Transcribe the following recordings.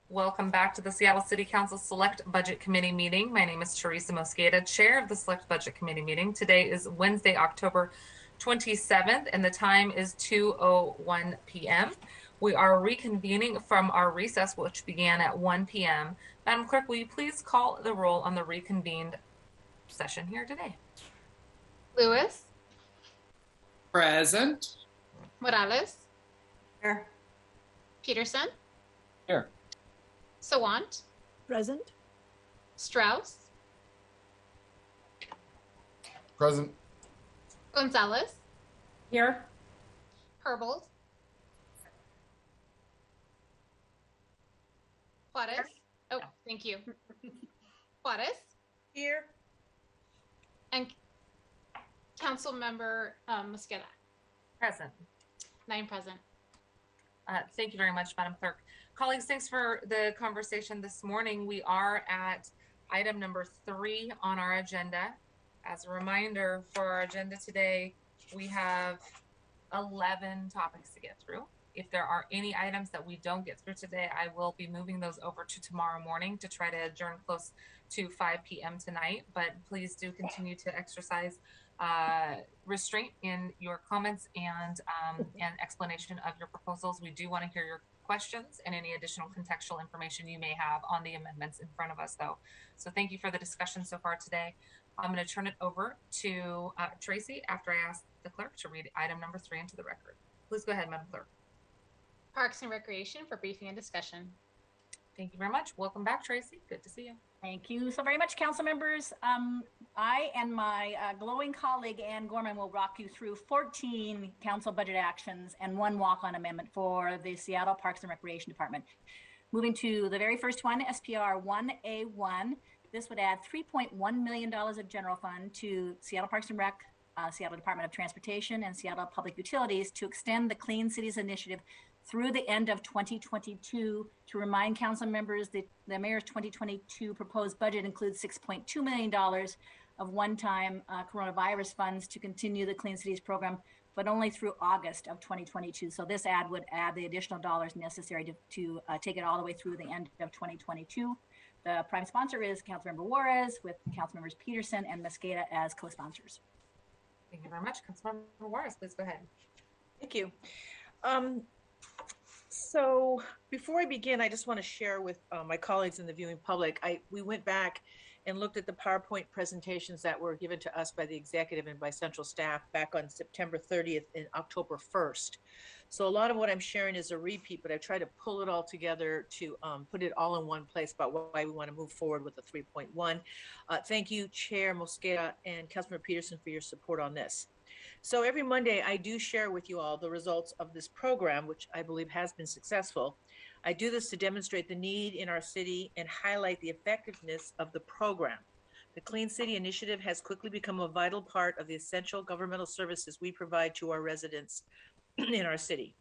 Welcome back to the Seattle City Council Select Budget Committee meeting. My name is Teresa Mosqueda, Chair of the Select Budget Committee meeting. Today is Wednesday, October 27th, and the time is 2:01 p.m. We are reconvening from our recess, which began at 1 p.m. Madam Clerk, will you please call the roll on the reconvened session here today? Lewis, Present. Morales, Here. Peterson, Here. Sawant, Present. Strauss, Present. Gonzalez, Here. Herbold, Juarez. Oh, thank you. Juarez Here. and Council Member Mosqueda. Present. 9 present. Thank you very much, Madam Clerk. Colleagues, thanks for the conversation this morning. We are at item number 3 on our agenda. As a reminder, for our agenda today, we have 11 topics to get through. If there are any items that we don't get through today, I will be moving those over to tomorrow morning to try to adjourn close to 5 p.m. tonight. But please do continue to exercise restraint in your comments and explanation of your proposals. We do want to hear your questions and any additional contextual information you may have on the amendments in front of us, though. So thank you for the discussion so far today. I'm going to turn it over to Tracy after I ask the clerk to read item number 3 into the record. Please go ahead, Madam Clerk. Parks and Recreation for briefing and discussion. Thank you very much. Welcome back, Tracy. Good to see you. Thank you so very much, council members. I and my glowing colleague, Ann Gorman, will walk you through 14 council budget actions and 1 walk-on amendment for the Seattle Parks and Recreation Department. Moving to the very first one, SPR 1A1. This would add $3.1 million of general fund to Seattle Parks and Rec, Seattle Department of Transportation, and Seattle Public Utilities to extend the Clean Cities Initiative through the end of 2022. To remind council members that the mayor's 2022 proposed budget includes $6.2 million of one-time coronavirus funds to continue the Clean Cities program, but only through August of 2022. So this ad would add the additional dollars necessary to take it all the way through the end of 2022. The prime sponsor is Councilmember Juarez, with Councilmembers Peterson and Mosqueda as co-sponsors. Thank you very much. Councilmember Juarez, please go ahead. Thank you. So before I begin, I just want to share with my colleagues in the viewing public, we went back and looked at the PowerPoint presentations that were given to us by the executive and by central staff back on September 30th and October 1st. So a lot of what I'm sharing is a repeat, but I try to pull it all together to put it all in one place about why we want to move forward with the 3.1. Thank you, Chair Mosqueda and Councilmember Peterson, for your support on this. So every Monday, I do share with you all the results of this program, which I believe has been successful. I do this to demonstrate the need in our city and highlight the effectiveness of the program. The Clean City Initiative has quickly become a vital part of the essential governmental services we provide to our residents in our city.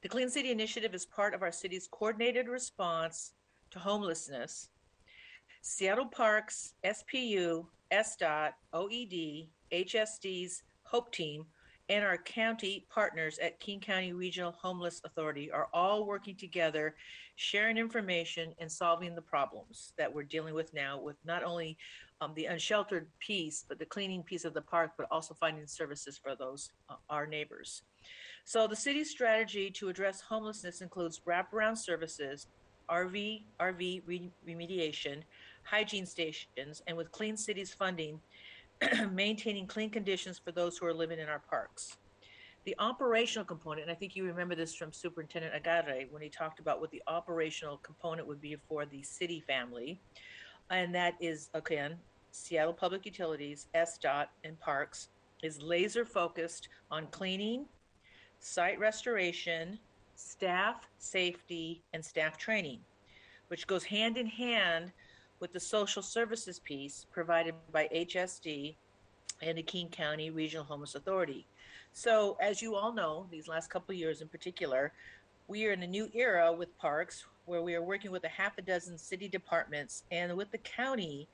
The Clean City Initiative is part of our city's coordinated response to homelessness. Seattle Parks, SPU, SDOT, OED, HSD's HOPE Team, and our county partners at King County Regional Homeless Authority are all working together, sharing information and solving the problems that we're dealing with now, with not only the unsheltered piece, but the cleaning piece of the park, but also finding services for those, our neighbors. So the city's strategy to address homelessness includes wraparound services, RV remediation, hygiene stations, and with Clean Cities funding, maintaining clean conditions for those who are living in our parks. The operational component, and I think you remember this from Superintendent Agarre when he talked about what the operational component would be for the city family, and that is, again, Seattle Public Utilities, SDOT, and Parks, is laser focused on cleaning, site restoration, staff safety, and staff training, which goes hand in hand with the social services piece provided by HSD and the King County Regional Homeless Authority. So as you all know, these last couple of years in particular, we are in a new era with parks where we are working with a half a dozen city departments and with the county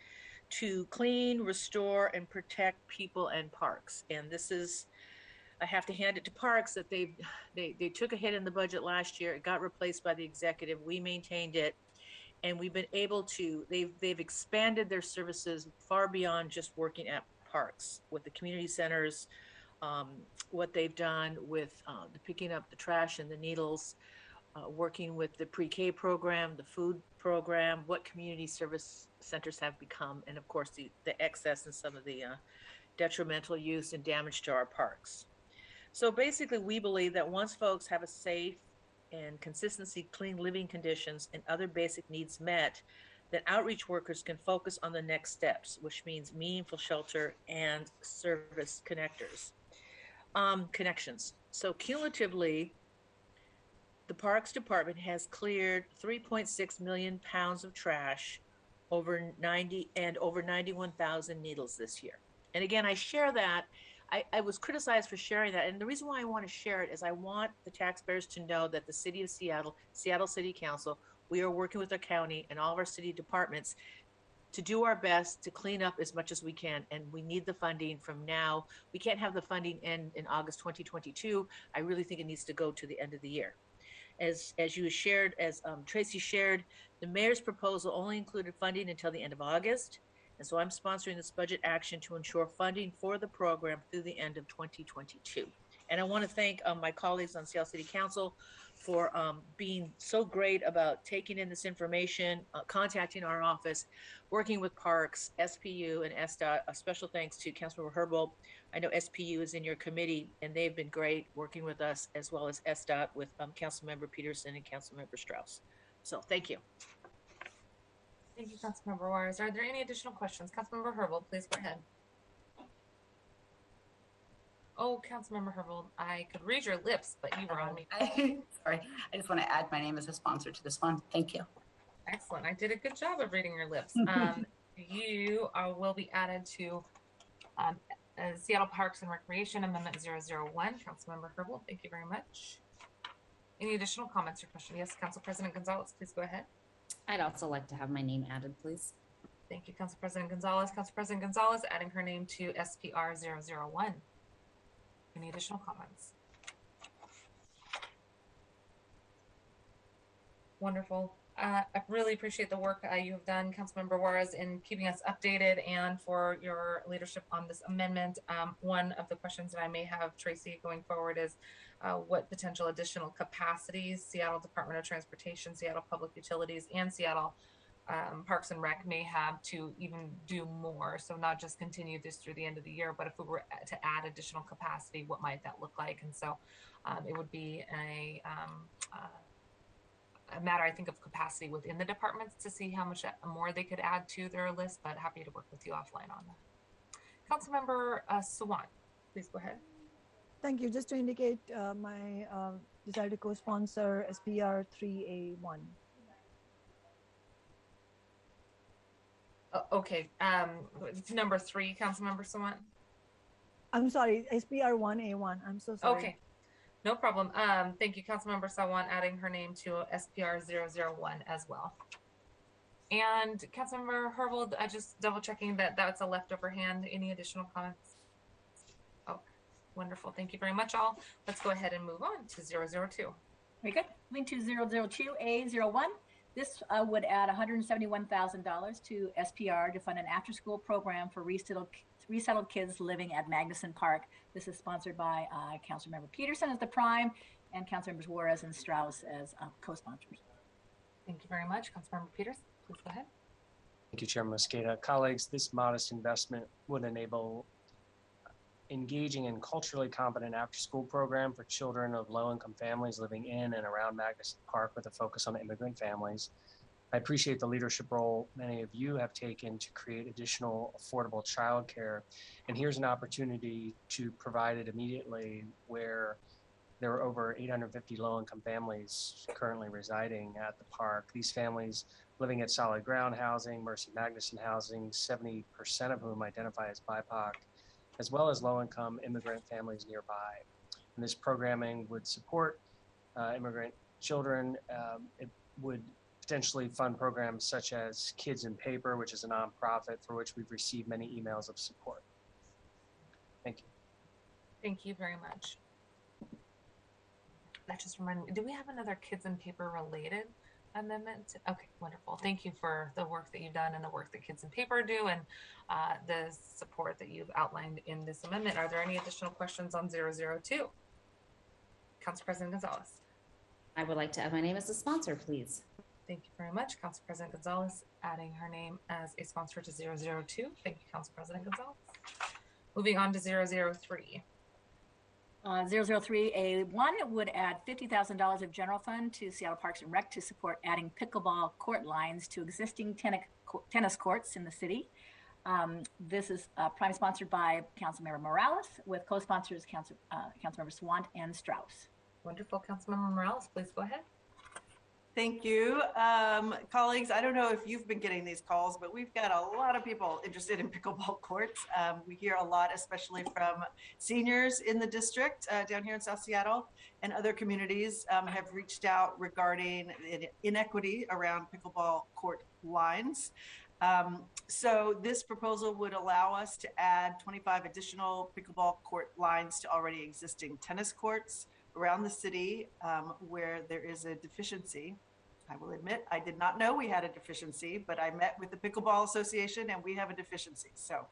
to clean, restore, and protect people and parks. And this is I have to hand it to Parks that they took a hit in the budget last year. It got replaced by the executive. We maintained it, and we've been able to. They've expanded their services far beyond just working at parks with the community centers. What they've done with the picking up the trash and the needles, working with the pre-K program, the food program, what community service centers have become, and of course the excess and some of the detrimental use and damage to our parks. So basically, we believe that once folks have a safe and consistency clean living conditions and other basic needs met, that outreach workers can focus on the next steps, which means meaningful shelter and service connections. So cumulatively, the Parks Department has cleared 3.6 million pounds of trash, over 91,000 needles this year. And again, I share that. I was criticized for sharing that. And the reason why I want to share it is I want the taxpayers to know that the city of Seattle, Seattle City Council, we are working with our county and all of our city departments to do our best to clean up as much as we can. And we need the funding from now. We can't have the funding end in August 2022. I really think it needs to go to the end of the year. As you shared, as Tracy shared, the mayor's proposal only included funding until the end of August. And so I'm sponsoring this budget action to ensure funding for the program through the end of 2022. And I want to thank my colleagues on Seattle City Council for being so great about taking in this information, contacting our office, working with Parks, SPU, and SDOT. A special thanks to Councilmember Herbold. I know SPU is in your committee, and they've been great working with us, as well as SDOT with Councilmember Peterson and Councilmember Strauss. So thank you. Thank you, Councilmember Juarez. Are there any additional questions? Councilmember Herbold, please go ahead. Oh, Councilmember Herbold, I could read your lips, but you were on me. Sorry, I just want to add my name as a sponsor to this one. Thank you. Excellent. I did a good job of reading your lips. You will be added to Seattle Parks and Recreation Amendment 001. Councilmember Herbold, thank you very much. Any additional comments or questions? Yes, Council President Gonzalez, please go ahead. I'd also like to have my name added, please. Thank you, Council President Gonzalez. Council President Gonzalez adding her name to SPR 001. Any additional comments? Wonderful. I really appreciate the work you have done, Councilmember Juarez, in keeping us updated and for your leadership on this amendment. One of the questions that I may have, Tracy, going forward is what potential additional capacities Seattle Department of Transportation, Seattle Public Utilities, and Seattle Parks and Rec may have to even do more. So not just continue this through the end of the year, but if we were to add additional capacity, what might that look like? And so it would be a matter, I think, of capacity within the departments to see how much more they could add to their list, but happy to work with you offline on that. Councilmember Sawant, please go ahead. Thank you. Just to indicate my desire to co-sponsor SPR 3A1. Okay, it's number 3, Councilmember Sawant. I'm sorry, SPR 1A1. I'm so sorry. Okay, no problem. Thank you, Councilmember Sawant, adding her name to SPR 001 as well. And Councilmember Herbold, just double checking that that's a leftover hand. Any additional comments? Oh, wonderful. Thank you very much, all. Let's go ahead and move on to 002. Very good. Moving to 002A01. This would add $171,000 to SPR to fund an after-school program for resettled kids living at Magnuson Park. This is sponsored by Councilmember Peterson as the prime and Councilmembers Juarez and Strauss as co-sponsors. Thank you very much. Councilmember Peterson, please go ahead. Thank you, Chairman Mosqueda. Colleagues, this modest investment would enable engaging in culturally competent after-school program for children of low-income families living in and around Magnuson Park with a focus on immigrant families. I appreciate the leadership role many of you have taken to create additional affordable childcare. And here's an opportunity to provide it immediately where there are over 850 low-income families currently residing at the park. These families living at solid ground housing, Mercy Magnuson housing, 70% of whom identify as BIPOC, as well as low-income immigrant families nearby. And this programming would support immigrant children. It would potentially fund programs such as Kids in Paper, which is a nonprofit for which we've received many emails of support. Thank you. Thank you very much. That just reminded me, do we have another kids in paper related amendment? Okay, wonderful. Thank you for the work that you've done and the work that kids in paper do and the support that you've outlined in this amendment. Are there any additional questions on 002? Council President Gonzalez. I would like to add my name as a sponsor, please. Thank you very much. Council President Gonzalez adding her name as a sponsor to 002. Thank you, Council President Gonzalez. Moving on to 003. 003A1 would add $50,000 of general fund to Seattle Parks and Rec to support adding pickleball court lines to existing tennis courts in the city. This is prime sponsored by Councilmember Morales with co-sponsors Councilmember Pursuant and Strauss. Wonderful. Councilmember Morales, please go ahead. Thank you. Colleagues, I don't know if you've been getting these calls, but we've got a lot of people interested in pickleball courts. We hear a lot, especially from seniors in the district down here in South Seattle, and other communities have reached out regarding inequity around pickleball court lines. So this proposal would allow us to add 25 additional pickleball court lines to already existing tennis courts around the city where there is a deficiency. I will admit, I did not know we had a deficiency, but I met with the Pickleball Association and we have a deficiency. So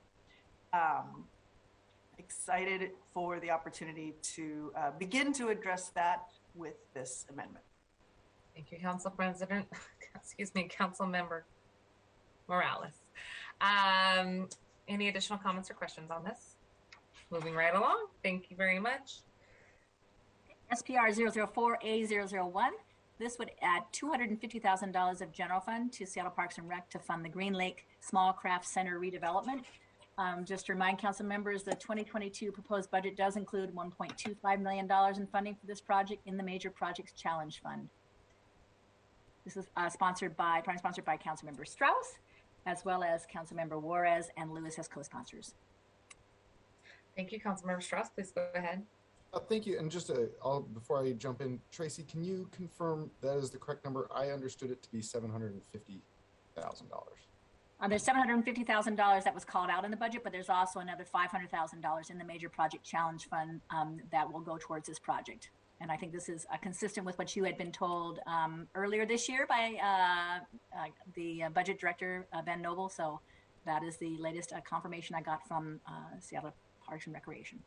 excited for the opportunity to begin to address that with this amendment. Thank you, Council President. Excuse me, Council Member Morales. Any additional comments or questions on this? Moving right along. Thank you very much. SPR 004A001. This would add $250,000 of general fund to Seattle Parks and Rec to fund the Green Lake Small Craft Center redevelopment. Just to remind council members, the 2022 proposed budget does include $1.25 million in funding for this project in the Major Projects Challenge Fund. This is prime sponsored by Councilmember Strauss, as well as Councilmember Juarez and Lewis as co-sponsors. Thank you, Councilmember Strauss. Please go ahead. Thank you. And just before I jump in, Tracy, can you confirm that is the correct number? I understood it to be $750,000. There's $750,000 that was called out in the budget, but there's also another $500,000 in the Major Project Challenge Fund that will go towards this project. And I think this is consistent with what you had been told earlier this year by the budget director, Ben Noble. So that is the latest confirmation I got from Seattle Parks and Recreation.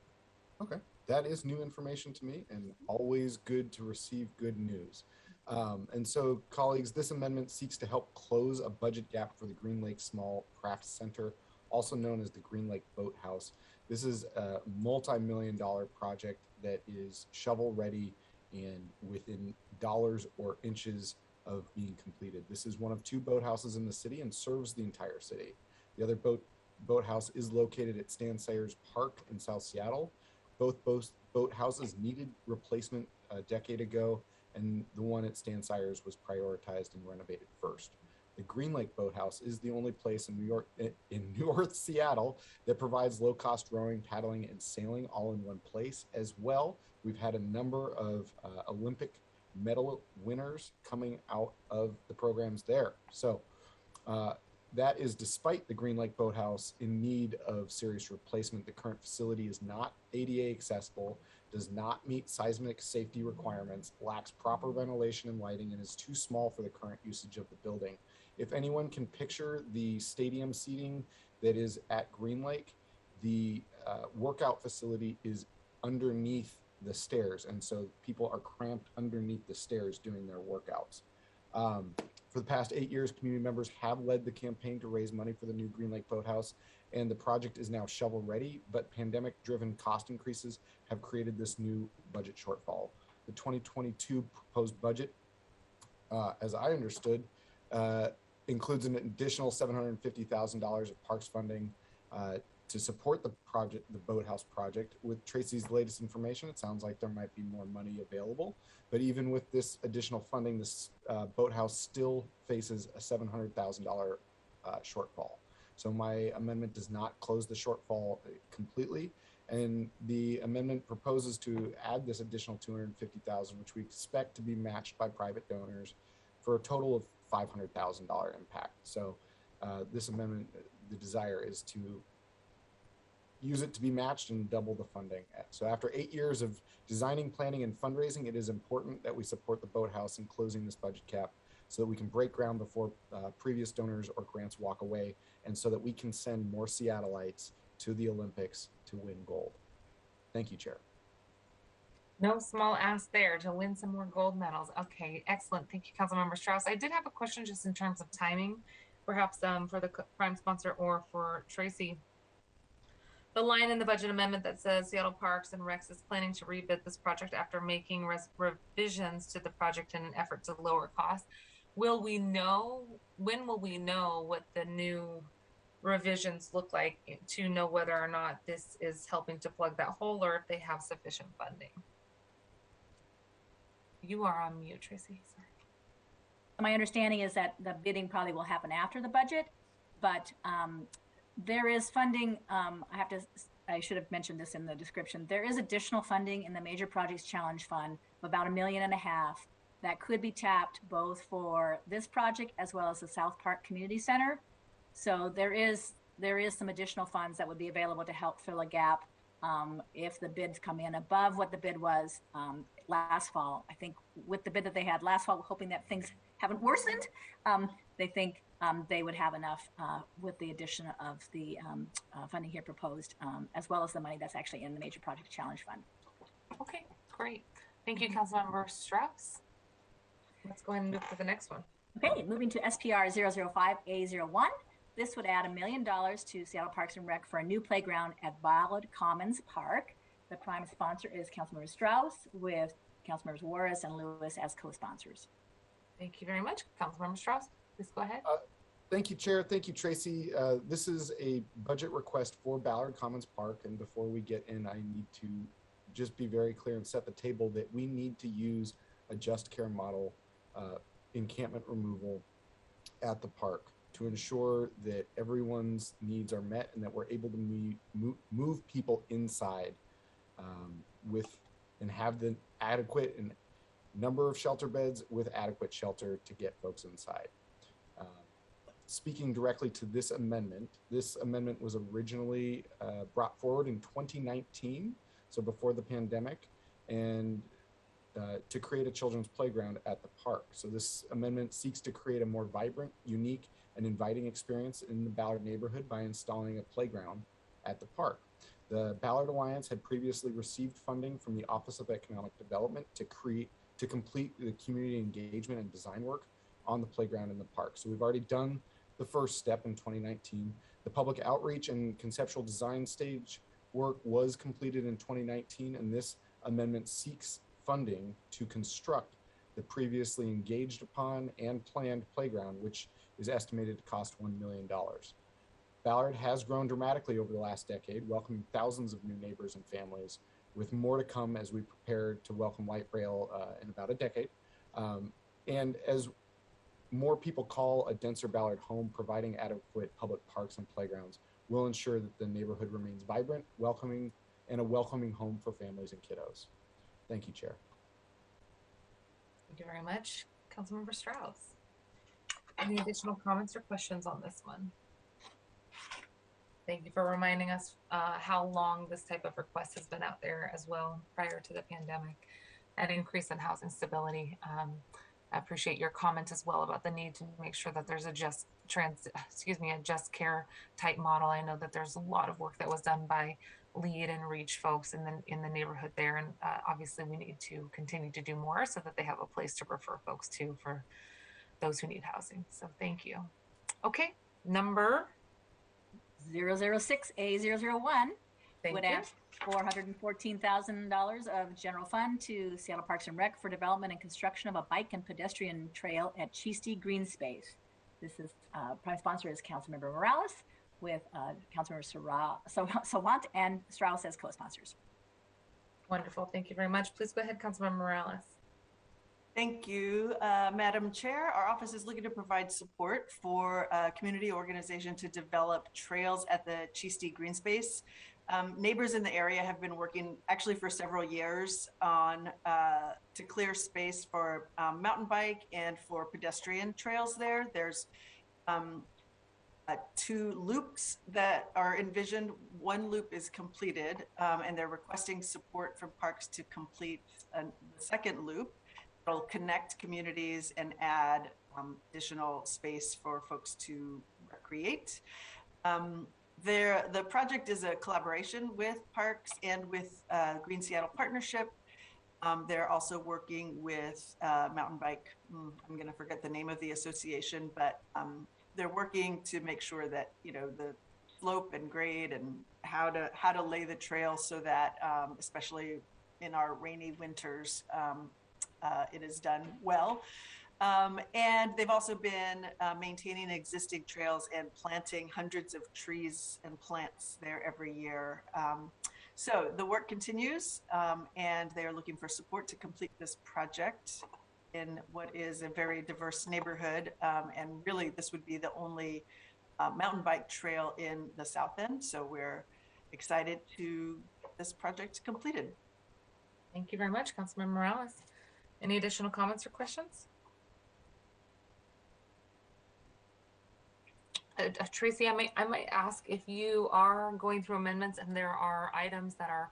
Okay, that is new information to me and always good to receive good news. And so, colleagues, this amendment seeks to help close a budget gap for the Green Lake Small Craft Center, also known as the Green Lake Boathouse. This is a multi-million-dollar project that is shovel-ready and within dollars or inches of being completed. This is one of two boathouses in the city and serves the entire city. The other boathouse is located at Stan Sayers Park in South Seattle. Both boathouses needed replacement a decade ago, and the one at Stan Sayers was prioritized and renovated first. The Green Lake Boathouse is the only place in North Seattle that provides low-cost rowing, paddling, and sailing all in one place. As well, we've had a number of Olympic medal winners coming out of the programs there. So that is despite the Green Lake Boathouse in need of serious replacement. The current facility is not ADA accessible, does not meet seismic safety requirements, lacks proper ventilation and lighting, and is too small for the current usage of the building. If anyone can picture the stadium seating that is at Green Lake, the workout facility is underneath the stairs, and so people are cramped underneath the stairs doing their workouts. For the past 8 years, community members have led the campaign to raise money for the new Green Lake Boathouse, and the project is now shovel ready, but pandemic-driven cost increases have created this new budget shortfall. The 2022 proposed budget, as I understood, includes an additional $750,000 of parks funding to support the project, the boathouse project. With Tracy's latest information, it sounds like there might be more money available. But even with this additional funding, this boathouse still faces a $700,000 shortfall. So my amendment does not close the shortfall completely. And the amendment proposes to add this additional $250,000, which we expect to be matched by private donors for a total of $500,000 impact. So this amendment, the desire is to use it to be matched and double the funding. So after 8 years of designing, planning, and fundraising, it is important that we support the Boathouse in closing this budget gap so that we can break ground before previous donors or grants walk away, and so that we can send more Seattleites to the Olympics to win gold. Thank you, Chair. No small ask there to win some more gold medals. Okay, excellent. Thank you, Councilmember Strauss. I did have a question just in terms of timing, perhaps for the prime sponsor or for Tracy. The line in the budget amendment that says Seattle Parks and Recs is planning to rebid this project after making revisions to the project in an effort to lower costs. When will we know what the new revisions look like to know whether or not this is helping to plug that hole or if they have sufficient funding? You are on mute, Tracy. Sorry. My understanding is that the bidding probably will happen after the budget, but there is funding. I should have mentioned this in the description. There is additional funding in the Major Projects Challenge Fund of about $1.5 million that could be tapped both for this project as well as the South Park Community Center. So there is some additional funds that would be available to help fill a gap if the bids come in above what the bid was last fall. I think with the bid that they had last fall, hoping that things haven't worsened, they think they would have enough with the addition of the funding here proposed, as well as the money that's actually in the Major Project Challenge Fund. Okay, great. Thank you, Councilmember Strauss. Let's go ahead and move to the next one. Okay, moving to SPR 005A01. This would add $1 million to Seattle Parks and Rec for a new playground at Ballard Commons Park. The prime sponsor is Councilmember Strauss, with Councilmembers Juarez and Lewis as co-sponsors. Thank you very much. Councilmember Strauss, please go ahead. Thank you, Chair. Thank you, Tracy. This is a budget request for Ballard Commons Park. And before we get in, I need to just be very clear and set the table that we need to use a just care model encampment removal at the park to ensure that everyone's needs are met and that we're able to move people inside and have the adequate and number of shelter beds with adequate shelter to get folks inside. Speaking directly to this amendment was originally brought forward in 2019, so before the pandemic, and to create a children's playground at the park. So this amendment seeks to create a more vibrant, unique, and inviting experience in the Ballard neighborhood by installing a playground at the park. The Ballard Alliance had previously received funding from the Office of Economic Development to complete the community engagement and design work on the playground in the park. So we've already done the first step in 2019. The public outreach and conceptual design stage work was completed in 2019, and this amendment seeks funding to construct the previously engaged upon and planned playground, which is estimated to cost $1 million. Ballard has grown dramatically over the last decade, welcoming thousands of new neighbors and families, with more to come as we prepare to welcome light rail in about a decade. And as more people call a denser Ballard home, providing adequate public parks and playgrounds will ensure that the neighborhood remains vibrant, welcoming, and a welcoming home for families and kiddos. Thank you, Chair. Thank you very much. Councilmember Strauss. Any additional comments or questions on this one? Thank you for reminding us how long this type of request has been out there as well prior to the pandemic. An increase in housing stability. I appreciate your comment as well about the need to make sure that there's a just care type model. I know that there's a lot of work that was done by LEAD and REACH folks in the neighborhood there, and obviously we need to continue to do more so that they have a place to refer folks to for those who need housing. So thank you. Okay, number 006A001 would add $414,000 of general fund to Seattle Parks and Rec for development and construction of a bike and pedestrian trail at Cheesty Green Space. This is prime sponsor is Councilmember Morales, with Councilmember Sawant and Strauss as co-sponsors. Wonderful. Thank you very much. Please go ahead, Councilmember Morales. Thank you, Madam Chair. Our office is looking to provide support for a community organization to develop trails at the Cheesty Green Space. Neighbors in the area have been working actually for several years on to clear space for mountain bike and for pedestrian trails there. There's 2 loops that are envisioned. One loop is completed, and they're requesting support from Parks to complete the second loop. It'll connect communities and add additional space for folks to recreate. The project is a collaboration with Parks and with Green Seattle Partnership. They're also working with mountain bike. I'm going to forget the name of the association, but they're working to make sure that, you know, the slope and grade and how to lay the trail so that, especially in our rainy winters, it is done well. And they've also been maintaining existing trails and planting hundreds of trees and plants there every year. So the work continues, and they are looking for support to complete this project in what is a very diverse neighborhood. And really, this would be the only mountain bike trail in the South End. So we're excited to get this project completed. Thank you very much, Councilmember Morales. Any additional comments or questions? Tracy, I might ask if you are going through amendments and there are items that are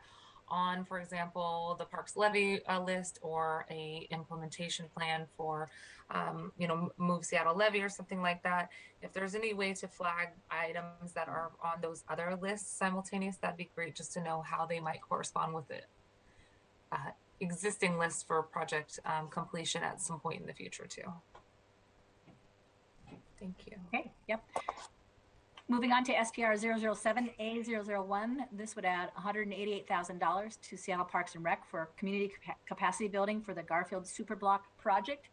on, for example, the Parks Levy list or a implementation plan for, Move Seattle Levy or something like that. If there's any way to flag items that are on those other lists simultaneous, that'd be great just to know how they might correspond with it. Existing list for project completion at some point in the future too. Thank you. Okay, yep. Moving on to SPR 007A001, this would add $188,000 to Seattle Parks and Rec for community capacity building for the Garfield Superblock project.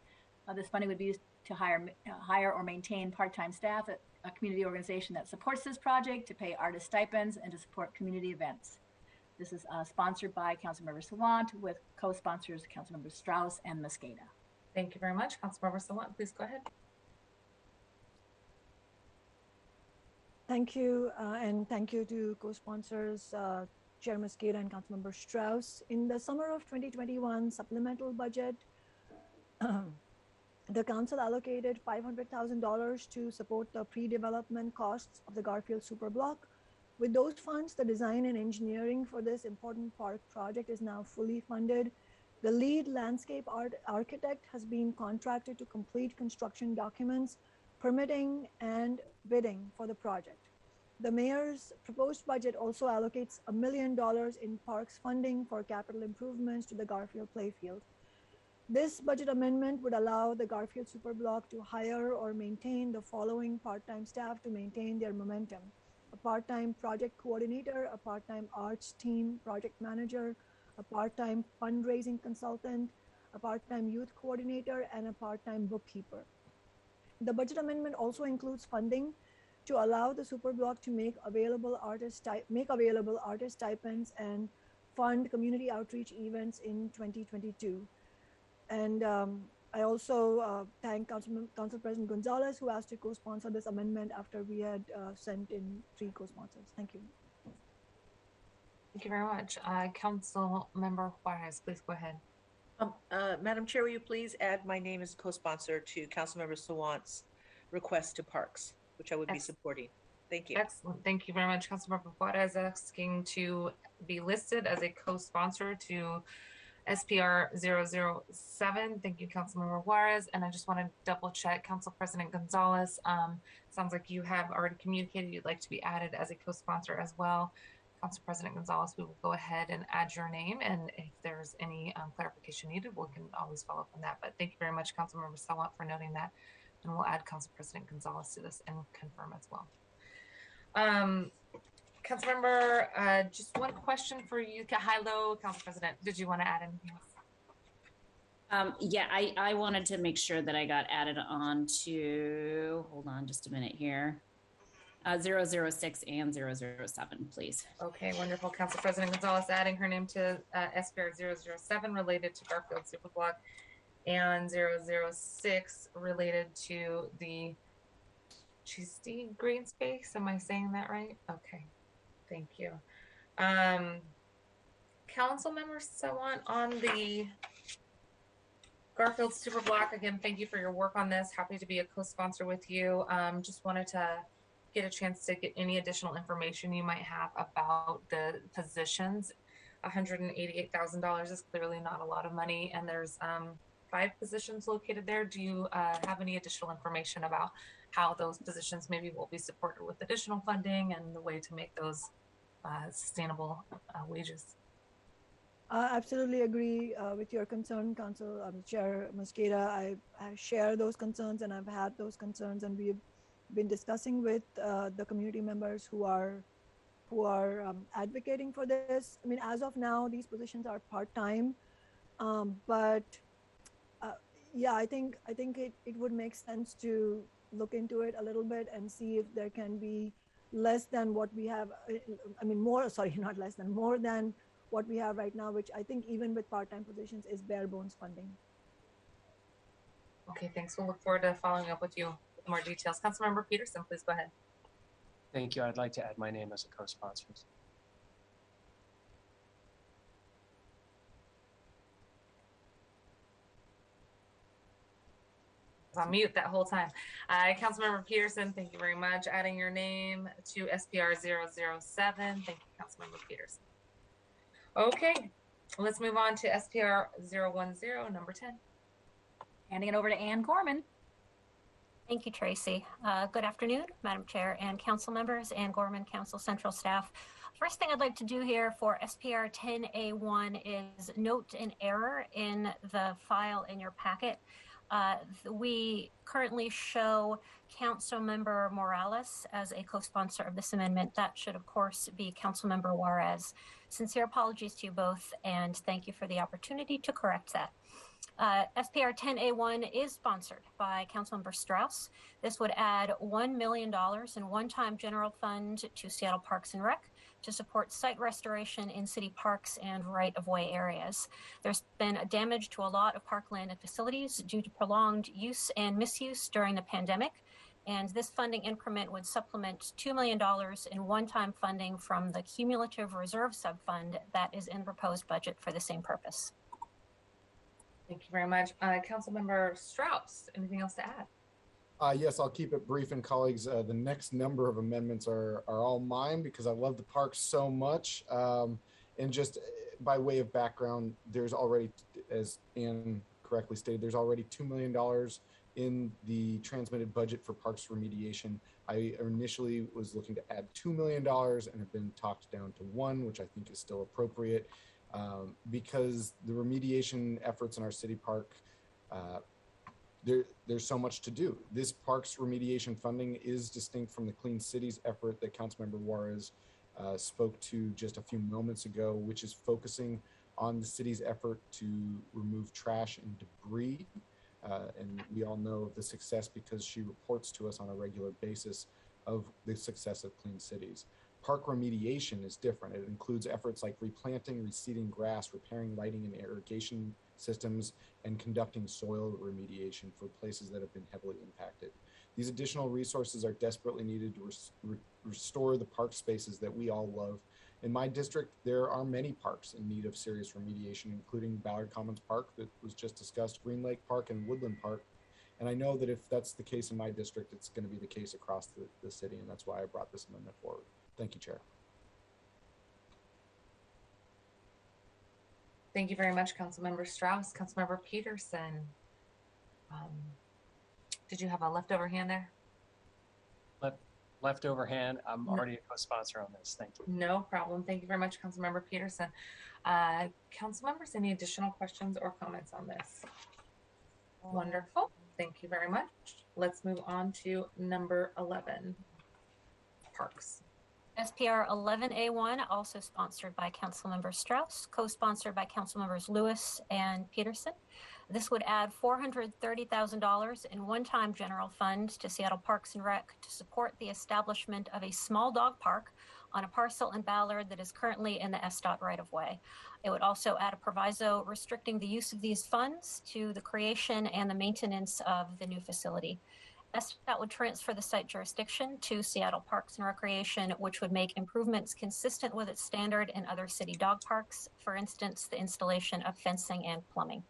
This funding would be used to hire or maintain part-time staff at a community organization that supports this project, to pay artist stipends, and to support community events. This is sponsored by Councilmember Sawant with co-sponsors Councilmember Strauss and Mosqueda. Thank you very much. Councilmember Sawant, please go ahead. Thank you, and thank you to co-sponsors Chair Mosqueda and Councilmember Strauss. In the summer of 2021 supplemental budget, the council allocated $500,000 to support the pre-development costs of the Garfield Superblock. With those funds, the design and engineering for this important park project is now fully funded. The lead landscape architect has been contracted to complete construction documents, permitting, and bidding for the project. The mayor's proposed budget also allocates $1 million in parks funding for capital improvements to the Garfield playfield. This budget amendment would allow the Garfield Superblock to hire or maintain the following part-time staff to maintain their momentum: a part-time project coordinator, a part-time arts team project manager, a part-time fundraising consultant, a part-time youth coordinator, and a part-time bookkeeper. The budget amendment also includes funding to allow the Superblock to make available artist stipends and fund community outreach events in 2022. And I also thank Council President Gonzalez, who asked to co-sponsor this amendment after we had sent in 3 co-sponsors. Thank you. Thank you very much. Council Member Juarez, please go ahead. Madam Chair, will you please add my name as co-sponsor to Councilmember Sawant's request to Parks, which I would be supporting. Thank you. Excellent. Thank you very much. Councilmember Juarez asking to be listed as a co-sponsor to SPR 007. Thank you, Councilmember Juarez. And I just want to double check, Council President Gonzalez, sounds like you have already communicated you'd like to be added as a co-sponsor as well. Council President Gonzalez, we will go ahead and add your name, and if there's any clarification needed, we can always follow up on that. But thank you very much, Councilmember Sawant, for noting that, and we'll add Council President Gonzalez to this and confirm as well. Councilmember, just one question for you. Hello, Council President. Did you want to add anything else? Yeah, I wanted to make sure that I got added on to, hold on just a minute here, 006 and 007, please. Okay, wonderful. Council President Gonzalez adding her name to SPR 007 related to Garfield Superblock, and 006 related to the Cheesty Green Space. Am I saying that right? Okay, thank you. Council Member Sawant, on the Garfield Superblock, again, thank you for your work on this. Happy to be a co-sponsor with you. Just wanted to get a chance to get any additional information you might have about the positions. $188,000 is clearly not a lot of money, and there's 5 positions located there. Do you have any additional information about how those positions maybe will be supported with additional funding and the way to make those sustainable wages? Absolutely agree with your concern, Council Chair Mosqueda. I share those concerns, and I've had those concerns, and we've been discussing with the community members who are advocating for this. I mean, as of now, these positions are part-time, but yeah, I think it would make sense to look into it a little bit and see if there can be less than what we have. I mean, more than what we have right now, which I think even with part-time positions is bare bones funding. Okay, thanks. We'll look forward to following up with you with more details. Councilmember Peterson, please go ahead. Thank you. I'd like to add my name as a co-sponsor. On mute that whole time. Councilmember Peterson, thank you very much. Adding your name to SPR 007. Thank you, Councilmember Peterson. Okay, let's move on to SPR 010, number 10. Handing it over to Ann Gorman. Thank you, Tracy. Good afternoon, Madam Chair and council members and Gorman Council Central staff. First thing I'd like to do here for SPR 10A1 is note an error in the file in your packet. We currently show Councilmember Morales as a co-sponsor of this amendment. That should, of course, be Councilmember Juarez. Sincere apologies to you both, and thank you for the opportunity to correct that. SPR 10A1 is sponsored by Councilmember Strauss. This would add $1 million in one-time general fund to Seattle Parks and Rec to support site restoration in city parks and right-of-way areas. There's been damage to a lot of parkland and facilities due to prolonged use and misuse during the pandemic, and this funding increment would supplement $2 million in one-time funding from the cumulative reserve subfund that is in the proposed budget for the same purpose. Thank you very much. Councilmember Strauss, anything else to add? Yes, I'll keep it brief. And colleagues, the next number of amendments are all mine because I love the parks so much. And just by way of background, there's already, as Ann correctly stated, there's already $2 million in the transmitted budget for parks remediation. I initially was looking to add $2 million and have been talked down to $1 million, which I think is still appropriate because the remediation efforts in our city park, there's so much to do. This parks remediation funding is distinct from the Clean Cities effort that Councilmember Juarez spoke to just a few moments ago, which is focusing on the city's effort to remove trash and debris. And we all know of the success because she reports to us on a regular basis of the success of Clean Cities. Park remediation is different. It includes efforts like replanting, reseeding grass, repairing lighting and irrigation systems, and conducting soil remediation for places that have been heavily impacted. These additional resources are desperately needed to restore the park spaces that we all love. In my district, there are many parks in need of serious remediation, including Ballard Commons Park that was just discussed, Green Lake Park, and Woodland Park. And I know that if that's the case in my district, it's going to be the case across the city, and that's why I brought this amendment forward. Thank you, Chair. Thank you very much, Councilmember Strauss. Councilmember Peterson, did you have a leftover hand there? Leftover hand. I'm already a co-sponsor on this. Thank you. No problem. Thank you very much, Councilmember Peterson. Council members, any additional questions or comments on this? Wonderful. Thank you very much. Let's move on to number 11, Parks. SPR 11A1, also sponsored by Councilmember Strauss, co-sponsored by Councilmembers Lewis and Peterson. This would add $430,000 in one-time general fund to Seattle Parks and Rec to support the establishment of a small dog park on a parcel in Ballard that is currently in the SDOT right-of-way. It would also add a proviso restricting the use of these funds to the creation and the maintenance of the new facility. SDOT would transfer the site jurisdiction to Seattle Parks and Recreation, which would make improvements consistent with its standard in other city dog parks, for instance, the installation of fencing and plumbing.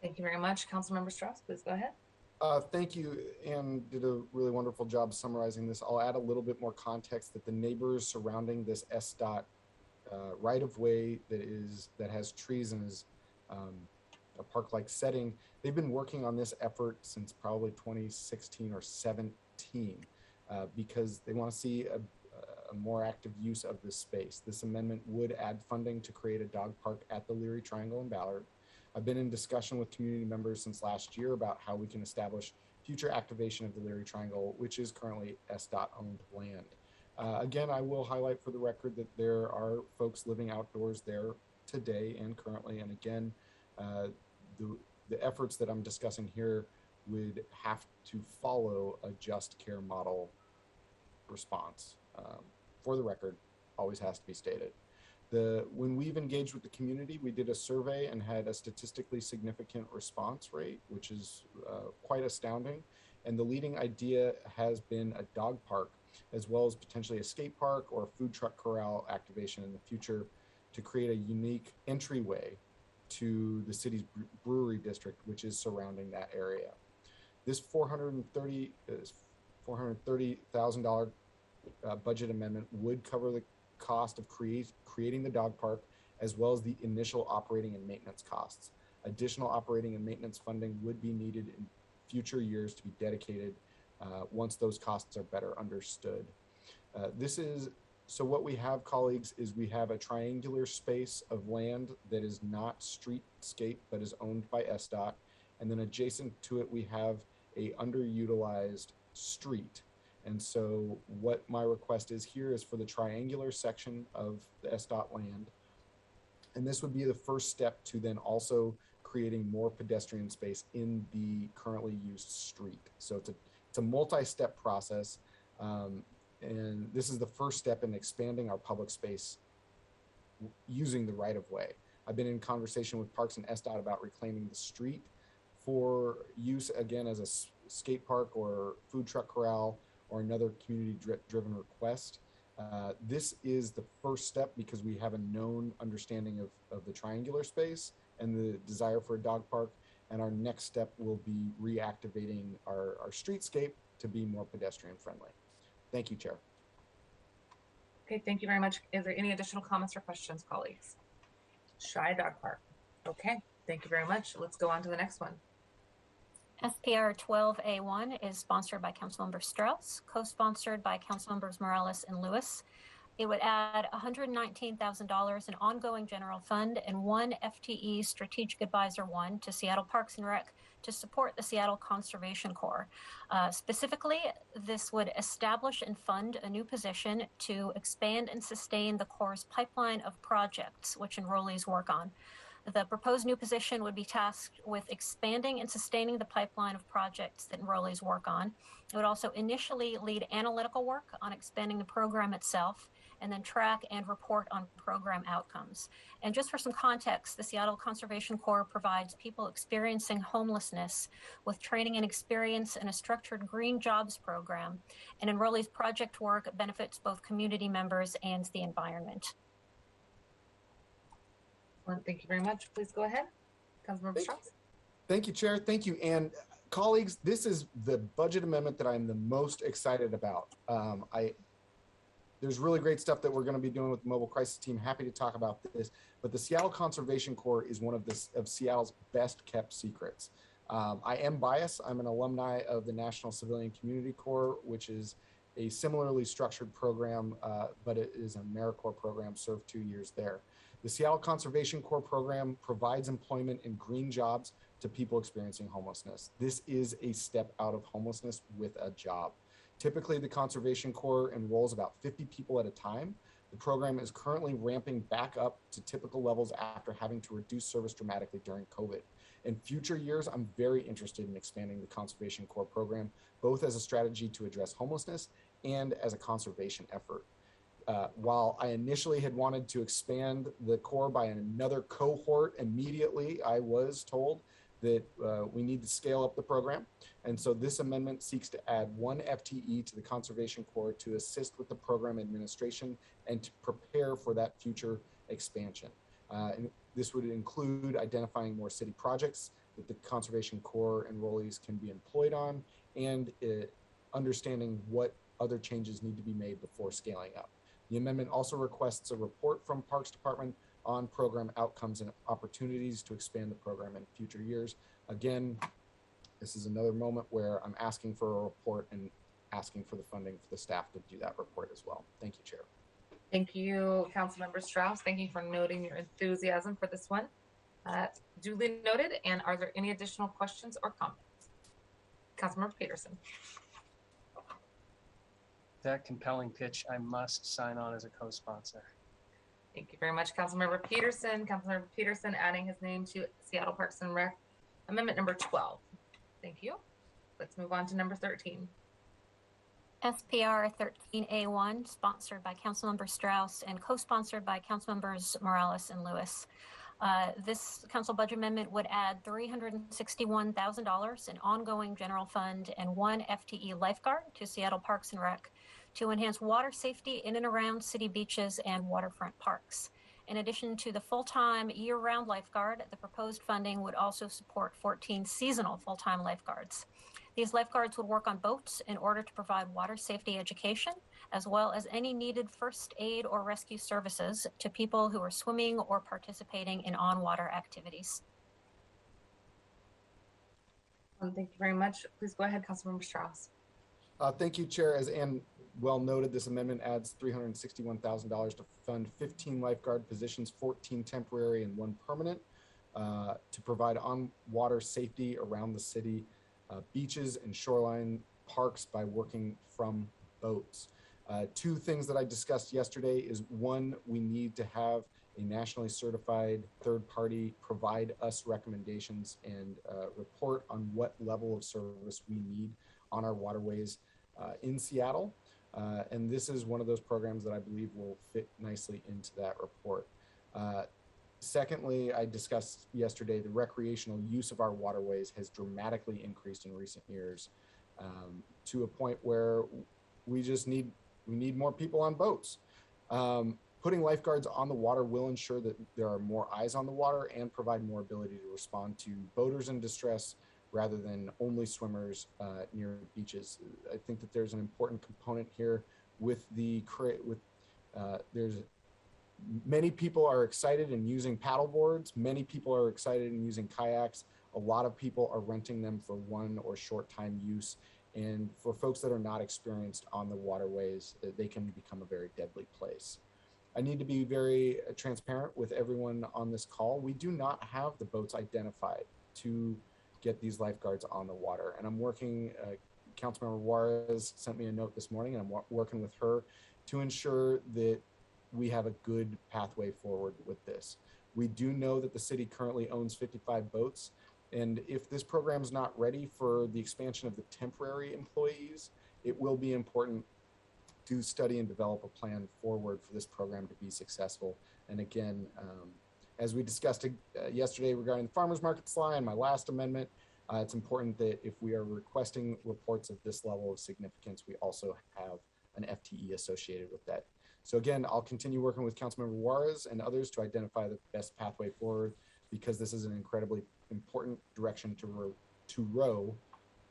Thank you very much. Councilmember Strauss, please go ahead. Thank you. Anne did a really wonderful job summarizing this. I'll add a little bit more context that the neighbors surrounding this SDOT right of way that has trees and is a park-like setting, they've been working on this effort since probably 2016 or 17 because they want to see a more active use of this space. This amendment would add funding to create a dog park at the Leary Triangle in Ballard. I've been in discussion with community members since last year about how we can establish future activation of the Leary Triangle, which is currently SDOT owned land. Again, I will highlight for the record that there are folks living outdoors there today and currently. And again, the efforts that I'm discussing here would have to follow a just care model response. For the record, always has to be stated. When we've engaged with the community, we did a survey and had a statistically significant response rate, which is quite astounding. And the leading idea has been a dog park, as well as potentially a skate park or a food truck corral activation in the future to create a unique entryway to the city's brewery district, which is surrounding that area. This $430,000 budget amendment would cover the cost of creating the dog park, as well as the initial operating and maintenance costs. Additional operating and maintenance funding would be needed in future years to be dedicated once those costs are better understood. So what we have, colleagues, is we have a triangular space of land that is not streetscape, but is owned by SDOT. And then adjacent to it, we have a underutilized street. And so what my request is here is for the triangular section of the SDOT land. And this would be the first step to then also creating more pedestrian space in the currently used street. So it's a multi-step process. And this is the first step in expanding our public space using the right of way. I've been in conversation with Parks and SDOT about reclaiming the street for use again as a skate park or food truck corral or another community-driven request. This is the first step because we have a known understanding of the triangular space and the desire for a dog park. And our next step will be reactivating our streetscape to be more pedestrian friendly. Thank you, Chair. Okay, thank you very much. Is there any additional comments or questions, colleagues? Shy Dog Park. Okay, thank you very much. Let's go on to the next one. SPR 12A1 is sponsored by Councilmember Strauss, co-sponsored by Councilmembers Morales and Lewis. It would add $119,000 in ongoing general fund and one FTE Strategic Advisor 1 to Seattle Parks and Rec to support the Seattle Conservation Corps. Specifically, this would establish and fund a new position to expand and sustain the Corps' pipeline of projects which enrollees work on. The proposed new position would be tasked with expanding and sustaining the pipeline of projects that enrollees work on. It would also initially lead analytical work on expanding the program itself, and then track and report on program outcomes. And just for some context, the Seattle Conservation Corps provides people experiencing homelessness with training and experience in a structured green jobs program. And enrollees' project work benefits both community members and the environment. Well, thank you very much. Please go ahead. Councilmember Strauss. Thank you, Chair. Thank you. And colleagues, this is the budget amendment that I'm the most excited about. There's really great stuff that we're going to be doing with the mobile crisis team. Happy to talk about this. But the Seattle Conservation Corps is one of Seattle's best kept secrets. I am biased. I'm an alumni of the National Civilian Community Corps, which is a similarly structured program, but it is an AmeriCorps program, served 2 years there. The Seattle Conservation Corps program provides employment in green jobs to people experiencing homelessness. This is a step out of homelessness with a job. Typically, the Conservation Corps enrolls about 50 people at a time. The program is currently ramping back up to typical levels after having to reduce service dramatically during COVID. In future years, I'm very interested in expanding the Conservation Corps program, both as a strategy to address homelessness and as a conservation effort. While I initially had wanted to expand the Corps by another cohort immediately, I was told that we need to scale up the program. And so this amendment seeks to add one FTE to the Conservation Corps to assist with the program administration and to prepare for that future expansion. And this would include identifying more city projects that the Conservation Corps enrollees can be employed on, and understanding what other changes need to be made before scaling up. The amendment also requests a report from Parks Department on program outcomes and opportunities to expand the program in future years. Again, this is another moment where I'm asking for a report and asking for the funding for the staff to do that report as well. Thank you, Chair. Thank you, Councilmember Strauss. Thank you for noting your enthusiasm for this one. Duly noted. And are there any additional questions or comments? Councilmember Peterson. That compelling pitch, I must sign on as a co-sponsor. Thank you very much, Councilmember Peterson. Councilmember Peterson adding his name to Seattle Parks and Rec Amendment number 12. Thank you. Let's move on to number 13. SPR 13A1, sponsored by Councilmember Strauss and co-sponsored by Councilmembers Morales and Lewis. This council budget amendment would add $361,000 in ongoing general fund and 1 FTE lifeguard to Seattle Parks and Rec to enhance water safety in and around city beaches and waterfront parks. In addition to the full-time year-round lifeguard, the proposed funding would also support 14 seasonal full-time lifeguards. These lifeguards would work on boats in order to provide water safety education, as well as any needed first aid or rescue services to people who are swimming or participating in on-water activities. Thank you very much. Please go ahead, Councilmember Strauss. Thank you, Chair. As Ann well noted, this amendment adds $361,000 to fund 15 lifeguard positions, 14 temporary and 1 permanent, to provide on-water safety around the city, beaches and shoreline parks by working from boats. 2 things that I discussed yesterday is, 1, we need to have a nationally certified third party provide us recommendations and report on what level of service we need on our waterways in Seattle. And this is one of those programs that I believe will fit nicely into that report. Secondly, I discussed yesterday the recreational use of our waterways has dramatically increased in recent years, to a point where we need more people on boats. Putting lifeguards on the water will ensure that there are more eyes on the water and provide more ability to respond to boaters in distress rather than only swimmers near beaches. I think that there's an important component here with there's many people are excited in using paddle boards. Many people are excited in using kayaks. A lot of people are renting them for one or short time use. And for folks that are not experienced on the waterways, they can become a very deadly place. I need to be very transparent with everyone on this call. We do not have the boats identified to get these lifeguards on the water. And I'm working, Councilmember Juarez sent me a note this morning, and I'm working with her to ensure that we have a good pathway forward with this. We do know that the city currently owns 55 boats. And if this program is not ready for the expansion of the temporary employees, it will be important to study and develop a plan forward for this program to be successful. And again, as we discussed yesterday regarding the farmers market slide and my last amendment, it's important that if we are requesting reports of this level of significance, we also have an FTE associated with that. So again, I'll continue working with Councilmember Juarez and others to identify the best pathway forward, because this is an incredibly important direction to row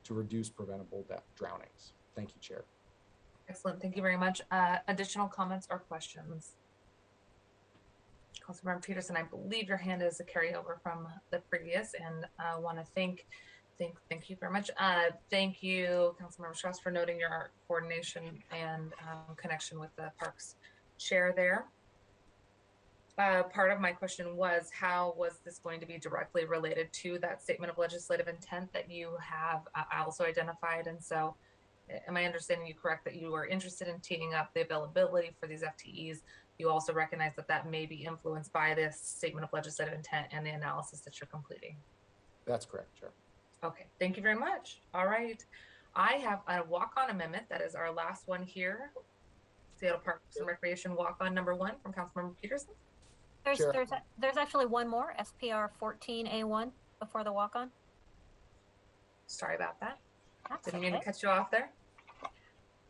to reduce preventable drownings. Thank you, Chair. Excellent. Thank you very much. Additional comments or questions? Councilmember Peterson, I believe your hand is a carryover from the previous, and I want to thank you very much. Thank you, Councilmember Strauss, for noting your coordination and connection with the Parks Chair there. Part of my question was, how was this going to be directly related to that statement of legislative intent that you have also identified? And so, am I understanding you correct that you are interested in teeing up the availability for these FTEs? You also recognize that that may be influenced by this statement of legislative intent and the analysis that you're completing. That's correct, Chair. Okay, thank you very much. All right, I have a walk-on amendment. That is our last one here. Seattle Parks and Recreation walk-on number 1 from Councilmember Peterson. There's actually one more, SPR 14A1 before the walk-on. Sorry about that. That's Didn't mean okay. to cut you off there.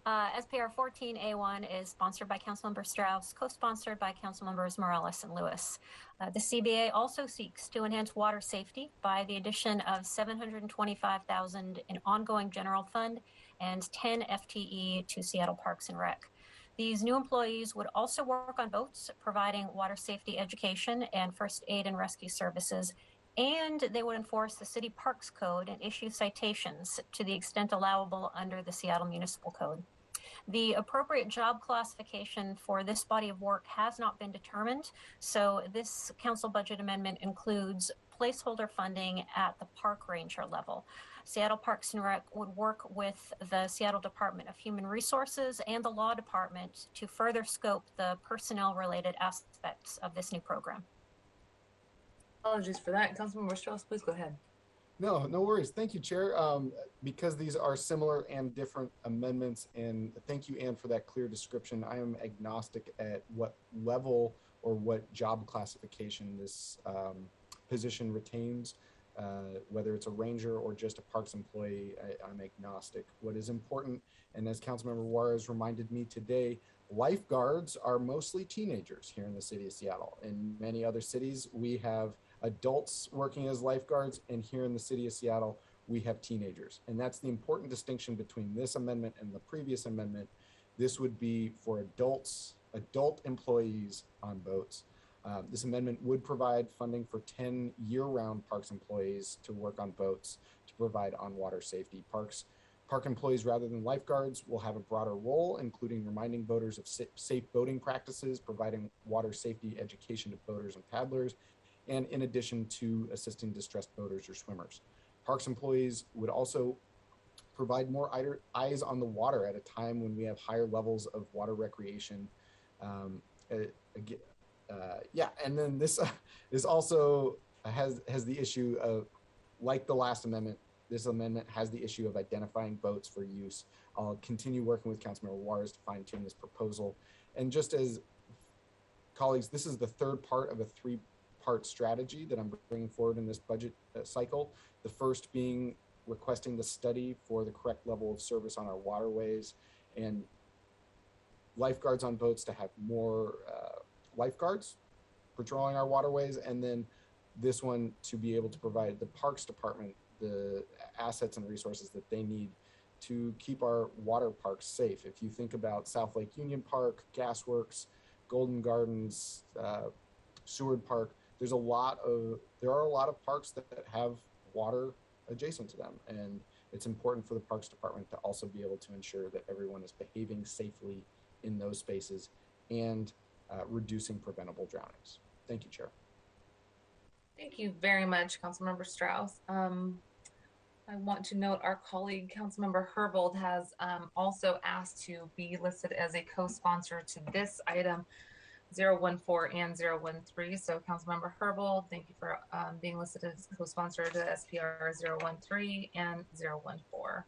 SPR 14A1 is sponsored by Councilmember Strauss, co-sponsored by Councilmembers Morales and Lewis. The CBA also seeks to enhance water safety by the addition of $725,000 in ongoing general fund and 10 FTE to Seattle Parks and Rec. These new employees would also work on boats, providing water safety education and first aid and rescue services, and they would enforce the City Parks Code and issue citations to the extent allowable under the Seattle Municipal Code. The appropriate job classification for this body of work has not been determined, so this council budget amendment includes placeholder funding at the park ranger level. Seattle Parks and Rec would work with the Seattle Department of Human Resources and the Law Department to further scope the personnel-related aspects of this new program. Apologies for that. Councilmember Strauss, please go ahead. No worries. Thank you, Chair. Because these are similar and different amendments, and thank you, Ann, for that clear description. I am agnostic at what level or what job classification this position retains, whether it's a ranger or just a parks employee. I'm agnostic. What is important, and as Councilmember Juarez reminded me today, lifeguards are mostly teenagers here in the city of Seattle. In many other cities, we have adults working as lifeguards, and here in the city of Seattle, we have teenagers. And that's the important distinction between this amendment and the previous amendment. This would be for adults, adult employees on boats. This amendment would provide funding for 10 year-round parks employees to work on boats to provide on-water safety. Park employees, rather than lifeguards, will have a broader role, including reminding boaters of safe boating practices, providing water safety education to boaters and paddlers, and in addition to assisting distressed boaters or swimmers. Parks employees would also provide more eyes on the water at a time when we have higher levels of water recreation. And then this is also has the issue of, like the last amendment, this amendment has the issue of identifying boats for use. I'll continue working with Councilmember Juarez to fine tune this proposal. And just as colleagues, this is the third part of a three-part strategy that I'm bringing forward in this budget cycle. The first being requesting the study for the correct level of service on our waterways, and lifeguards on boats to have more lifeguards patrolling our waterways, and then this one to be able to provide the Parks Department the assets and resources that they need to keep our water parks safe. If you think about South Lake Union Park, Gasworks, Golden Gardens, Seward Park, there are a lot of parks that have water adjacent to them, and it's important for the Parks Department to also be able to ensure that everyone is behaving safely in those spaces and reducing preventable drownings. Thank you, Chair. Thank you very much, Councilmember Strauss. I want to note our colleague, Councilmember Herbold, has also asked to be listed as a co-sponsor to this item 014 and 013. So Councilmember Herbold, thank you for being listed as co-sponsor to SPR 013 and 014.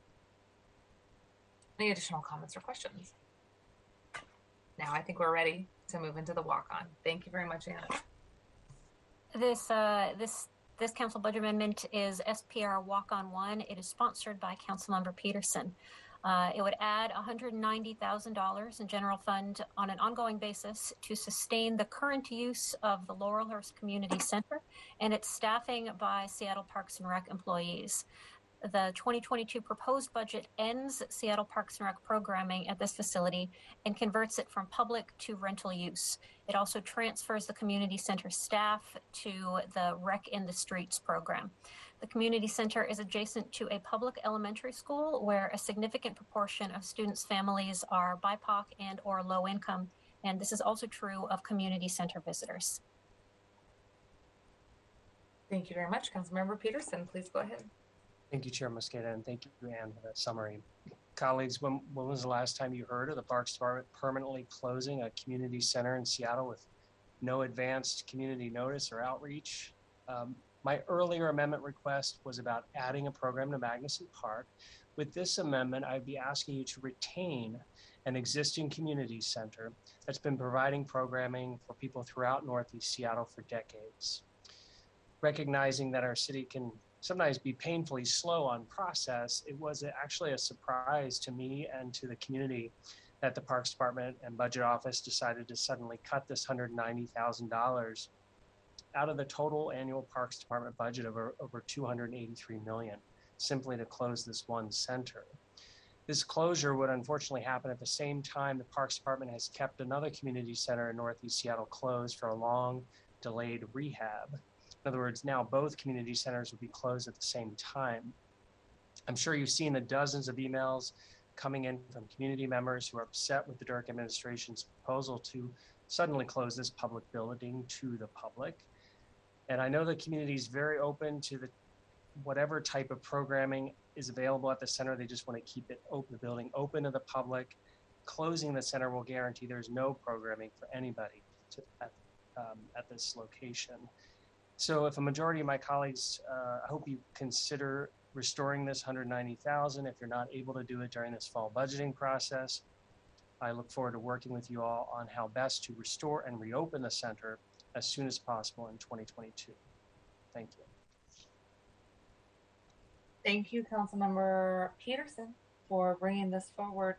Any additional comments or questions? Now I think we're ready to move into the walk-on. Thank you very much, Anna. This council budget amendment is SPR Walk-On 1. It is sponsored by Councilmember Peterson. It would add $190,000 in general fund on an ongoing basis to sustain the current use of the Laurelhurst Community Center and its staffing by Seattle Parks and Rec employees. The 2022 proposed budget ends Seattle Parks and Rec programming at this facility and converts it from public to rental use. It also transfers the community center staff to the Rec in the Streets program. The community center is adjacent to a public elementary school where a significant proportion of students' families are BIPOC and or low income, and this is also true of community center visitors. Thank you very much. Councilmember Peterson, please go ahead. Thank you, Chair Mosqueda, and thank you, Ann, for that summary. Colleagues, when was the last time you heard of the Parks Department permanently closing a community center in Seattle with no advanced community notice or outreach? My earlier amendment request was about adding a program to Magnuson Park. With this amendment, I'd be asking you to retain an existing community center that's been providing programming for people throughout Northeast Seattle for decades. Recognizing that our city can sometimes be painfully slow on process, it was actually a surprise to me and to the community that the Parks Department and Budget Office decided to suddenly cut this $190,000 out of the total annual Parks Department budget of over $283 million, simply to close this one center. This closure would unfortunately happen at the same time the Parks Department has kept another community center in Northeast Seattle closed for a long delayed rehab. In other words, now both community centers would be closed at the same time. I'm sure you've seen the dozens of emails coming in from community members who are upset with the Dirk administration's proposal to suddenly close this public building to the public. And I know the community is very open to whatever type of programming is available at the center. They just want to keep it open, the building open to the public. Closing the center will guarantee there's no programming for anybody at this location. So if a majority of my colleagues, I hope you consider restoring this $190,000 if you're not able to do it during this fall budgeting process. I look forward to working with you all on how best to restore and reopen the center as soon as possible in 2022. Thank you. Thank you, Councilmember Peterson, for bringing this forward.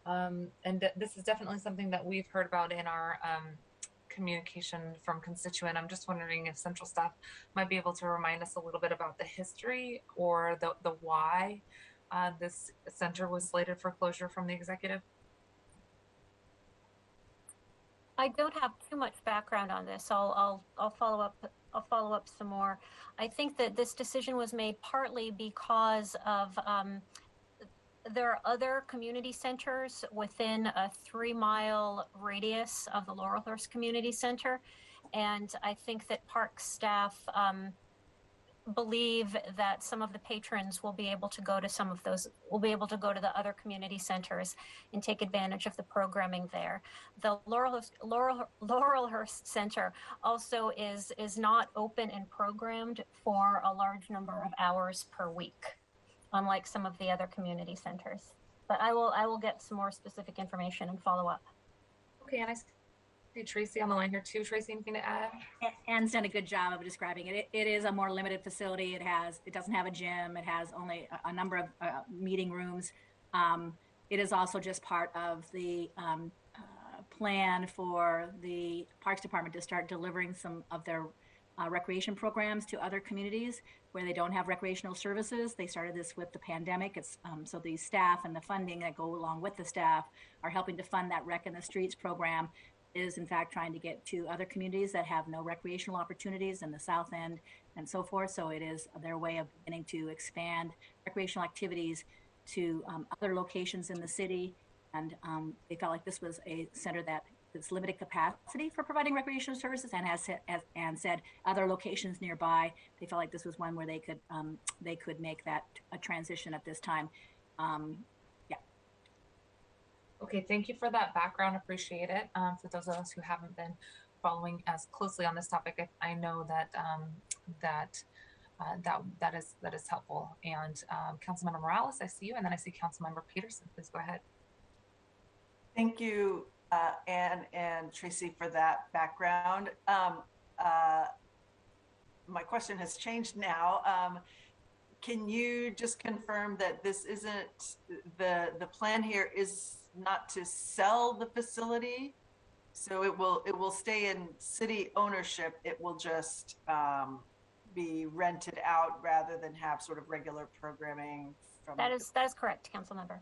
This is definitely something that we've heard about in our communication from constituent. I'm just wondering if central staff might be able to remind us a little bit about the history or the why this center was slated for closure from the executive. I don't have too much background on this. I'll follow up. I'll follow up some more. I think that this decision was made partly because of there are other community centers within a 3-mile radius of the Laurelhurst Community Center, and I think that park staff believe that some of the patrons will be able to go to some of those, will be able to go to the other community centers and take advantage of the programming there. The Laurelhurst Center also is not open and programmed for a large number of hours per week, unlike some of the other community centers. But I will get some more specific information and follow up. Okay, and I see Tracy on the line here too. Tracy, anything to add? Anne's done a good job of describing it. It is a more limited facility. It doesn't have a gym. It has only a number of meeting rooms. It is also just part of the plan for the Parks Department to start delivering some of their recreation programs to other communities where they don't have recreational services. They started this with the pandemic. It's so the staff and the funding that go along with the staff are helping to fund that Rec in the Streets program. Is in fact trying to get to other communities that have no recreational opportunities in the South End and so forth. So it is their way of beginning to expand recreational activities to other locations in the city. And they felt like this was a center that has limited capacity for providing recreational services, and has said other locations nearby. They felt like this was one where they could make that a transition at this time. Okay, thank you for that background. Appreciate it. For those of us who haven't been following as closely on this topic, I know that that is helpful. And Councilmember Morales, I see you, and then I see Councilmember Peterson. Please go ahead. Thank you, Anne and Tracy, for that background. My question has changed now. Can you just confirm that this isn't the plan here is not to sell the facility, so it will stay in city ownership? It will just be rented out rather than have sort of regular programming from That is correct, Councilmember.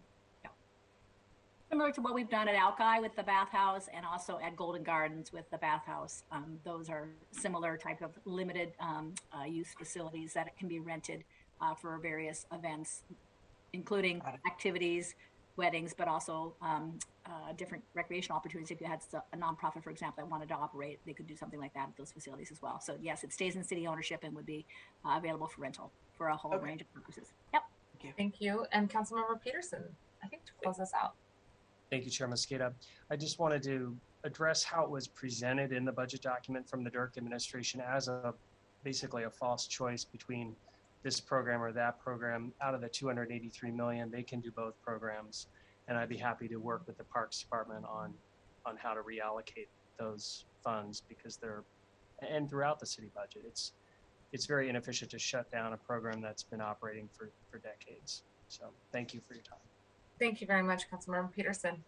Similar to what we've done at Alki with the bathhouse, and also at Golden Gardens with the bathhouse. Those are similar type of limited use facilities that can be rented for various events, including activities, weddings, but also different recreational opportunities. If you had a nonprofit, for example, that wanted to operate, they could do something like that at those facilities as well. So yes, it stays in city ownership and would be available for rental for a whole range of purposes. Yep. Thank you. And Councilmember Peterson, I think to close us out. Thank you, Chair Mosqueda. I just wanted to address how it was presented in the budget document from the Dirk administration as basically a false choice between this program or that program. Out of the $283 million, they can do both programs, and I'd be happy to work with the Parks Department on how to reallocate those funds, because and throughout the city budget, it's very inefficient to shut down a program that's been operating for decades. So thank you for your time. Thank you very much, Councilmember Peterson.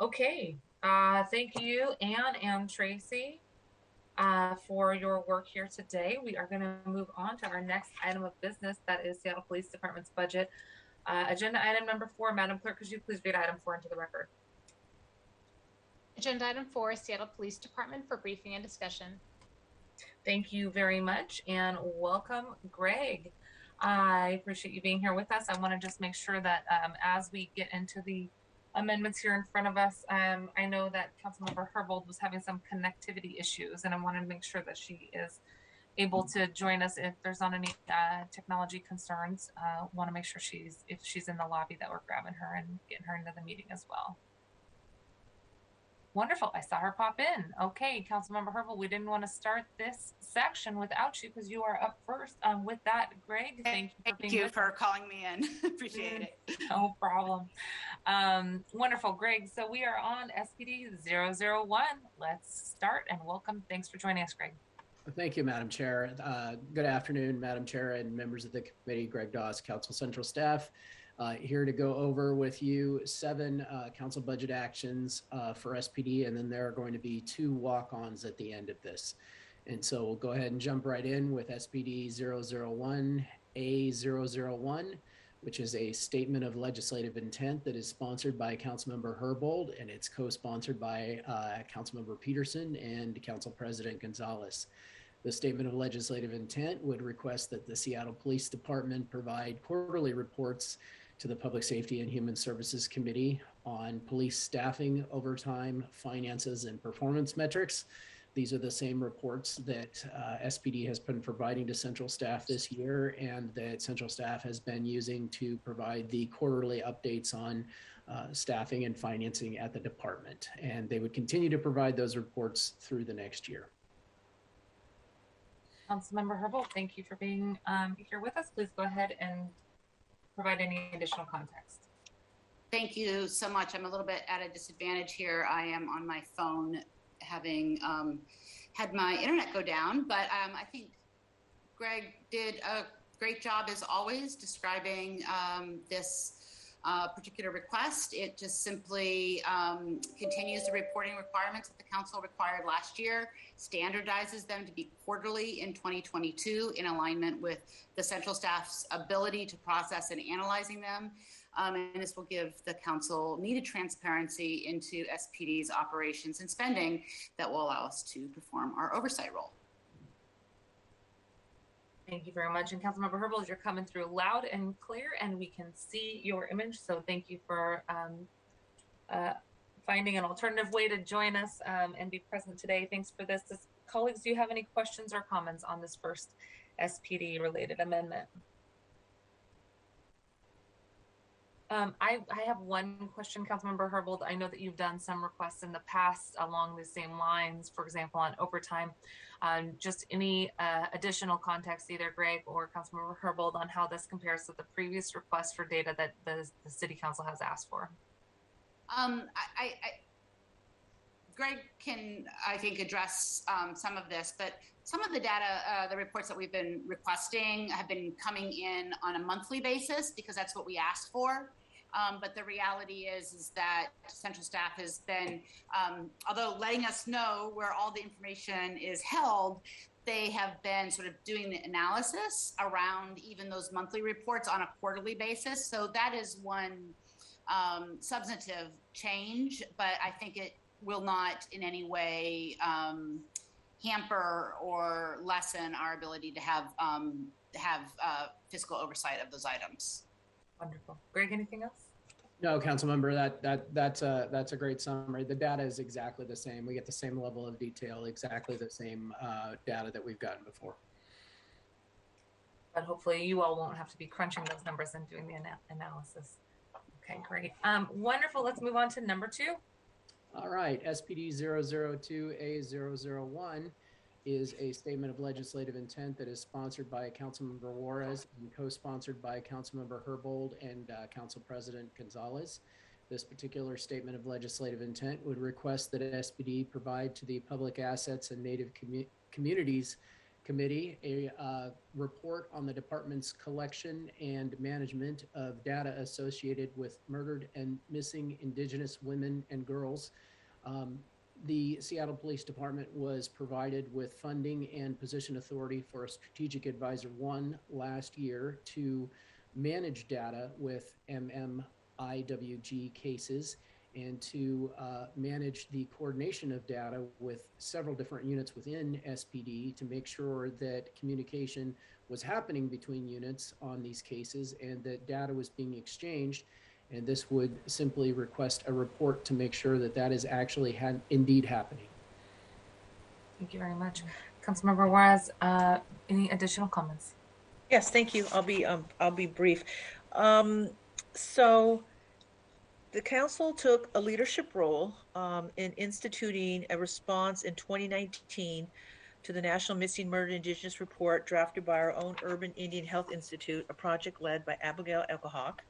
Okay, thank you, Ann and Tracy, for your work here today. We are going to move on to our next item of business, that is Seattle Police Department's budget. Agenda item number 4, Madam Clerk, could you please read item 4 into the record? Agenda item 4, Seattle Police Department for briefing and discussion. Thank you very much, and welcome, Greg. I appreciate you being here with us. I want to just make sure that as we get into the amendments here in front of us, I know that Councilmember Herbold was having some connectivity issues, and I wanted to make sure that she is able to join us if there's not any technology concerns. Want to make sure if she's in the lobby, that we're grabbing her and getting her into the meeting as well. Wonderful. I saw her pop in. Okay, Councilmember Herbold, we didn't want to start this section without you because you are up first. With that, Greg, thank you for calling me in. Appreciate it. No problem. Wonderful, Greg. So we are on SPD 001. Let's start and welcome. Thanks for joining us, Greg. Thank you, Madam Chair. Good afternoon, Madam Chair and members of the committee. Greg Dawes, Council Central Staff. Here to go over with you 7 council budget actions for SPD, and then there are going to be 2 walk-ons at the end of this. And so we'll go ahead and jump right in with SPD 001A001, which is a statement of legislative intent that is sponsored by Councilmember Herbold, and it's co-sponsored by Councilmember Peterson and Council President Gonzalez. The statement of legislative intent would request that the Seattle Police Department provide quarterly reports to the Public Safety and Human Services Committee on police staffing, overtime, finances, and performance metrics. These are the same reports that SPD has been providing to Central Staff this year, and that Central Staff has been using to provide the quarterly updates on staffing and financing at the department. And they would continue to provide those reports through the next year. Councilmember Herbold, thank you for being here with us. Please go ahead and provide any additional context. Thank you so much. I'm a little bit at a disadvantage here. I am on my phone having had my internet go down, but I think Greg did a great job as always describing this particular request. It just simply continues the reporting requirements that the council required last year, standardizes them to be quarterly in 2022 in alignment with the central staff's ability to process and analyzing them. And this will give the council needed transparency into SPD's operations and spending that will allow us to perform our oversight role. Thank you very much. And Councilmember Herbold, you're coming through loud and clear, and we can see your image. So thank you for finding an alternative way to join us and be present today. Thanks for this. Colleagues, do you have any questions or comments on this first SPD related amendment? I have one question, Councilmember Herbold. I know that you've done some requests in the past along the same lines, for example, on overtime. Just any additional context, either Greg or Councilmember Herbold, on how this compares to the previous request for data that the City Council has asked for. Greg can, I think, address some of this, but some of the data, the reports that we've been requesting have been coming in on a monthly basis because that's what we asked for. But the reality is that central staff has been, although letting us know where all the information is held, they have been sort of doing the analysis around even those monthly reports on a quarterly basis. So that is one substantive change, but I think it will not in any way hamper or lessen our ability to have fiscal oversight of those items. Wonderful. Greg, anything else? No, Councilmember, that's a great summary. The data is exactly the same. We get the same level of detail, exactly the same data that we've gotten before. But hopefully you all won't have to be crunching those numbers and doing the analysis. Okay, great. Wonderful. Let's move on to number 2. All right, SPD 002A001 is a statement of legislative intent that is sponsored by Councilmember Juarez and co-sponsored by Councilmember Herbold and Council President Gonzalez. This particular statement of legislative intent would request that SPD provide to the Public Assets and Native Communities Committee a report on the department's collection and management of data associated with murdered and missing Indigenous women and girls. The Seattle Police Department was provided with funding and position authority for a Strategic Advisor 1 last year to manage data with MMIWG cases and to manage the coordination of data with several different units within SPD to make sure that communication was happening between units on these cases and that data was being exchanged. And this would simply request a report to make sure that that is actually indeed happening. Thank you very much. Councilmember Juarez, any additional comments? Yes, thank you. I'll be brief. So the council took a leadership role in instituting a response in 2019 to the National Missing Murdered Indigenous Report drafted by our own Urban Indian Health Institute, a project led by Abigail Elkahawk.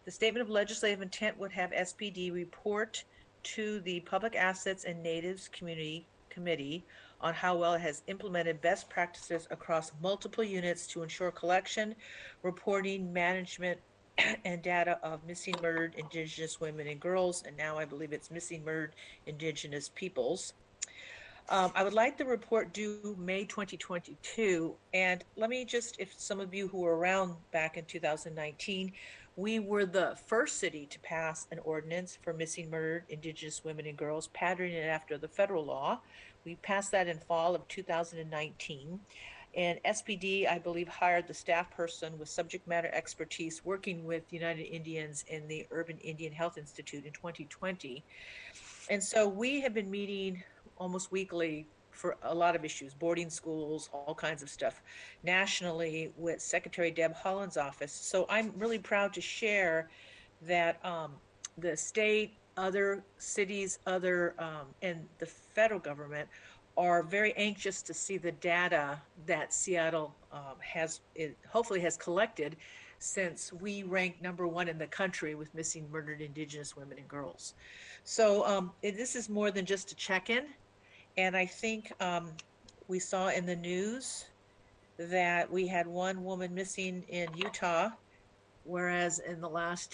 The statement of legislative intent would have SPD report to the Public Assets and Natives Committee on how well it has implemented best practices across multiple units to ensure collection, reporting, management, and data of missing murdered Indigenous women and girls, and now I believe it's missing murdered Indigenous peoples. I would like the report due May 2022, and let me just, if some of you who were around back in 2019, we were the first city to pass an ordinance for missing murdered Indigenous women and girls, patterning it after the federal law. We passed that in fall of 2019. And SPD, I believe, hired the staff person with subject matter expertise working with United Indians and the Urban Indian Health Institute in 2020. And so we have been meeting almost weekly for a lot of issues, boarding schools, all kinds of stuff, nationally with Secretary Deb Haaland's office. So I'm really proud to share that the state, other cities, and the federal government are very anxious to see the data that Seattle hopefully has collected, since we rank #1 in the country with missing murdered Indigenous women and girls. So this is more than just a check-in. And I think we saw in the news that we had one woman missing in Utah, whereas in the less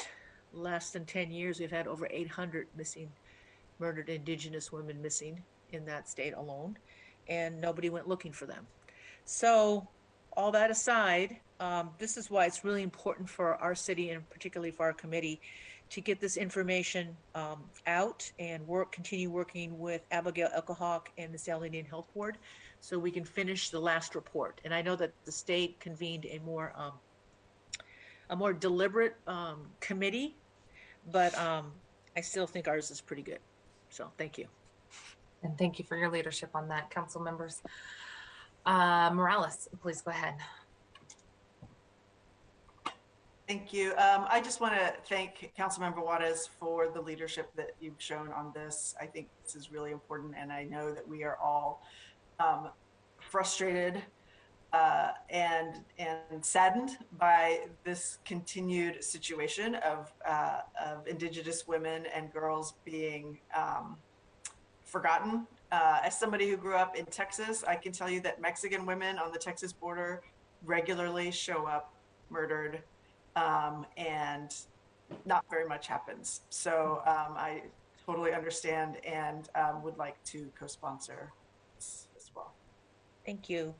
than 10 years, we've had over 800 murdered Indigenous women missing in that state alone, and nobody went looking for them. So all that aside, this is why it's really important for our city and particularly for our committee to get this information out and continue working with Abigail Elkahawk and the Seattle Indian Health Board so we can finish the last report. And I know that the state convened a more deliberate committee, but I still think ours is pretty good. So thank you. And thank you for your leadership on that, council members. Morales, please go ahead. Thank you. I just want to thank Councilmember Juarez for the leadership that you've shown on this. I think this is really important, and I know that we are all frustrated and saddened by this continued situation of Indigenous women and girls being forgotten. As somebody who grew up in Texas, I can tell you that Mexican women on the Texas border regularly show up murdered, and not very much happens. So I totally understand and would like to co-sponsor this as well. Thank you.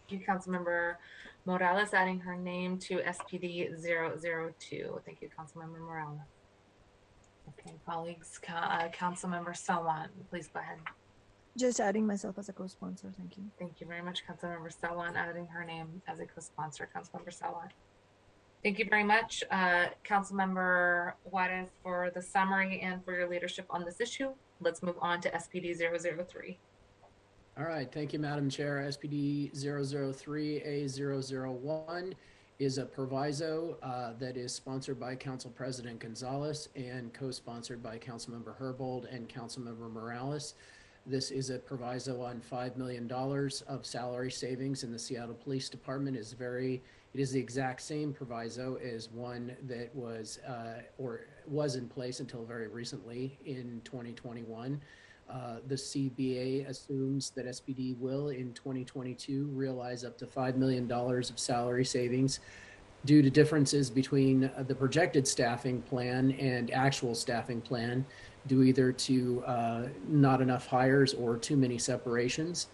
Thank you, Councilmember Morales, adding her name to SPD 002. Thank you, Councilmember Morales. Okay, colleagues, Councilmember Sawan, please go ahead. Just adding myself as a co-sponsor. Thank you. Thank you very much, Councilmember Sawan, adding her name as a co-sponsor. Councilmember Sawan. Thank you very much, Councilmember Juarez, for the summary and for your leadership on this issue. Let's move on to SPD 003. All right, thank you, Madam Chair. SPD 003A001 is a proviso that is sponsored by Council President Gonzalez and co-sponsored by Councilmember Herbold and Councilmember Morales. This is a proviso on $5 million of salary savings in the Seattle Police Department. It is the exact same proviso as one that was in place until very recently in 2021. The CBA assumes that SPD will, in 2022, realize up to $5 million of salary savings due to differences between the projected staffing plan and actual staffing plan, due either to not enough hires or too many separations.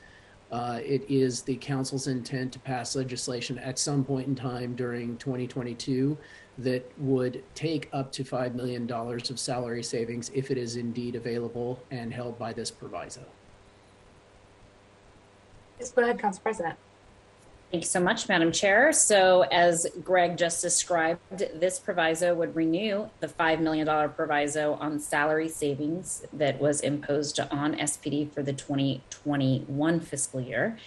It is the council's intent to pass legislation at some point in time during 2022 that would take up to $5 million of salary savings if it is indeed available and held by this proviso. Yes, go ahead, Council President. Thank you so much, Madam Chair. So as Greg just described, this proviso would renew the $5 million proviso on salary savings that was imposed on SPD for the 2021 fiscal year.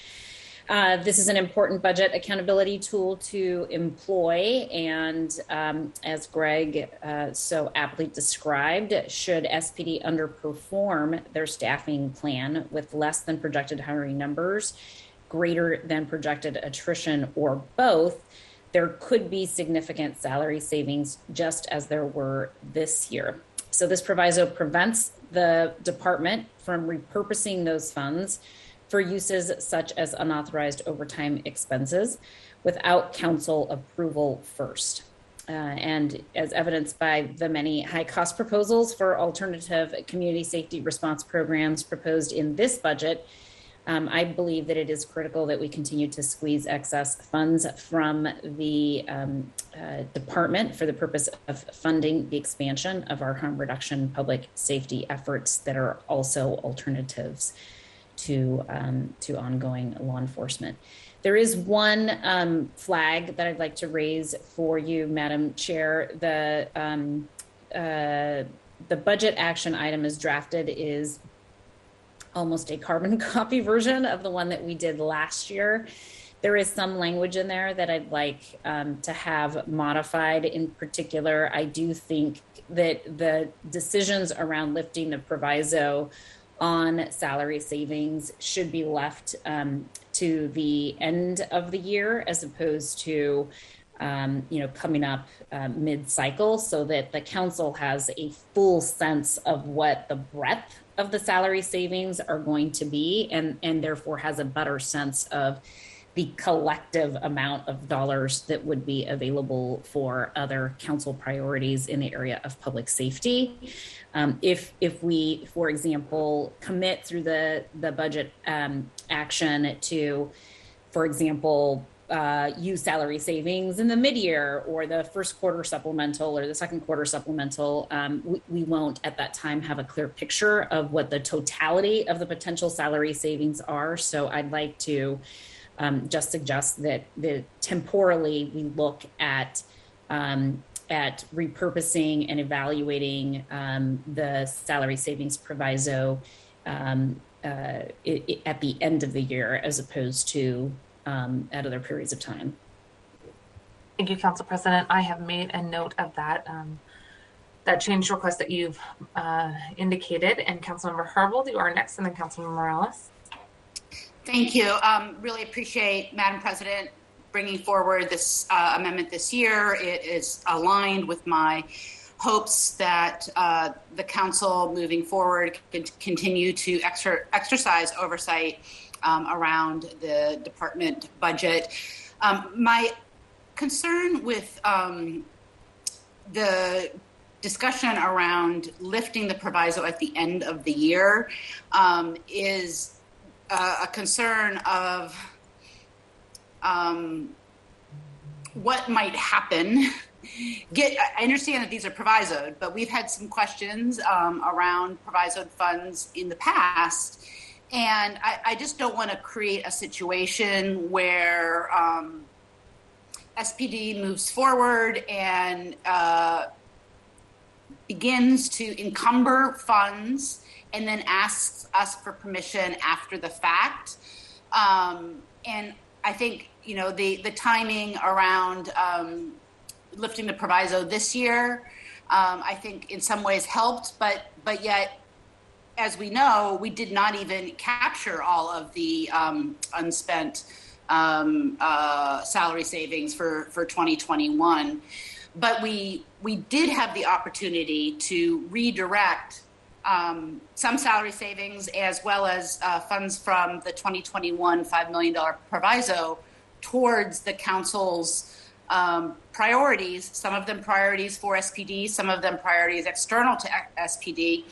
This is an important budget accountability tool to employ, and as Greg so aptly described, should SPD underperform their staffing plan with less than projected hiring numbers, greater than projected attrition, or both, there could be significant salary savings, just as there were this year. So this proviso prevents the department from repurposing those funds for uses such as unauthorized overtime expenses without council approval first. And as evidenced by the many high-cost proposals for alternative community safety response programs proposed in this budget, I believe that it is critical that we continue to squeeze excess funds from the department for the purpose of funding the expansion of our harm reduction public safety efforts that are also alternatives to ongoing law enforcement. There is one flag that I'd like to raise for you, Madam Chair. The budget action item as drafted is almost a carbon copy version of the one that we did last year. There is some language in there that I'd like to have modified. In particular, I do think that the decisions around lifting the proviso on salary savings should be left to the end of the year, as opposed to coming up mid-cycle, so that the council has a full sense of what the breadth of the salary savings are going to be, and therefore has a better sense of the collective amount of dollars that would be available for other council priorities in the area of public safety. If we, for example, commit through the budget action to, for example, use salary savings in the mid-year or the first quarter supplemental or the second quarter supplemental, we won't at that time have a clear picture of what the totality of the potential salary savings are. So I'd like to just suggest that temporally we look at repurposing and evaluating the salary savings proviso at the end of the year, as opposed to at other periods of time. Thank you, Council President. I have made a note of that that change request that you've indicated. And Councilmember Herbold, you are next, and then Councilmember Morales. Thank you. Really appreciate, Madam President, bringing forward this amendment this year. It is aligned with my hopes that the council moving forward could continue to exercise oversight around the department budget. My concern with the discussion around lifting the proviso at the end of the year is a concern of what might happen. I understand that these are provisoed, but we've had some questions around provisoed funds in the past. And I just don't want to create a situation where SPD moves forward and begins to encumber funds and then asks us for permission after the fact. And I think, the timing around lifting the proviso this year, I think in some ways helped, but yet, as we know, we did not even capture all of the unspent salary savings for 2021. But we did have the opportunity to redirect some salary savings as well as funds from the 2021 $5 million proviso towards the council's priorities, some of them priorities for SPD, some of them priorities external to SPD.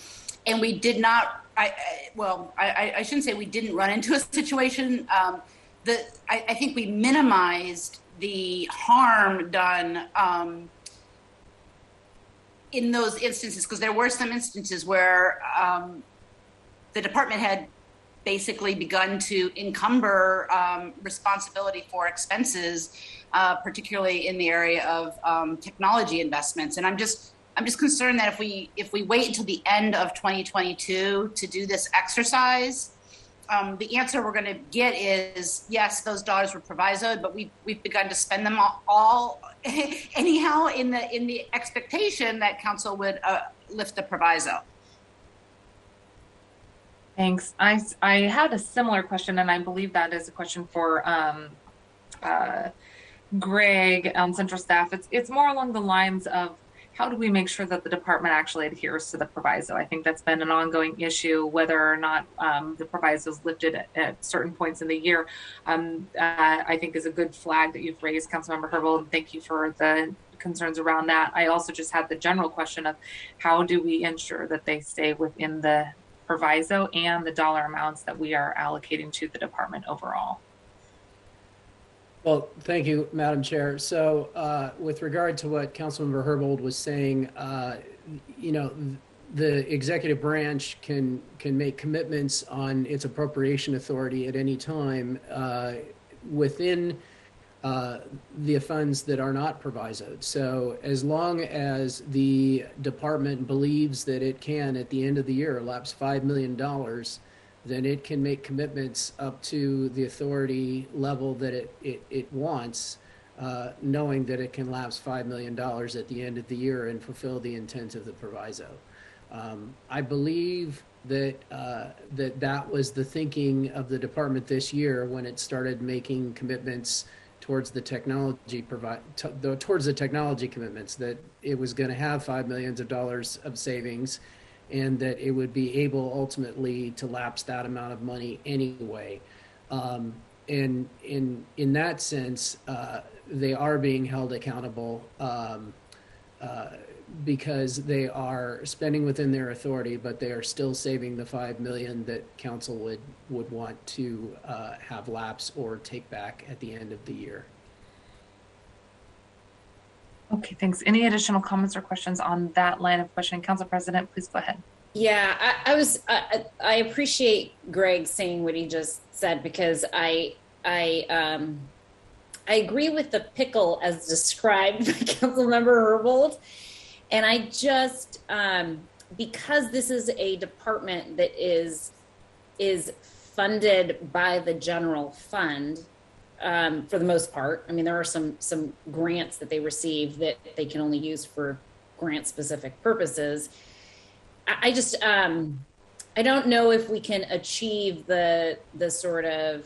And we did not, I shouldn't say we didn't run into a situation. I think we minimized the harm done in those instances, because there were some instances where the department had basically begun to encumber responsibility for expenses, particularly in the area of technology investments. And I'm just concerned that if we wait until the end of 2022 to do this exercise, the answer we're going to get is yes, those dollars were provisoed, but we've begun to spend them all anyhow in the expectation that council would lift the proviso. Thanks. I had a similar question, and I believe that is a question for Greg on central staff. It's more along the lines of how do we make sure that the department actually adheres to the proviso? I think that's been an ongoing issue, whether or not the proviso is lifted at certain points in the year. I think is a good flag that you've raised, Councilmember Herbold. Thank you for the concerns around that. I also just had the general question of how do we ensure that they stay within the proviso and the dollar amounts that we are allocating to the department overall. Well, thank you, Madam Chair. So with regard to what Councilmember Herbold was saying, the executive branch can make commitments on its appropriation authority at any time within the funds that are not provisoed. So as long as the department believes that it can, at the end of the year, lapse $5 million, then it can make commitments up to the authority level that it wants, knowing that it can lapse $5 million at the end of the year and fulfill the intent of the proviso. I believe that that was the thinking of the department this year when it started making commitments towards the technology towards the technology commitments, that it was going to have $5 million of savings, and that it would be able ultimately to lapse that amount of money anyway. And in that sense, they are being held accountable because they are spending within their authority, but they are still saving the $5 million that council would want to have lapse or take back at the end of the year. Okay, thanks. Any additional comments or questions on that line of questioning? Council President, please go ahead. Yeah, I appreciate Greg saying what he just said, because I agree with the pickle as described by Councilmember Herbold. And I just, because this is a department that is funded by the general fund, for the most part. I mean, there are some grants that they receive that they can only use for grant specific purposes. I just, I don't know if we can achieve the sort of,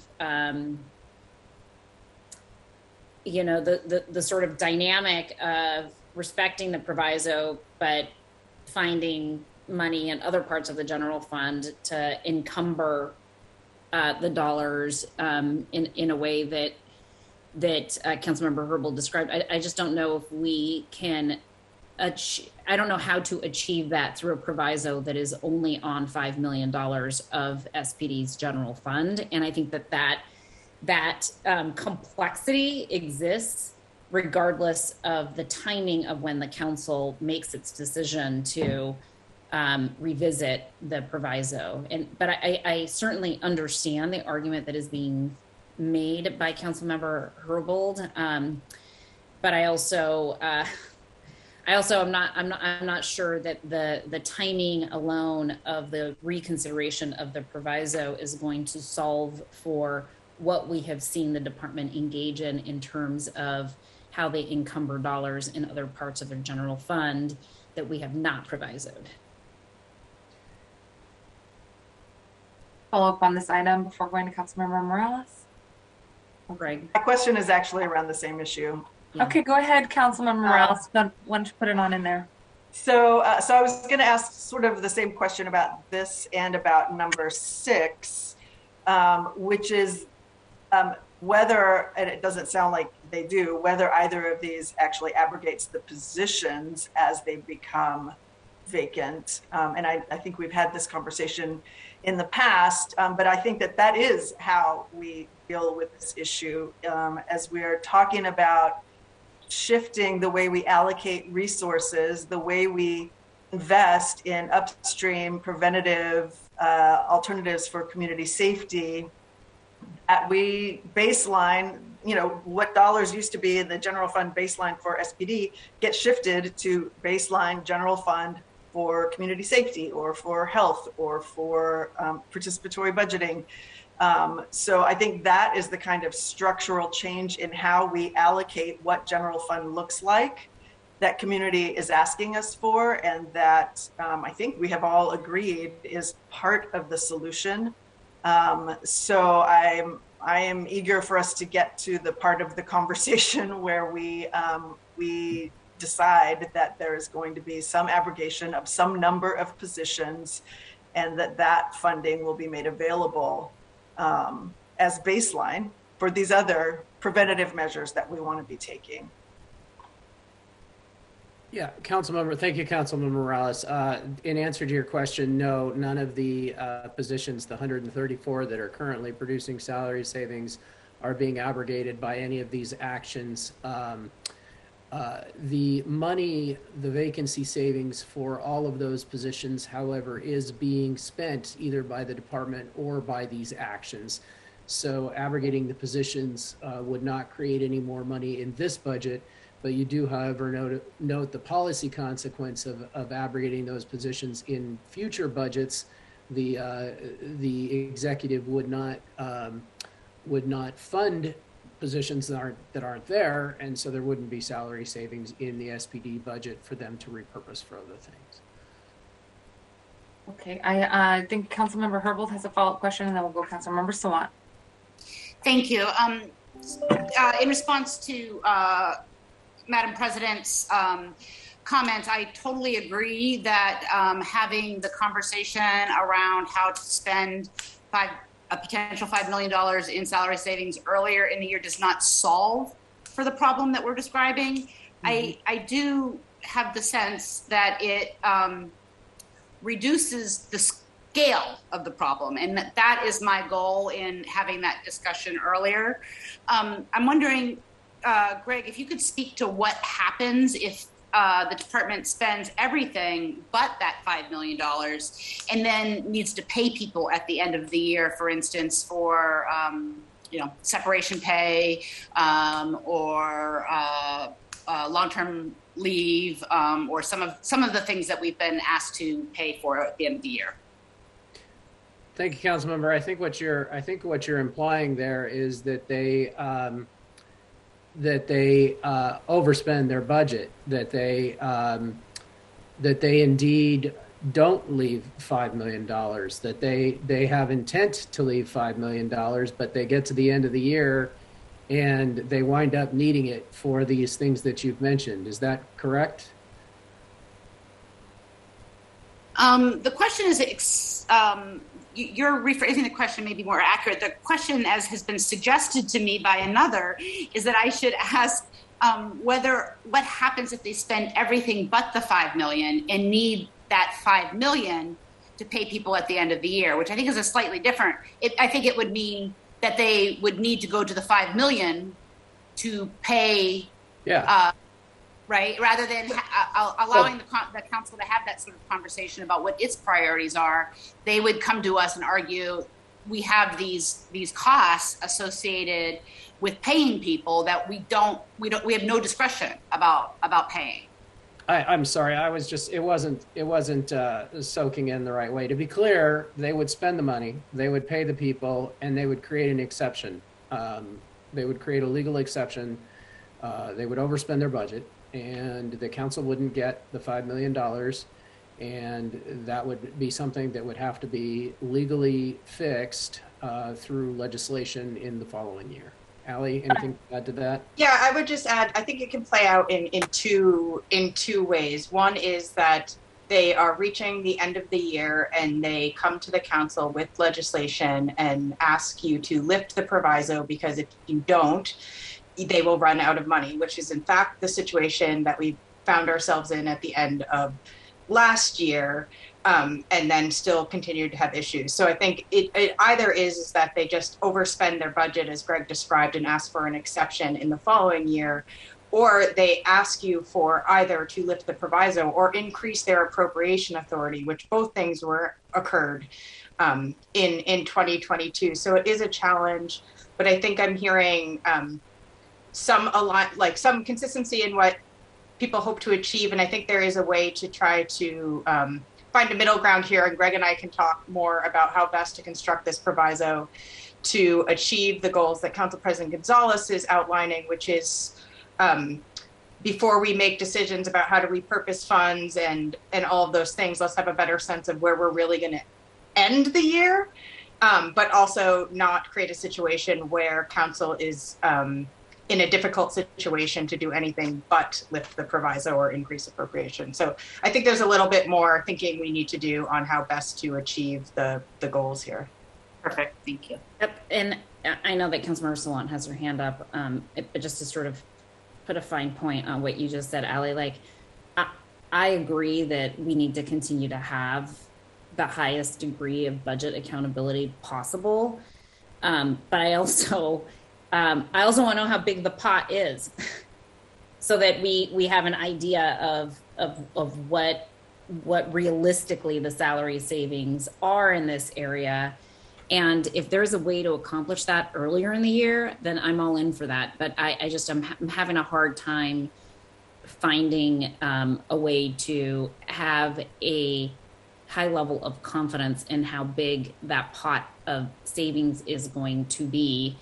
the sort of dynamic of respecting the proviso, but finding money in other parts of the general fund to encumber the dollars in a way that Councilmember Herbold described. I just don't know if we can I don't know how to achieve that through a proviso that is only on $5 million of SPD's general fund. And I think that complexity exists regardless of the timing of when the council makes its decision to revisit the proviso. But I certainly understand the argument that is being made by Councilmember Herbold. But I also I'm not sure that the timing alone of the reconsideration of the proviso is going to solve for what we have seen the department engage in terms of how they encumber dollars in other parts of their general fund that we have not provisoed. Follow up on this item before going to Councilmember Morales. Greg. My question is actually around the same issue. Yeah. Okay, go ahead, Councilmember Morales. Why don't you put it on in there? So I was going to ask sort of the same question about this and about number 6, which is whether, and it doesn't sound like they do, whether either of these actually abrogates the positions as they become vacant. And I think we've had this conversation in the past, but I think that that is how we deal with this issue as we're talking about shifting the way we allocate resources, the way we invest in upstream preventative alternatives for community safety. We baseline, what dollars used to be in the general fund baseline for SPD get shifted to baseline general fund for community safety or for health or for participatory budgeting. So I think that is the kind of structural change in how we allocate what general fund looks like that community is asking us for, and that I think we have all agreed is part of the solution. So I am eager for us to get to the part of the conversation where we decide that there is going to be some abrogation of some number of positions, and that funding will be made available as baseline for these other preventative measures that we want to be taking. Yeah, Councilmember, thank you, Councilmember Morales. In answer to your question, no, none of the positions, the 134 that are currently producing salary savings, are being abrogated by any of these actions. The money, the vacancy savings for all of those positions, however, is being spent either by the department or by these actions. So abrogating the positions would not create any more money in this budget, but you do, however, note the policy consequence of abrogating those positions in future budgets. The executive would not fund positions that aren't there, and so there wouldn't be salary savings in the SPD budget for them to repurpose for other things. Okay, I think Councilmember Herbold has a follow-up question, and then we'll go Councilmember Sawant. Thank you. In response to Madam President's comments, I totally agree that having the conversation around how to spend a potential $5 million in salary savings earlier in the year does not solve for the problem that we're describing. Mm-hmm. I do have the sense that it reduces the scale of the problem, and that is my goal in having that discussion earlier. I'm wondering, Greg, if you could speak to what happens if the department spends everything but that $5 million and then needs to pay people at the end of the year, for instance, for separation pay or long-term leave or some of the things that we've been asked to pay for at the end of the year. Thank you, Councilmember. I think what you're implying there is that they overspend their budget, that they indeed don't leave $5 million, that they have intent to leave $5 million, but they get to the end of the year and they wind up needing it for these things that you've mentioned. Is that correct? The question is, you're rephrasing the question maybe more accurate. The question, as has been suggested to me by another, is that I should ask what happens if they spend everything but the $5 million and need that $5 million to pay people at the end of the year, which I think is a slightly different. I think it would mean that they would need to go to the $5 million to pay. Yeah. Right, rather than allowing the council to have that sort of conversation about what its priorities are. They would come to us and argue, we have these costs associated with paying people that we have no discretion about paying. I'm sorry, it wasn't soaking in the right way. To be clear, they would spend the money, they would pay the people, and they would create an exception. They would create a legal exception. They would overspend their budget, and the council wouldn't get the $5 million, and that would be something that would have to be legally fixed through legislation in the following year Allie, anything to add to that? Yeah, I would just add, I think it can play out in two ways. One is that they are reaching the end of the year and they come to the council with legislation and ask you to lift the proviso, because if you don't, they will run out of money, which is in fact the situation that we found ourselves in at the end of last year, and then still continue to have issues. So I think it either is that they just overspend their budget, as Greg described, and ask for an exception in the following year, or they ask you for either to lift the proviso or increase their appropriation authority, which both things occurred in 2022. So it is a challenge, but I think I'm hearing some consistency in what people hope to achieve, and I think there is a way to try to find a middle ground here, and Greg and I can talk more about how best to construct this proviso to achieve the goals that Council President Gonzalez is outlining, which is before we make decisions about how to repurpose funds and all of those things, let's have a better sense of where we're really going to end the year, but also not create a situation where Council is in a difficult situation to do anything but lift the proviso or increase appropriation. So I think there's a little bit more thinking we need to do on how best to achieve the goals here. Perfect, thank you. Yep, and I know that Councilmember Salon has her hand up, but just to sort of put a fine point on what you just said, Allie, like, I agree that we need to continue to have the highest degree of budget accountability possible, but I also want to know how big the pot is so that we have an idea of what realistically the salary savings are in this area. And if there's a way to accomplish that earlier in the year, then I'm all in for that. But I'm having a hard time finding a way to have a high level of confidence in how big that pot of savings is going to be.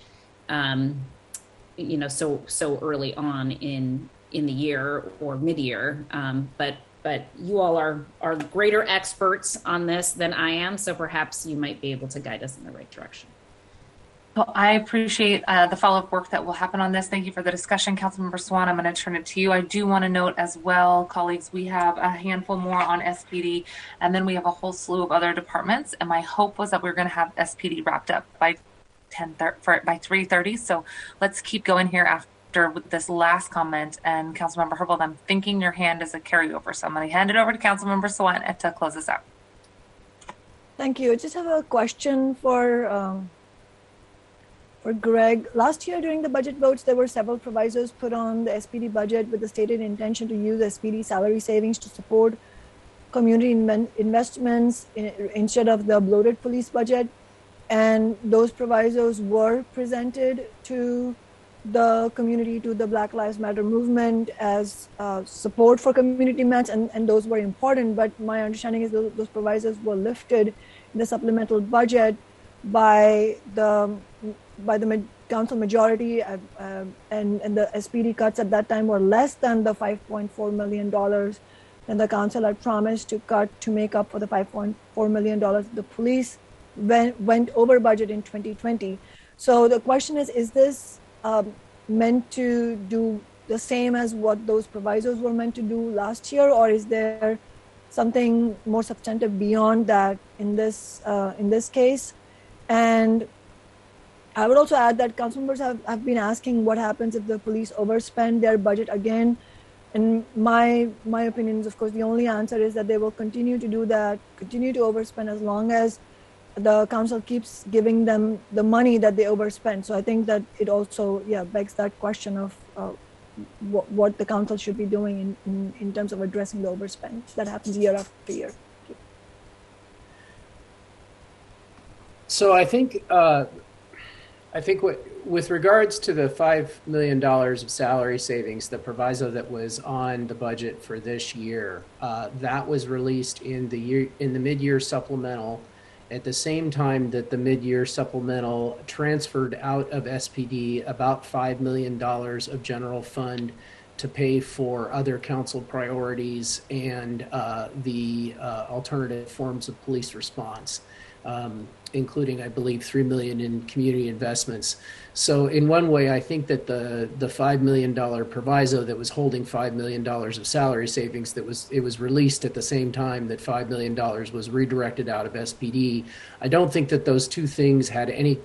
So early on in the year or mid-year, but you all are greater experts on this than I am, so perhaps you might be able to guide us in the right direction. Well, I appreciate the follow-up work that will happen on this. Thank you for the discussion, Councilmember Swan. I'm going to turn it to you. I do want to note as well, colleagues, we have a handful more on SPD, and then we have a whole slew of other departments, and my hope was that we were going to have SPD wrapped up by 3:30. So let's keep going here after with this last comment. And Councilmember Herbold, I'm thinking your hand is a carryover, so I'm going to hand it over to Councilmember Sawant to close us out. Thank you. I just have a question for Greg. Last year during the budget votes, there were several provisos put on the SPD budget with the stated intention to use SPD salary savings to support community investments instead of the bloated police budget. And those provisos were presented to the community, to the Black Lives Matter movement as support for community events, and those were important. But my understanding is those provisos were lifted in the supplemental budget by the council majority, and the SPD cuts at that time were less than the $5.4 million and the council had promised to cut to make up for the $5.4 million the police went over budget in 2020. So the question is this meant to do the same as what those provisos were meant to do last year, or is there something more substantive beyond that in this case? And I would also add that council members have been asking what happens if the police overspend their budget again. And my opinion is, of course, the only answer is that they will continue to do that, continue to overspend as long as the council keeps giving them the money that they overspend. So I think that it also, begs that question of what the council should be doing in terms of addressing the overspend that happens year after year. So I think with regards to the $5 million of salary savings, the proviso that was on the budget for this year, that was released in the mid-year supplemental at the same time that the mid-year supplemental transferred out of SPD about $5 million of general fund to pay for other council priorities and the alternative forms of police response, including, I believe, $3 million in community investments. So in one way, I think that the $5 million proviso that was holding $5 million of salary savings, it was released at the same time that $5 million was redirected out of SPD. I don't think that those two things had any,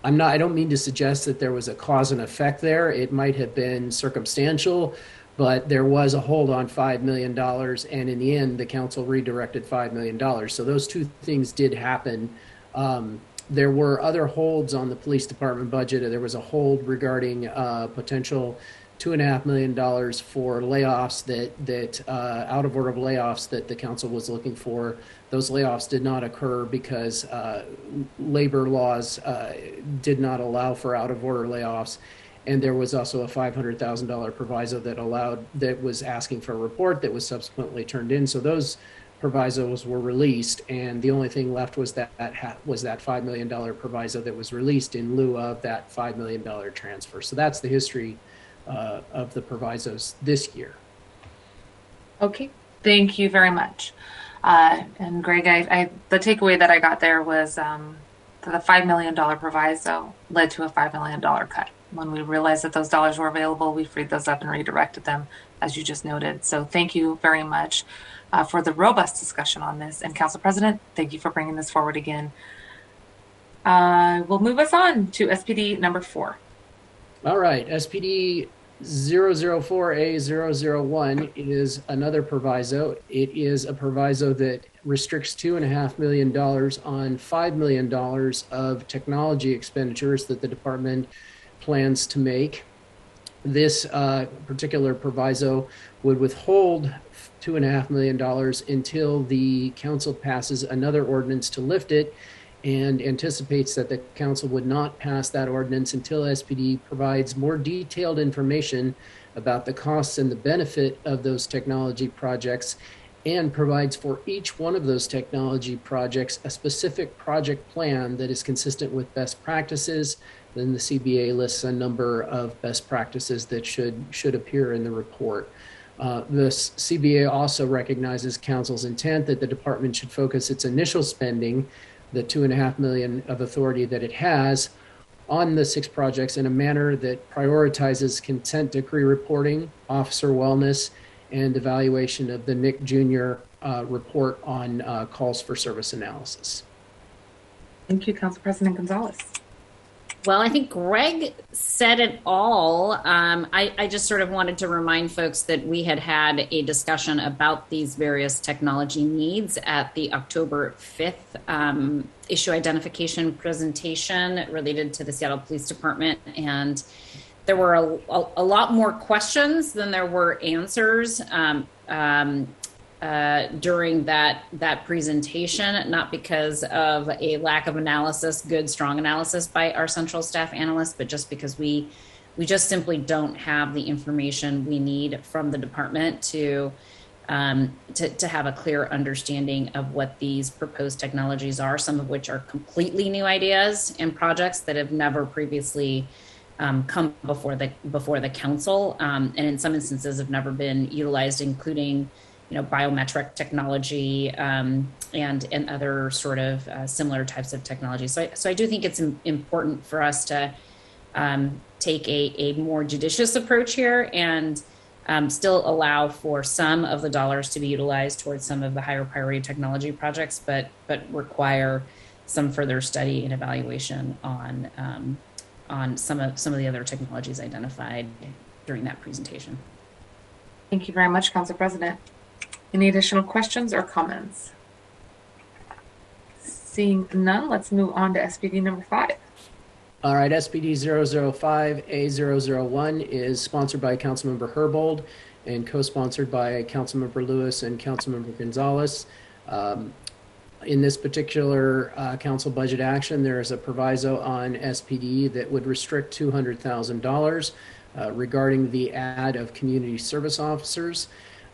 I don't mean to suggest that there was a cause and effect there. It might have been circumstantial, but there was a hold on $5 million, and in the end, the council redirected $5 million. So those two things did happen. There were other holds on the police department budget. There was a hold regarding potential $2.5 million for layoffs that out of order layoffs that the council was looking for. Those layoffs did not occur because labor laws did not allow for out of order layoffs. And there was also a $500,000 proviso that was asking for a report that was subsequently turned in. So those provisos were released, and the only thing left was that $5 million proviso that was released in lieu of that $5 million transfer. So that's the history of the provisos this year. Okay, thank you very much. And Greg, the takeaway that I got there was the $5 million proviso led to a $5 million cut. When we realized that those dollars were available, we freed those up and redirected them, as you just noted. So thank you very much for the robust discussion on this. And Council President, thank you for bringing this forward again. We'll move us on to SPD number 4. All right, SPD 004A001 is another proviso. It is a proviso that restricts $2.5 million on $5 million of technology expenditures that the department plans to make. This particular proviso would withhold $2.5 million until the council passes another ordinance to lift it, and anticipates that the council would not pass that ordinance until SPD provides more detailed information about the costs and the benefit of those technology projects, and provides for each one of those technology projects a specific project plan that is consistent with best practices. Then the CBA lists a number of best practices that should appear in the report. The CBA also recognizes council's intent that the department should focus its initial spending, the $2.5 million of authority that it has, on the 6 projects in a manner that prioritizes consent decree reporting, officer wellness, and evaluation of the Nick Jr. Report on calls for service analysis. Thank you, Council President Gonzalez. Well, I think Greg said it all. I just sort of wanted to remind folks that we had a discussion about these various technology needs at the October 5th issue identification presentation related to the Seattle Police Department. And there were a lot more questions than there were answers during that presentation, not because of a lack of analysis, good, strong analysis by our central staff analysts, but just because we just simply don't have the information we need from the department to have a clear understanding of what these proposed technologies are, some of which are completely new ideas and projects that have never previously come before the council, and in some instances have never been utilized, including biometric technology and other sort of similar types of technology. So I do think it's important for us to take a more judicious approach here and still allow for some of the dollars to be utilized towards some of the higher priority technology projects, but require some further study and evaluation on some of the other technologies identified during that presentation. Thank you very much, Council President. Any additional questions or comments? Seeing none, let's move on to SPD number 5. All right, SPD 005A001 is sponsored by Councilmember Herbold and co-sponsored by Councilmember Lewis and Councilmember Gonzalez. In this particular council budget action, there is a proviso on SPD that would restrict $200,000 regarding the add of community service officers.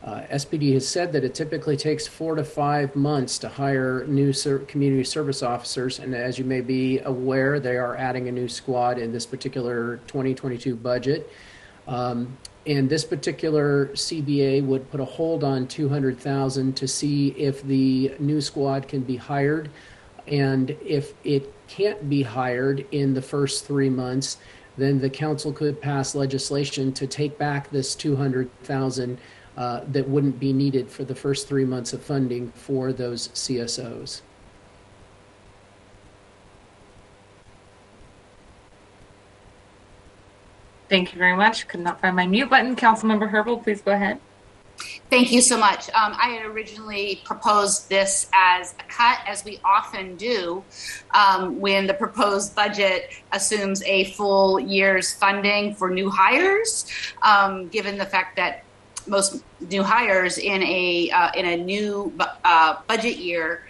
SPD has said that it typically takes 4 to 5 months to hire new community service officers, and as you may be aware, they are adding a new squad in this particular 2022 budget. And this particular CBA would put a hold on 200,000 to see if the new squad can be hired. And if it can't be hired in the first 3 months, then the council could pass legislation to take back this 200,000 that wouldn't be needed for the first 3 months of funding for those CSOs. Thank you very much. Could not find my mute button. Councilmember Herbold, please go ahead. Thank you so much. I had originally proposed this as a cut, as we often do when the proposed budget assumes a full year's funding for new hires, given the fact that most new hires in a new budget year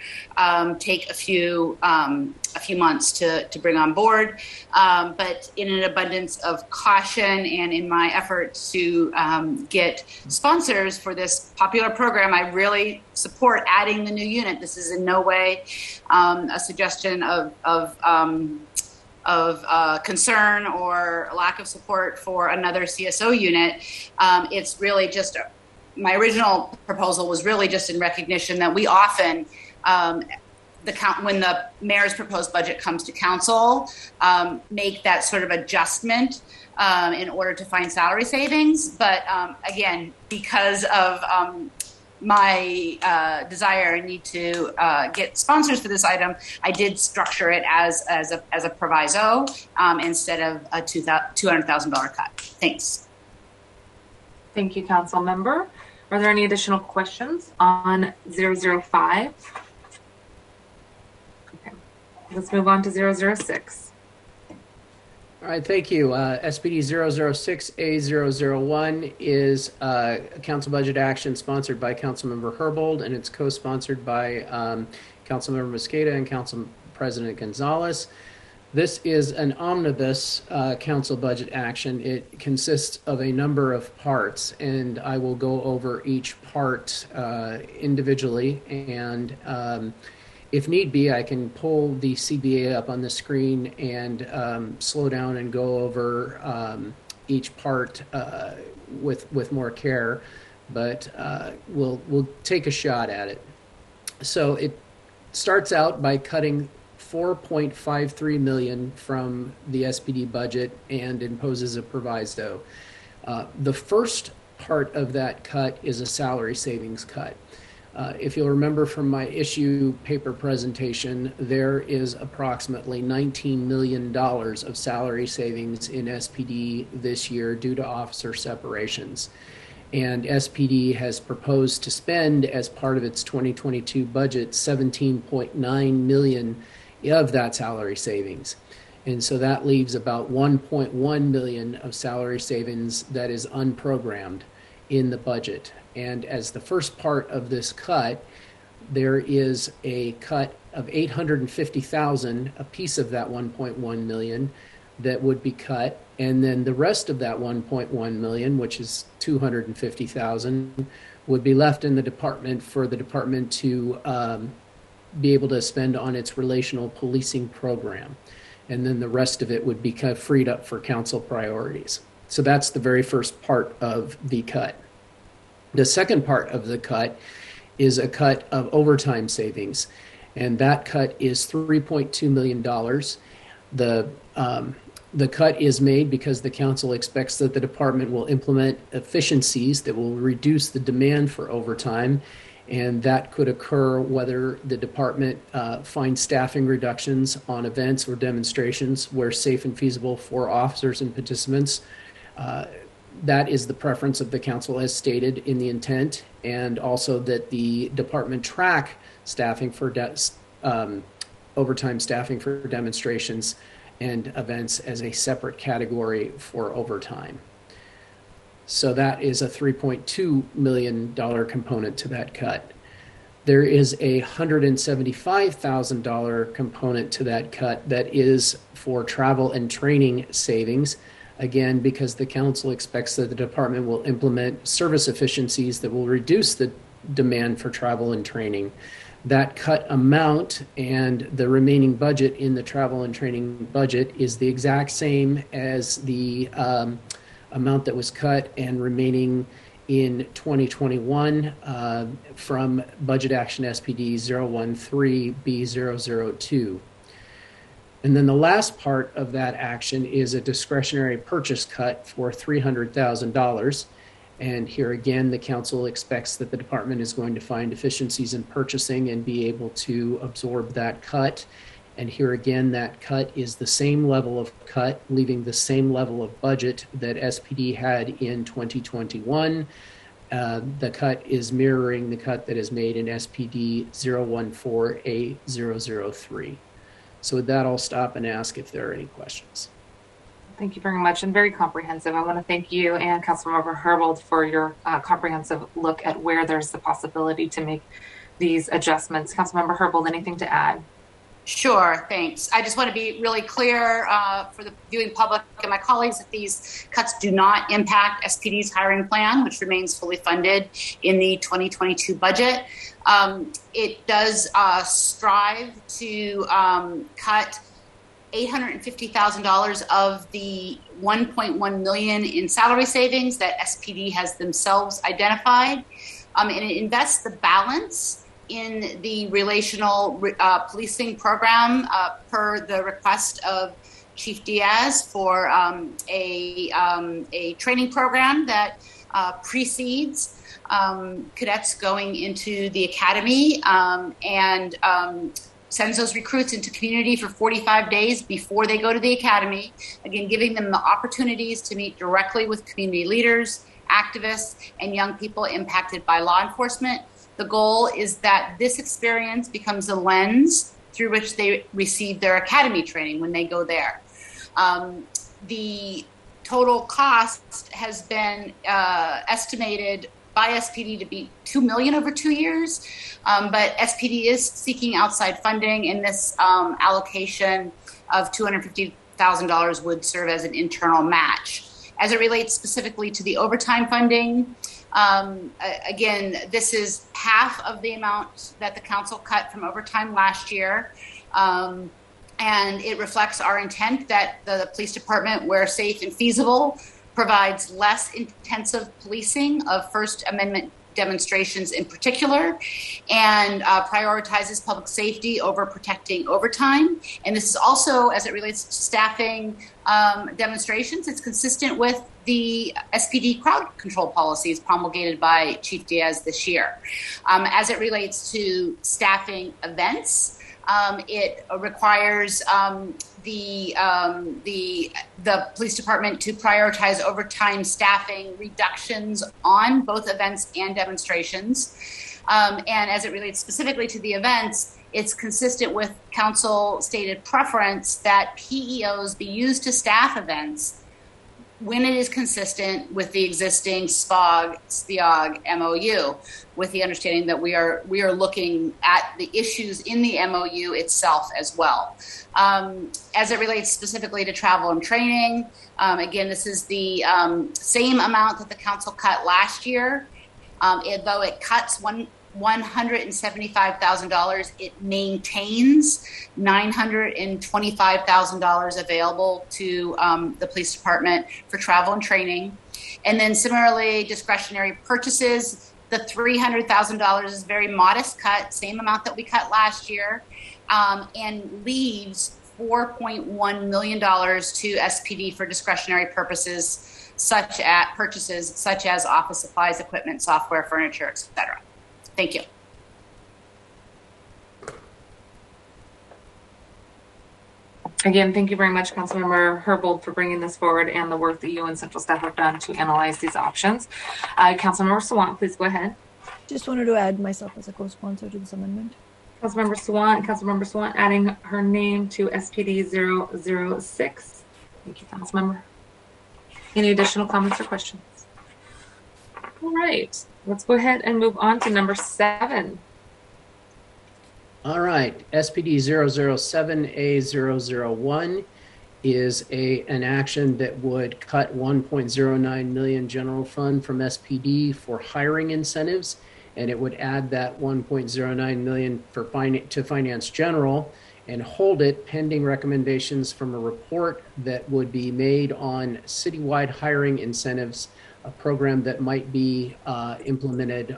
take a few months to bring on board. But in an abundance of caution and in my efforts to get sponsors for this popular program, I really support adding the new unit. This is in no way a suggestion of concern or lack of support for another CSO unit. It's really just, my original proposal was really just in recognition that we often, when the mayor's proposed budget comes to council, make that sort of adjustment in order to find salary savings. But again, because of my desire and need to get sponsors for this item, I did structure it as a proviso instead of a $200,000 cut. Thanks. Thank you, Council Member. Are there any additional questions on 005? Okay, let's move on to 006. All right, thank you. SPD 006A001 is a council budget action sponsored by Councilmember Herbold, and it's co-sponsored by Councilmember Mosqueda and Council President Gonzalez. This is an omnibus council budget action. It consists of a number of parts, and I will go over each part individually. And if need be, I can pull the CBA up on the screen and slow down and go over each part with more care, but we'll take a shot at it. So it starts out by cutting $4.53 million from the SPD budget and imposes a proviso. The first part of that cut is a salary savings cut. If you'll remember from my issue paper presentation, there is approximately $19 million of salary savings in SPD this year due to officer separations. And SPD has proposed to spend, as part of its 2022 budget, $17.9 million of that salary savings. And so that leaves about $1.1 million of salary savings that is unprogrammed in the budget. And as the first part of this cut, there is a cut of $850,000, a piece of that $1.1 million that would be cut. And then the rest of that $1.1 million, which is $250,000, would be left in the department for the department to be able to spend on its relational policing program. And then the rest of it would be kind of freed up for council priorities. So that's the very first part of the cut. The second part of the cut is a cut of overtime savings, and that cut is $3.2 million. The cut is made because the council expects that the department will implement efficiencies that will reduce the demand for overtime, and that could occur whether the department finds staffing reductions on events or demonstrations where safe and feasible for officers and participants. That is the preference of the council as stated in the intent, and also that the department track staffing for overtime staffing for demonstrations and events as a separate category for overtime. So that is a $3.2 million component to that cut. There is a $175,000 component to that cut that is for travel and training savings. Again, because the council expects that the department will implement service efficiencies that will reduce the demand for travel and training. That cut amount and the remaining budget in the travel and training budget is the exact same as the amount that was cut and remaining in 2021 from Budget Action SPD 013B002. And then the last part of that action is a discretionary purchase cut for $300,000. And here again, the council expects that the department is going to find efficiencies in purchasing and be able to absorb that cut. And here again, that cut is the same level of cut, leaving the same level of budget that SPD had in 2021. The cut is mirroring the cut that is made in SPD 014A003. So with that, I'll stop and ask if there are any questions. Thank you very much, and very comprehensive. I want to thank you and Councilmember Herbold for your comprehensive look at where there's the possibility to make these adjustments. Councilmember Herbold, anything to add? Sure, thanks. I just want to be really clear for the viewing public and my colleagues that these cuts do not impact SPD's hiring plan, which remains fully funded in the 2022 budget. It does strive to cut $850,000 of the $1.1 million in salary savings that SPD has themselves identified, and it invests the balance in the relational policing program per the request of Chief Diaz for a training program that precedes cadets going into the academy and sends those recruits into community for 45 days before they go to the academy, again, giving them the opportunities to meet directly with community leaders, activists, and young people impacted by law enforcement. The goal is that this experience becomes a lens through which they receive their academy training when they go there. The total cost has been estimated by SPD to be $2 million over 2 years, but SPD is seeking outside funding, and this allocation of $250,000 would serve as an internal match. As it relates specifically to the overtime funding, again, this is half of the amount that the council cut from overtime last year. And it reflects our intent that the police department, where safe and feasible, provides less intensive policing of First Amendment demonstrations in particular, and prioritizes public safety over protecting overtime. And this is also, as it relates to staffing demonstrations, it's consistent with the SPD crowd control policies promulgated by Chief Diaz this year. As it relates to staffing events, it requires the police department to prioritize overtime staffing reductions on both events and demonstrations. And as it relates specifically to the events, it's consistent with council stated preference that PEOs be used to staff events when it is consistent with the existing SPOG MOU, with the understanding that we are looking at the issues in the MOU itself as well. As it relates specifically to travel and training, again, this is the same amount that the council cut last year. Though it cuts $175,000, it maintains $925,000 available to the police department for travel and training. And then similarly, discretionary purchases, the $300,000 is a very modest cut, same amount that we cut last year, and leaves $4.1 million to SPD for discretionary purposes, such as office supplies, equipment, software, furniture, etc. Thank you. Again, thank you very much, Councilmember Herbold, for bringing this forward and the work that you and Central staff have done to analyze these options. Councilmember Sawant, please go ahead. Just wanted to add myself as a co-sponsor to this amendment. Councilmember Sawant adding her name to SPD 006. Thank you, Councilmember. Any additional comments or questions? All right, let's go ahead and move on to number 7. All right, SPD 007A001 is an action that would cut 1.09 million general fund from SPD for hiring incentives, and it would add that 1.09 million to finance general and hold it pending recommendations from a report that would be made on citywide hiring incentives, a program that might be implemented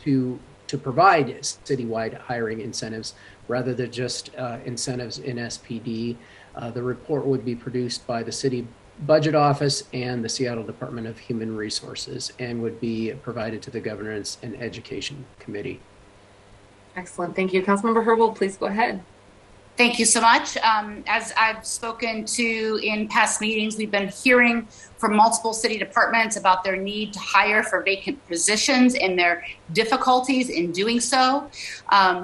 to provide citywide hiring incentives rather than just incentives in SPD. The report would be produced by the City Budget Office and the Seattle Department of Human Resources and would be provided to the Governance and Education Committee. Excellent. Thank you. Councilmember Herbold, please go ahead. Thank you so much. As I've spoken to in past meetings, we've been hearing from multiple city departments about their need to hire for vacant positions and their difficulties in doing so.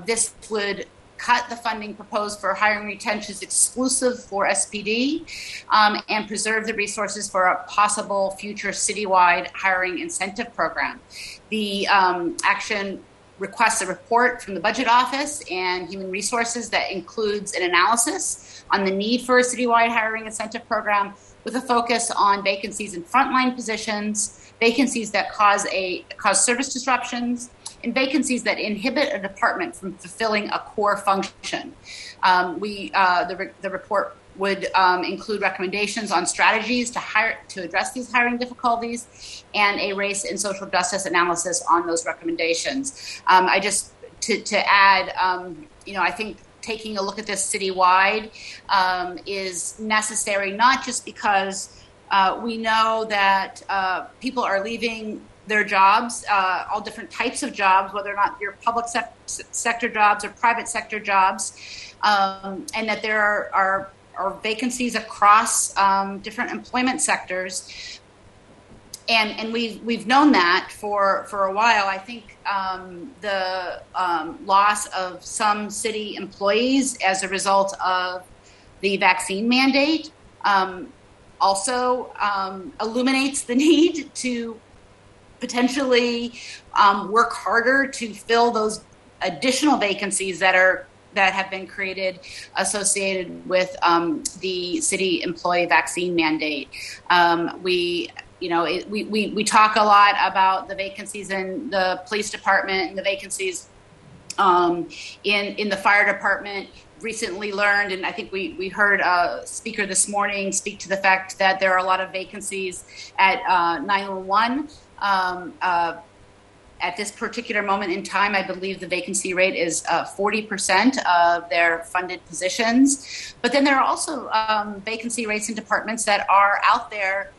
This would cut the funding proposed for hiring retentions exclusive for SPD and preserve the resources for a possible future citywide hiring incentive program. The action requests a report from the Budget Office and Human Resources that includes an analysis on the need for a citywide hiring incentive program with a focus on vacancies in frontline positions, vacancies that cause service disruptions, and vacancies that inhibit a department from fulfilling a core function. The report would include recommendations on strategies to address these hiring difficulties and a race and social justice analysis on those recommendations. To add, I think taking a look at this citywide is necessary, not just because we know that people are leaving their jobs, all different types of jobs, whether or not they're public sector jobs or private sector jobs, and that there are vacancies across different employment sectors. And we've known that for a while. I think the loss of some city employees as a result of the vaccine mandate also illuminates the need to potentially work harder to fill those additional vacancies that have been created associated with the city employee vaccine mandate. We talk a lot about the vacancies in the police department and the vacancies in the fire department. Recently learned, and I think we heard a speaker this morning speak to the fact that there are a lot of vacancies at 911. At this particular moment in time, I believe the vacancy rate is 40% of their funded positions. But then there are also vacancy rates in departments that are out there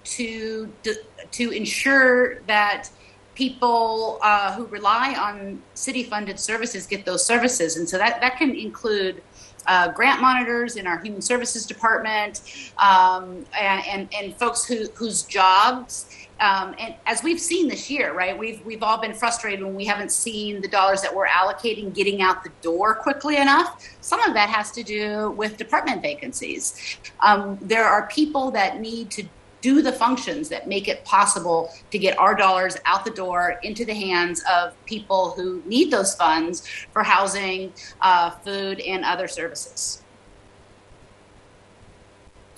to ensure that people who rely on city-funded services get those services. And so that can include grant monitors in our Human Services Department and folks whose jobs, and as we've seen this year, right, we've all been frustrated when we haven't seen the dollars that we're allocating getting out the door quickly enough. Some of that has to do with department vacancies. There are people that need to do the functions that make it possible to get our dollars out the door into the hands of people who need those funds for housing, food, and other services.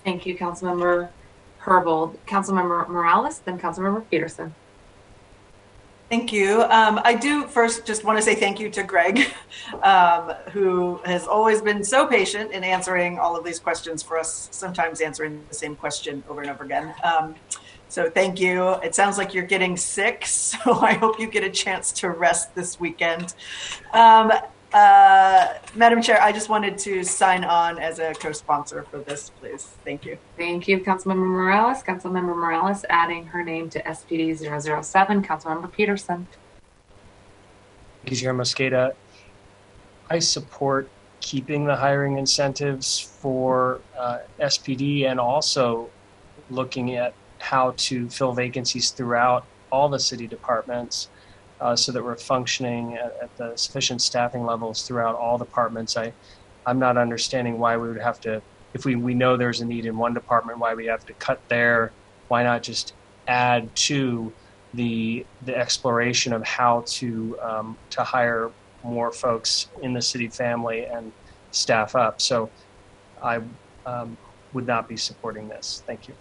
Thank you, Councilmember Herbold. Councilmember Morales, then Councilmember Peterson. Thank you. I do first just want to say thank you to Greg, who has always been so patient in answering all of these questions for us, sometimes answering the same question over and over again. So thank you. It sounds like you're getting sick, so I hope you get a chance to rest this weekend. Madam Chair, I just wanted to sign on as a co-sponsor for this, please. Thank you. Thank you, Councilmember Morales. Councilmember Morales adding her name to SPD 007. Councilmember Peterson. Thank you, Chair Mosqueda. I support keeping the hiring incentives for SPD and also looking at how to fill vacancies throughout all the city departments. So that we're functioning at the sufficient staffing levels throughout all departments. I'm not understanding why we would have to, if we know there's a need in one department, why we have to cut there. Why not just add to the exploration of how to hire more folks in the city family and staff up. So I would not be supporting this. Thank you.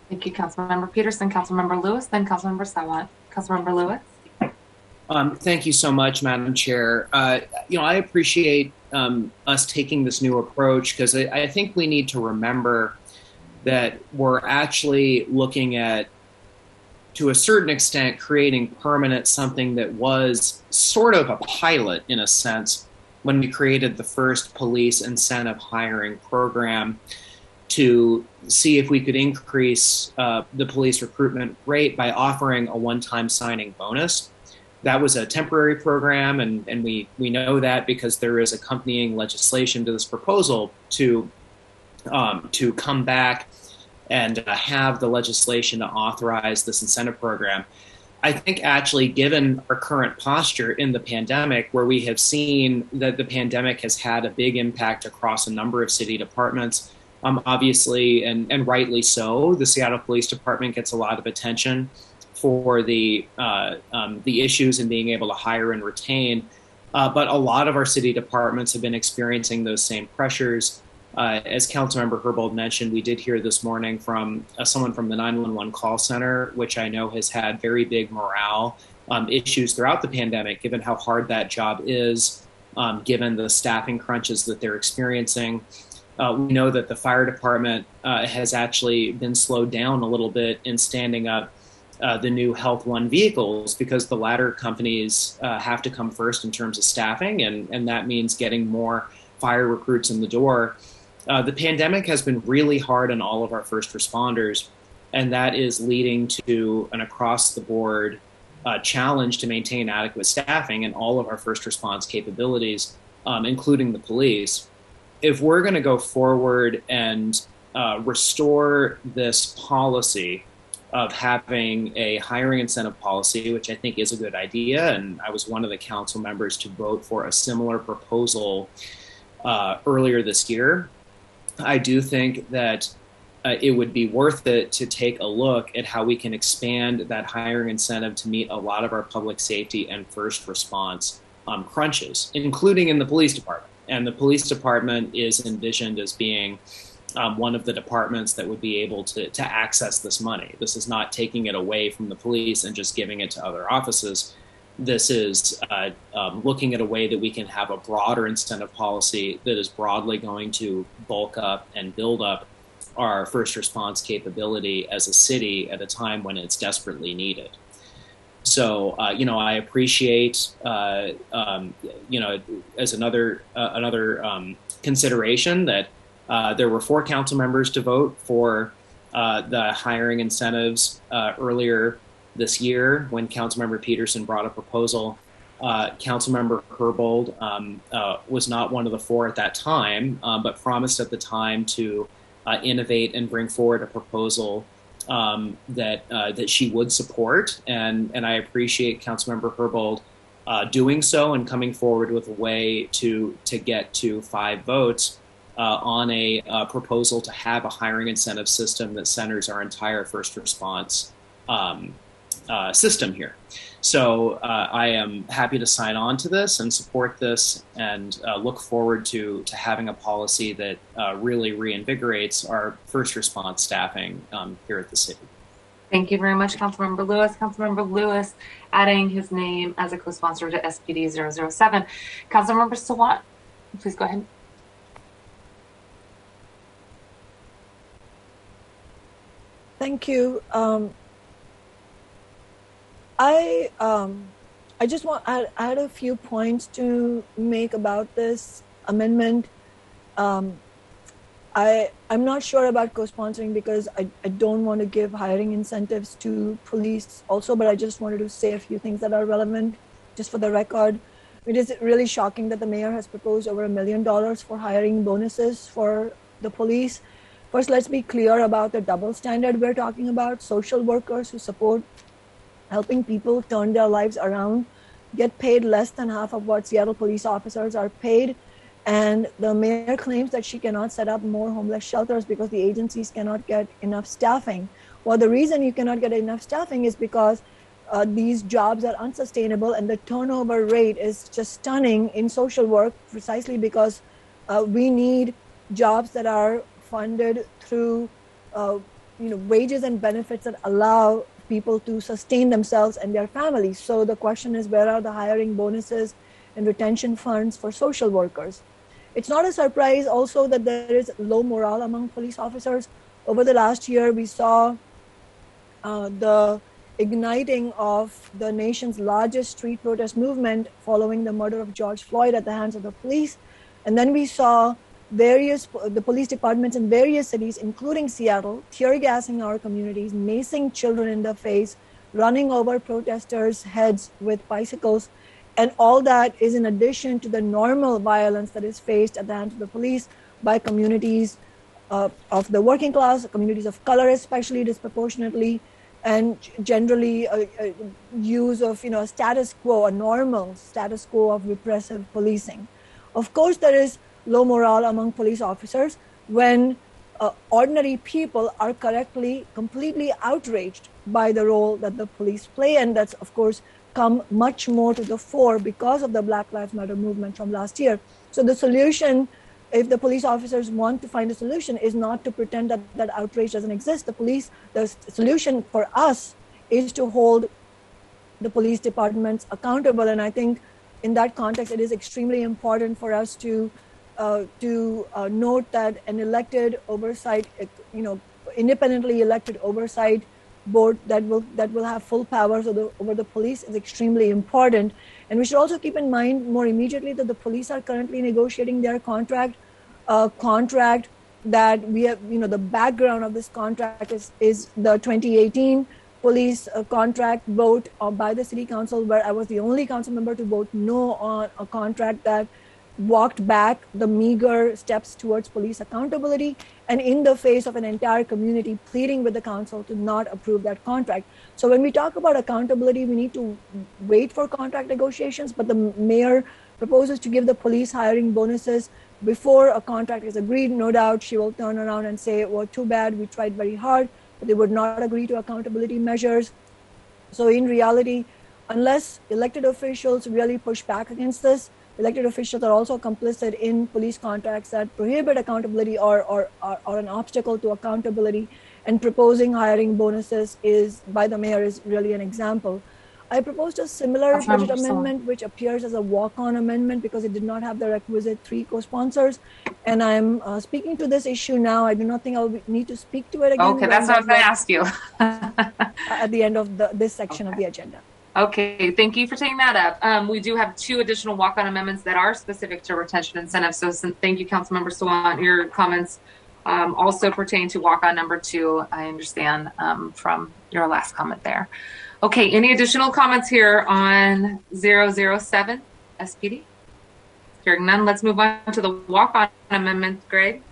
Thank you, Councilmember Peterson. Councilmember Lewis, then Councilmember Sawant. Councilmember Lewis. Thank you so much, Madam Chair. I appreciate us taking this new approach because I think we need to remember that we're actually looking at, to a certain extent, creating permanent something that was sort of a pilot in a sense when we created the first police incentive hiring program to see if we could increase the police recruitment rate by offering a one-time signing bonus. That was a temporary program, and we know that because there is accompanying legislation to this proposal to come back and have the legislation to authorize this incentive program. I think actually, given our current posture in the pandemic, where we have seen that the pandemic has had a big impact across a number of city departments, obviously, and rightly so, the Seattle Police Department gets a lot of attention for the issues in being able to hire and retain. But a lot of our city departments have been experiencing those same pressures. As Councilmember Herbold mentioned, we did hear this morning from someone from the 911 call center, which I know has had very big morale issues throughout the pandemic, given how hard that job is, given the staffing crunches that they're experiencing. We know that the fire department has actually been slowed down a little bit in standing up the new Health One vehicles because the latter companies have to come first in terms of staffing, and that means getting more fire recruits in the door. The pandemic has been really hard on all of our first responders, and that is leading to an across-the-board challenge to maintain adequate staffing in all of our first response capabilities, including the police. If we're going to go forward and restore this policy of having a hiring incentive policy, which I think is a good idea, and I was one of the council members to vote for a similar proposal earlier this year, I do think that it would be worth it to take a look at how we can expand that hiring incentive to meet a lot of our public safety and first response crunches, including in the police department. And the police department is envisioned as being one of the departments that would be able to access this money. This is not taking it away from the police and just giving it to other offices. This is looking at a way that we can have a broader incentive policy that is broadly going to bulk up and build up our first response capability as a city at a time when it's desperately needed. So, I appreciate, as another consideration that there were 4 council members to vote for the hiring incentives earlier this year when Councilmember Peterson brought a proposal. Councilmember Herbold was not one of the 4 at that time, but promised at the time to innovate and bring forward a proposal that she would support, and I appreciate Councilmember Herbold doing so and coming forward with a way to get to 5 votes on a proposal to have a hiring incentive system that centers our entire first response system here. So I am happy to sign on to this and support this, and look forward to having a policy that really reinvigorates our first response staffing here at the city. Thank you very much, Councilmember Lewis. Councilmember Lewis adding his name as a co-sponsor to SPD 007. Councilmember Sawant, please go ahead. Thank you. I just I had a few points to make about this amendment. I'm not sure about co-sponsoring because I don't want to give hiring incentives to police also, but I just wanted to say a few things that are relevant just for the record. It is really shocking that the mayor has proposed over $1 million for hiring bonuses for the police. First, let's be clear about the double standard we're talking about. Social workers who support helping people turn their lives around get paid less than half of what Seattle police officers are paid. And the mayor claims that she cannot set up more homeless shelters because the agencies cannot get enough staffing. Well, the reason you cannot get enough staffing is because these jobs are unsustainable, and the turnover rate is just stunning in social work, precisely because we need jobs that are funded through wages and benefits that allow people to sustain themselves and their families. So the question is, where are the hiring bonuses and retention funds for social workers? It's not a surprise also that there is low morale among police officers. Over the last year, we saw the igniting of the nation's largest street protest movement following the murder of George Floyd at the hands of the police. And then we saw the police departments in various cities, including Seattle, tear gassing our communities, macing children in the face, running over protesters' heads with bicycles. And all that is in addition to the normal violence that is faced at the hands of the police by communities of the working class, communities of color, especially disproportionately, and generally use of a status quo, a normal status quo of repressive policing. Of course, there is low morale among police officers when ordinary people are completely outraged by the role that the police play, and that's of course come much more to the fore because of the Black Lives Matter movement from last year. So the solution, if the police officers want to find a solution, is not to pretend that that outrage doesn't exist. The solution for us is to hold the police departments accountable. And I think in that context, it is extremely important for us to note that an elected oversight, independently elected oversight board that will have full powers over the police is extremely important. And we should also keep in mind more immediately that the police are currently negotiating their contract that we have, the background of this contract is the 2018 police contract vote by the city council, where I was the only council member to vote no on a contract that walked back the meager steps towards police accountability, and in the face of an entire community pleading with the council to not approve that contract. So when we talk about accountability, we need to wait for contract negotiations, but the mayor proposes to give the police hiring bonuses before a contract is agreed. No doubt she will turn around and say, well, too bad, we tried very hard, but they would not agree to accountability measures. So in reality, unless elected officials really push back against this, elected officials are also complicit in police contracts that prohibit accountability or an obstacle to accountability, and proposing hiring bonuses by the mayor is really an example. I proposed a similar budget amendment, which appears as a walk-on amendment because it did not have the requisite 3 co-sponsors. And I'm speaking to this issue now. I do not think I'll need to speak to it again. Okay, that's what I was going to ask you. At the end of this section of the agenda. Okay, thank you for taking that up. We do have 2 additional walk-on amendments that are specific to retention incentives. So thank you, Councilmember Sawant. Your comments also pertain to walk-on number 2, I understand from your last comment there. Okay, any additional comments here on 007 SPD? Hearing none, let's move on to the walk-on amendment. Greg?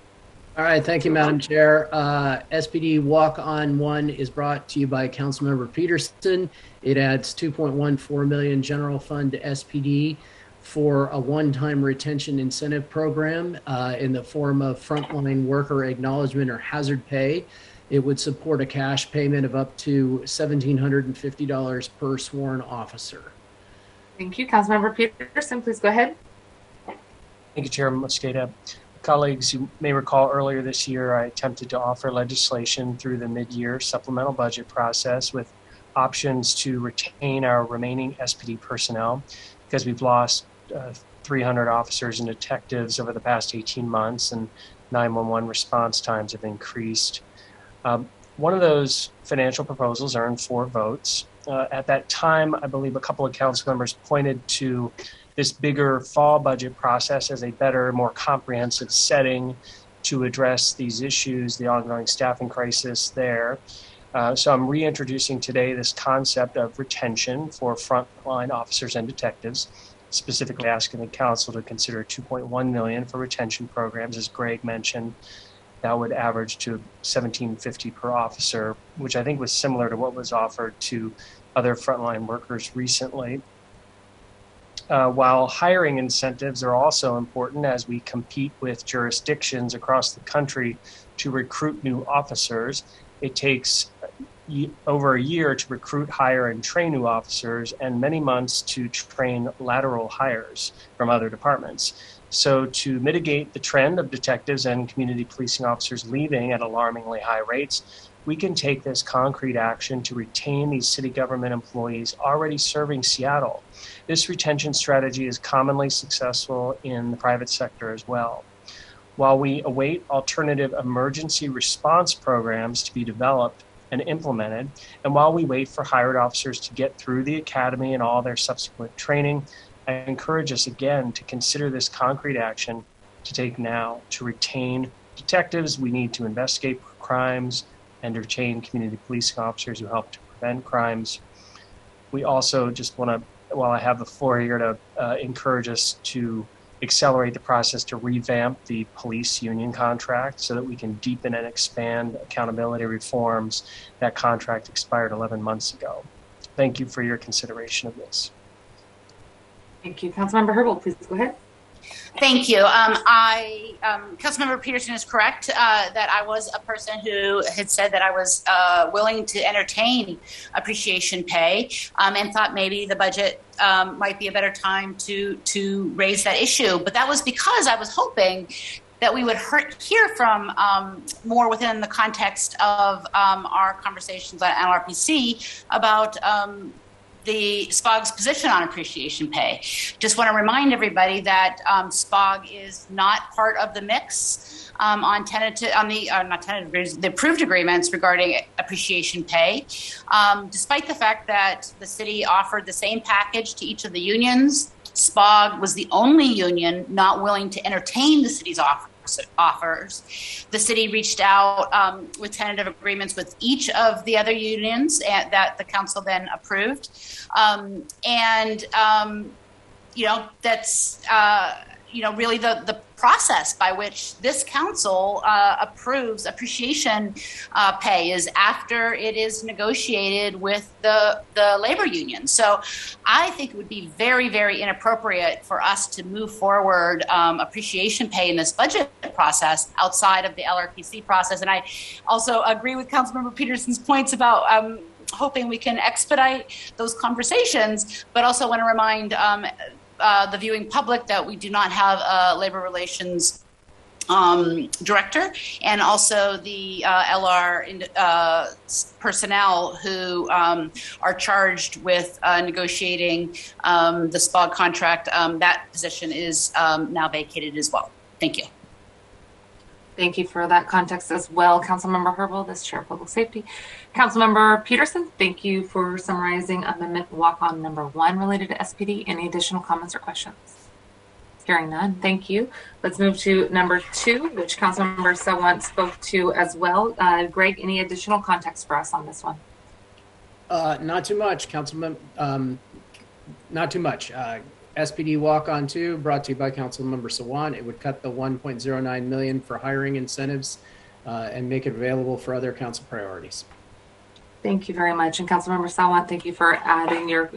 All right, thank you, Madam Chair. SPD Walk-On 1 is brought to you by Councilmember Peterson. It adds $2.14 million general fund to SPD for a one-time retention incentive program in the form of frontline worker acknowledgement or hazard pay. It would support a cash payment of up to $1,750 per sworn officer. Thank you. Councilmember Peterson, please go ahead. Thank you, Chairman Mosqueda. Colleagues, you may recall earlier this year, I attempted to offer legislation through the mid-year supplemental budget process with options to retain our remaining SPD personnel because we've lost 300 officers and detectives over the past 18 months, and 911 response times have increased. One of those financial proposals earned 4 votes. At that time, I believe a couple of council members pointed to this bigger fall budget process as a better, more comprehensive setting to address these issues, the ongoing staffing crisis there. So I'm reintroducing today this concept of retention for frontline officers and detectives, specifically asking the council to consider $2.1 million for retention programs. As Greg mentioned, that would average to $1,750 per officer, which I think was similar to what was offered to other frontline workers recently. While hiring incentives are also important as we compete with jurisdictions across the country to recruit new officers, it takes over a year to recruit, hire, and train new officers, and many months to train lateral hires from other departments. So to mitigate the trend of detectives and community policing officers leaving at alarmingly high rates, we can take this concrete action to retain these city government employees already serving Seattle. This retention strategy is commonly successful in the private sector as well. While we await alternative emergency response programs to be developed and implemented, and while we wait for hired officers to get through the academy and all their subsequent training, I encourage us again to consider this concrete action to take now to retain detectives. We need to investigate crimes and retain community policing officers who help to prevent crimes. We also just want to, while I have the floor here, to encourage us to accelerate the process to revamp the police union contract so that we can deepen and expand accountability reforms. That contract expired 11 months ago. Thank you for your consideration of this. Thank you. Councilmember Herbold, please go ahead. Thank you. Councilmember Peterson is correct that I was a person who had said that I was willing to entertain appreciation pay and thought maybe the budget might be a better time to raise that issue. But that was because I was hoping that we would hear from more within the context of our conversations at LRPC about the SPOG's position on appreciation pay. Just want to remind everybody that SPOG is not part of the mix on the approved agreements regarding appreciation pay, despite the fact that the city offered the same package to each of the unions. SPOG was the only union not willing to entertain the city's offers. The city reached out with tentative agreements with each of the other unions that the council then approved. That's really the process by which this council approves appreciation pay is after it is negotiated with the labor union. So I think it would be very, very inappropriate for us to move forward appreciation pay in this budget process outside of the LRPC process. And I also agree with Councilmember Peterson's points about hoping we can expedite those conversations, but also want to remind the viewing public that we do not have a labor relations director, and also the LR personnel who are charged with negotiating the SPOG contract. That position is now vacated as well. Thank you. Thank you for that context as well, Councilmember Herbold, as Chair of Public Safety. Councilmember Peterson, thank you for summarizing Amendment Walk-On number 1 related to SPD. Any additional comments or questions? Hearing none, thank you. Let's move to number 2, which Councilmember Sawant spoke to as well. Greg, any additional context for us on this one? Not too much, Councilman. Not too much. SPD Walk-On 2, brought to you by Councilmember Sawant. It would cut the $1.09 million for hiring incentives and make it available for other council priorities. Thank you very much. And Councilmember Sawant, thank you for adding your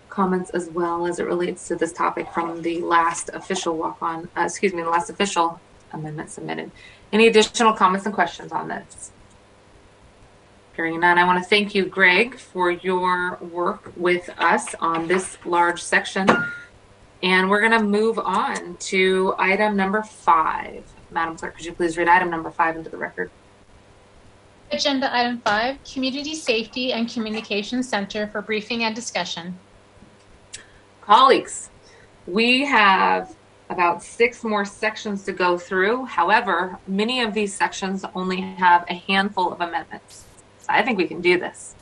comments as well as it relates to this topic from the last official walk-on, the last official amendment submitted. Any additional comments and questions on this? Hearing none, I want to thank you, Greg, for your work with us on this large section. And we're going to move on to item number 5. Madam Clerk, could you please read item number 5 into the record? Agenda item 5, Community Safety and Communications Center for briefing and discussion. Colleagues, we have about 6 more sections to go through. However, many of these sections only have a handful of amendments. So I think we can do this.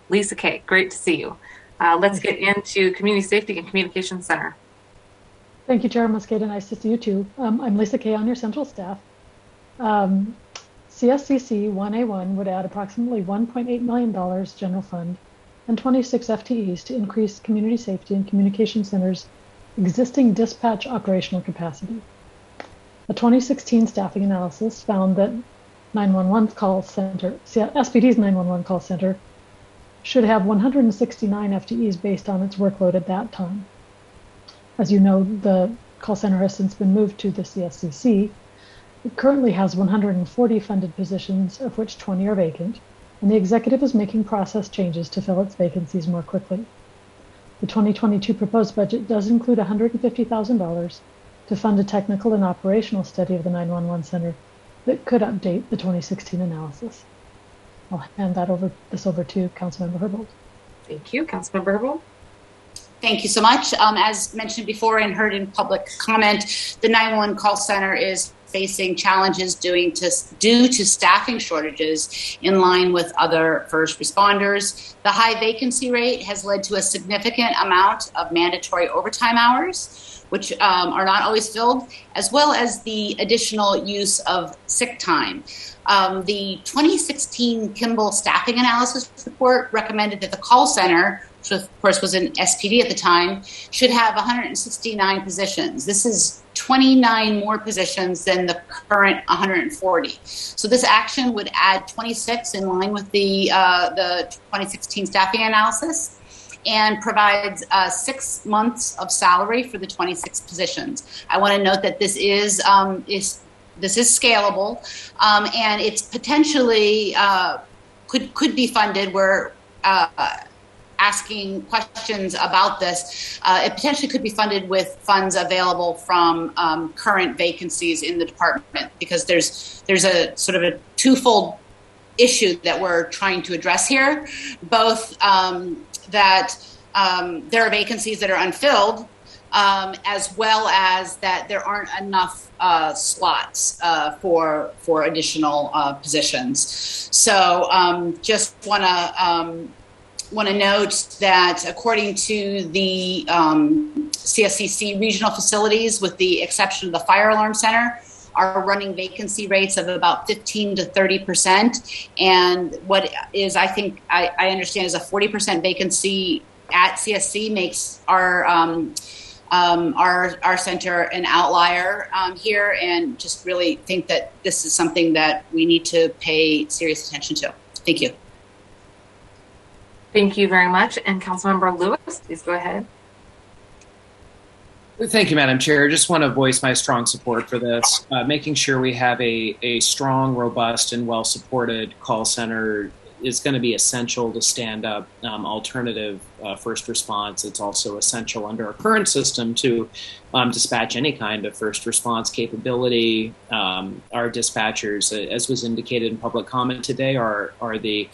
Lisa Kay, great to see you. Let's get into Community Safety and Communications Center. Thank you, Chair Mosqueda. Nice to see you too. I'm Lisa Kay on your central staff. CSCC 1A1 would add approximately $1.8 million general fund and 26 FTEs to increase community safety and communication centers' existing dispatch operational capacity. A 2016 staffing analysis found that 911 call center, SPD's 911 call center should have 169 FTEs based on its workload at that time. As you know, the call center has since been moved to the CSCC. It currently has 140 funded positions, of which 20 are vacant, and the executive is making process changes to fill its vacancies more quickly. The 2022 proposed budget does include $150,000 to fund a technical and operational study of the 911 center that could update the 2016 analysis. I'll hand this over to Councilmember Herbold. Thank you, Councilmember Herbold. Thank you so much. As mentioned before and heard in public comment, the 911 call center is facing challenges due to staffing shortages in line with other first responders. The high vacancy rate has led to a significant amount of mandatory overtime hours, which are not always filled, as well as the additional use of sick time. The 2016 Kimball Staffing Analysis Report recommended that the call center, which of course was an SPD at the time, should have 169 positions. This is 29 more positions than the current 140. So this action would add 26 in line with the 2016 staffing analysis, and provides 6 months of salary for the 26 positions. I want to note that this is scalable, and it's potentially could be funded. We're asking questions about this. It potentially could be funded with funds available from current vacancies in the department, because there's a sort of a twofold issue that we're trying to address here, both that there are vacancies that are unfilled, as well as that there aren't enough slots for additional positions. So just want to note that according to the CSCC regional facilities, with the exception of the Fire Alarm Center, are running vacancy rates of about 15 to 30%. And what is, I think, I understand, is a 40% vacancy at CSC makes our center an outlier here, and just really think that this is something that we need to pay serious attention to. Thank you. Thank you very much. And Councilmember Lewis, please go ahead. Thank you, Madam Chair. I just want to voice my strong support for this. Making sure we have a strong, robust, and well-supported call center is going to be essential to stand up alternative first response. It's also essential under our current system to dispatch any kind of first response capability. Our dispatchers, as was indicated in public comment today, are the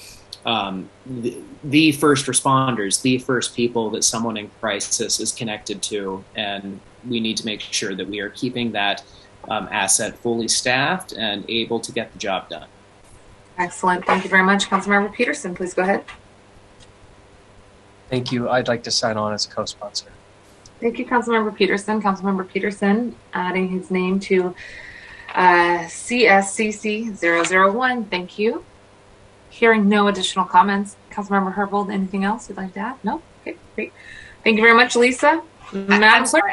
first responders, the first people that someone in crisis is connected to, and we need to make sure that we are keeping that asset fully staffed and able to get the job done. Excellent. Thank you very much. Councilmember Peterson, please go ahead. Thank you. I'd like to sign on as a co-sponsor. Thank you, Councilmember Peterson. Councilmember Peterson adding his name to CSCC 001. Thank you. Hearing no additional comments. Councilmember Herbold, anything else you'd like to add? No? Okay, great. Thank you very much, Lisa. I'm sorry.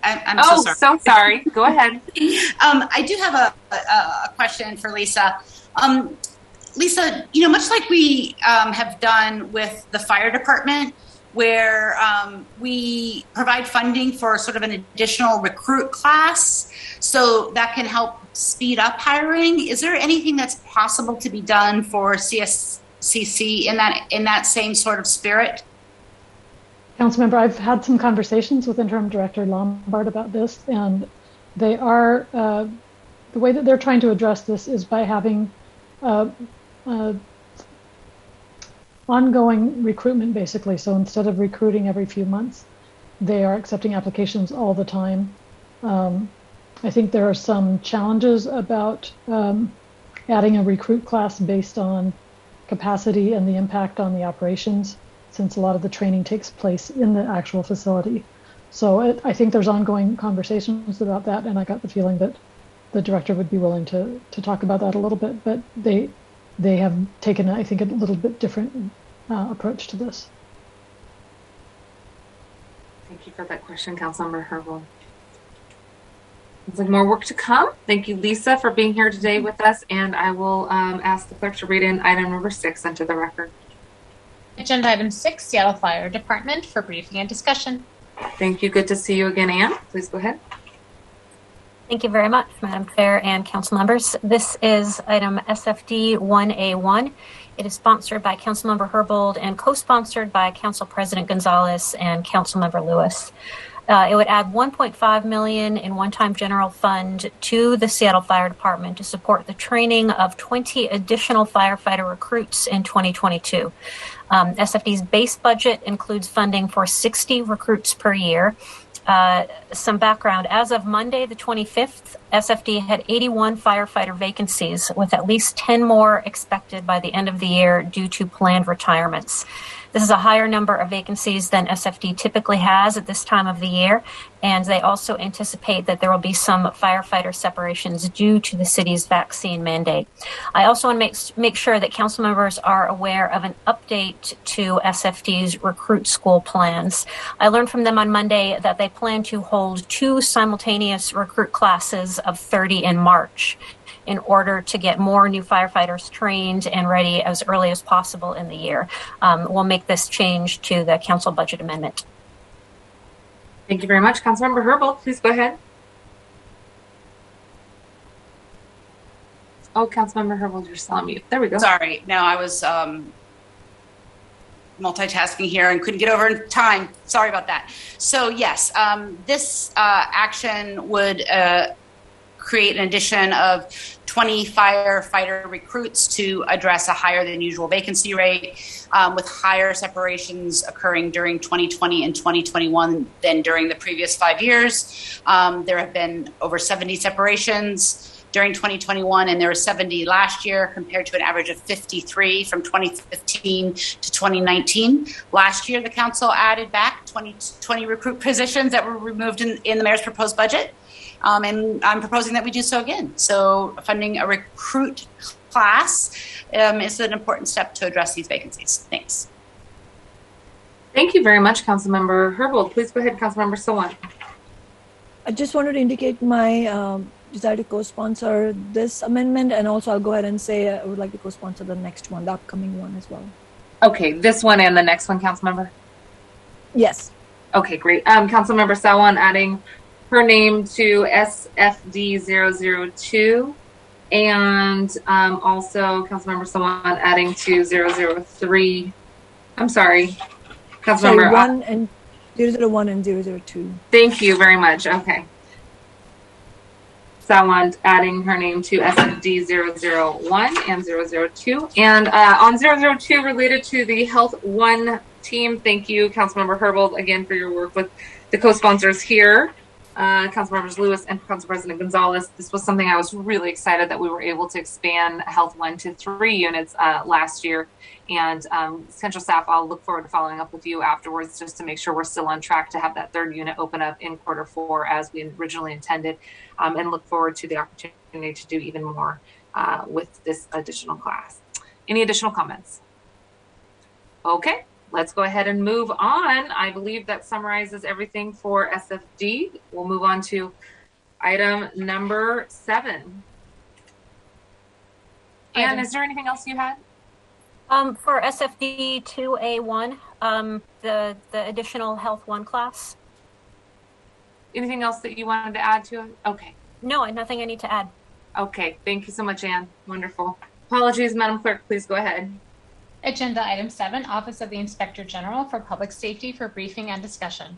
I'm so sorry. Go ahead. I do have a question for Lisa. Lisa, much like we have done with the fire department, where we provide funding for sort of an additional recruit class, so that can help speed up hiring. Is there anything that's possible to be done for CSCC in that same sort of spirit? Councilmember, I've had some conversations with Interim Director Lombard about this, and they are the way that they're trying to address this is by having ongoing recruitment, basically. So instead of recruiting every few months, they are accepting applications all the time. I think there are some challenges about adding a recruit class based on capacity and the impact on the operations, since a lot of the training takes place in the actual facility. So I think there's ongoing conversations about that, and I got the feeling that the director would be willing to talk about that a little bit, but they have taken, I think, a little bit different approach to this. Thank you for that question, Councilmember Herbold. Looks like more work to come. Thank you, Lisa, for being here today with us, and I will ask the clerk to read in item number 6 into the record. Agenda item 6, Seattle Fire Department for briefing and discussion. Thank you. Good to see you again, Anne. Please go ahead. Thank you very much, Madam Chair and council members. This is item SFD 1A1. It is sponsored by Councilmember Herbold and co-sponsored by Council President Gonzalez and Councilmember Lewis. It would add $1.5 million in one-time general fund to the Seattle Fire Department to support the training of 20 additional firefighter recruits in 2022. SFD's base budget includes funding for 60 recruits per year. Some background: as of Monday, the 25th, SFD had 81 firefighter vacancies, with at least 10 more expected by the end of the year due to planned retirements. This is a higher number of vacancies than SFD typically has at this time of the year, and they also anticipate that there will be some firefighter separations due to the city's vaccine mandate. I also want to make sure that council members are aware of an update to SFD's recruit school plans. I learned from them on Monday that they plan to hold 2 simultaneous recruit classes of 30 in March in order to get more new firefighters trained and ready as early as possible in the year. We'll make this change to the council budget amendment. Thank you very much. Councilmember Herbold, please go ahead. Oh, Councilmember Herbold, you're still on mute. There we go. Sorry. No, I was multitasking here and couldn't get over in time. Sorry about that. So yes, this action would create an addition of 20 firefighter recruits to address a higher than usual vacancy rate, with higher separations occurring during 2020 and 2021 than during the previous 5 years. There have been over 70 separations during 2021, and there were 70 last year compared to an average of 53 from 2015 to 2019. Last year, the council added back 20 recruit positions that were removed in the mayor's proposed budget. And I'm proposing that we do so again. So funding a recruit class is an important step to address these vacancies. Thanks. Thank you very much, Councilmember Herbold. Please go ahead, Councilmember Sawant. I just wanted to indicate my desire to co-sponsor this amendment, and also I'll go ahead and say I would like to co-sponsor the next one, the upcoming one as well. Okay, this one and the next one, Councilmember? Yes. Okay, great. Councilmember Sawant adding her name to SFD 002, and also Councilmember Sawant adding to 003. I'm sorry, Councilmember. 1 and 001 and 002. Thank you very much. Okay. Sawant adding her name to SFD 001 and 002. And on 002, related to the Health One team, thank you, Councilmember Herbold, again for your work with the co-sponsors here. Councilmembers Lewis and Council President Gonzalez. This was something I was really excited that we were able to expand Health 1 to 3 units last year. And Central Staff, I'll look forward to following up with you afterwards just to make sure we're still on track to have that 3rd unit open up in Q4 as we originally intended, and look forward to the opportunity to do even more with this additional class. Any additional comments? Okay. Let's go ahead and move on. I believe that summarizes everything for SFD. We'll move on to item number 7. Anne, is there anything else you had? For SFD 2A1, the additional Health 1 class. Anything else that you wanted to add to it? Okay. No, nothing I need to add. Okay, thank you so much, Anne. Wonderful. Apologies, Madam Clerk, please go ahead. Agenda item 7, Office of the Inspector General for Public Safety for briefing and discussion.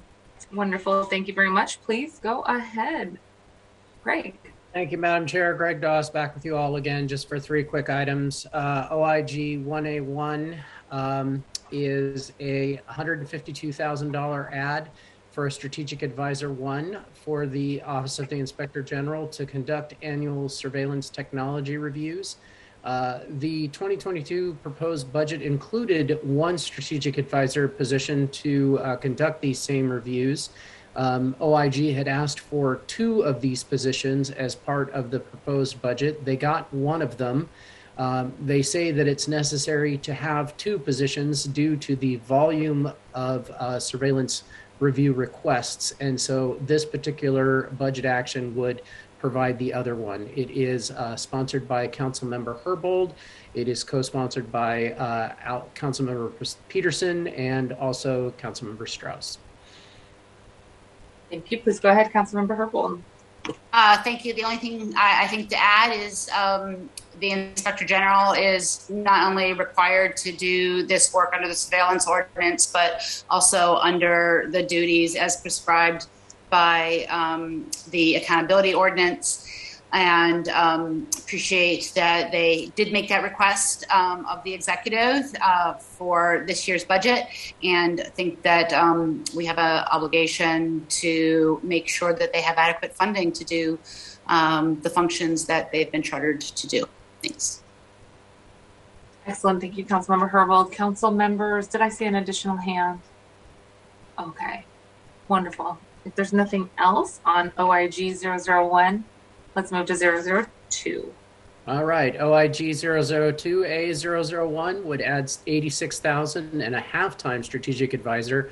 Wonderful. Thank you very much. Please go ahead. Greg. Thank you, Madam Chair. Greg Doss back with you all again, just for 3 quick items. OIG 1A1 is a $152,000 ad for a Strategic Advisor 1 for the Office of the Inspector General to conduct annual surveillance technology reviews. The 2022 proposed budget included 1 strategic advisor position to conduct these same reviews. OIG had asked for 2 of these positions as part of the proposed budget. They got 1 of them. They say that it's necessary to have 2 positions due to the volume of surveillance review requests. And so this particular budget action would provide the other one. It is sponsored by Councilmember Herbold. It is co-sponsored by Councilmember Peterson and also Councilmember Strauss. Thank you. Please go ahead, Councilmember Herbold. Thank you. The only thing I think to add is the Inspector General is not only required to do this work under the surveillance ordinance, but also under the duties as prescribed by the accountability ordinance, and appreciate that they did make that request of the executive for this year's budget, and think that we have an obligation to make sure that they have adequate funding to do the functions that they've been chartered to do. Thanks. Excellent. Thank you, Councilmember Herbold. Council members, did I see an additional hand? Okay, wonderful. If there's nothing else on OIG 001, let's move to 002. All right, OIG 002A001 would add 86,000 and a half-time strategic advisor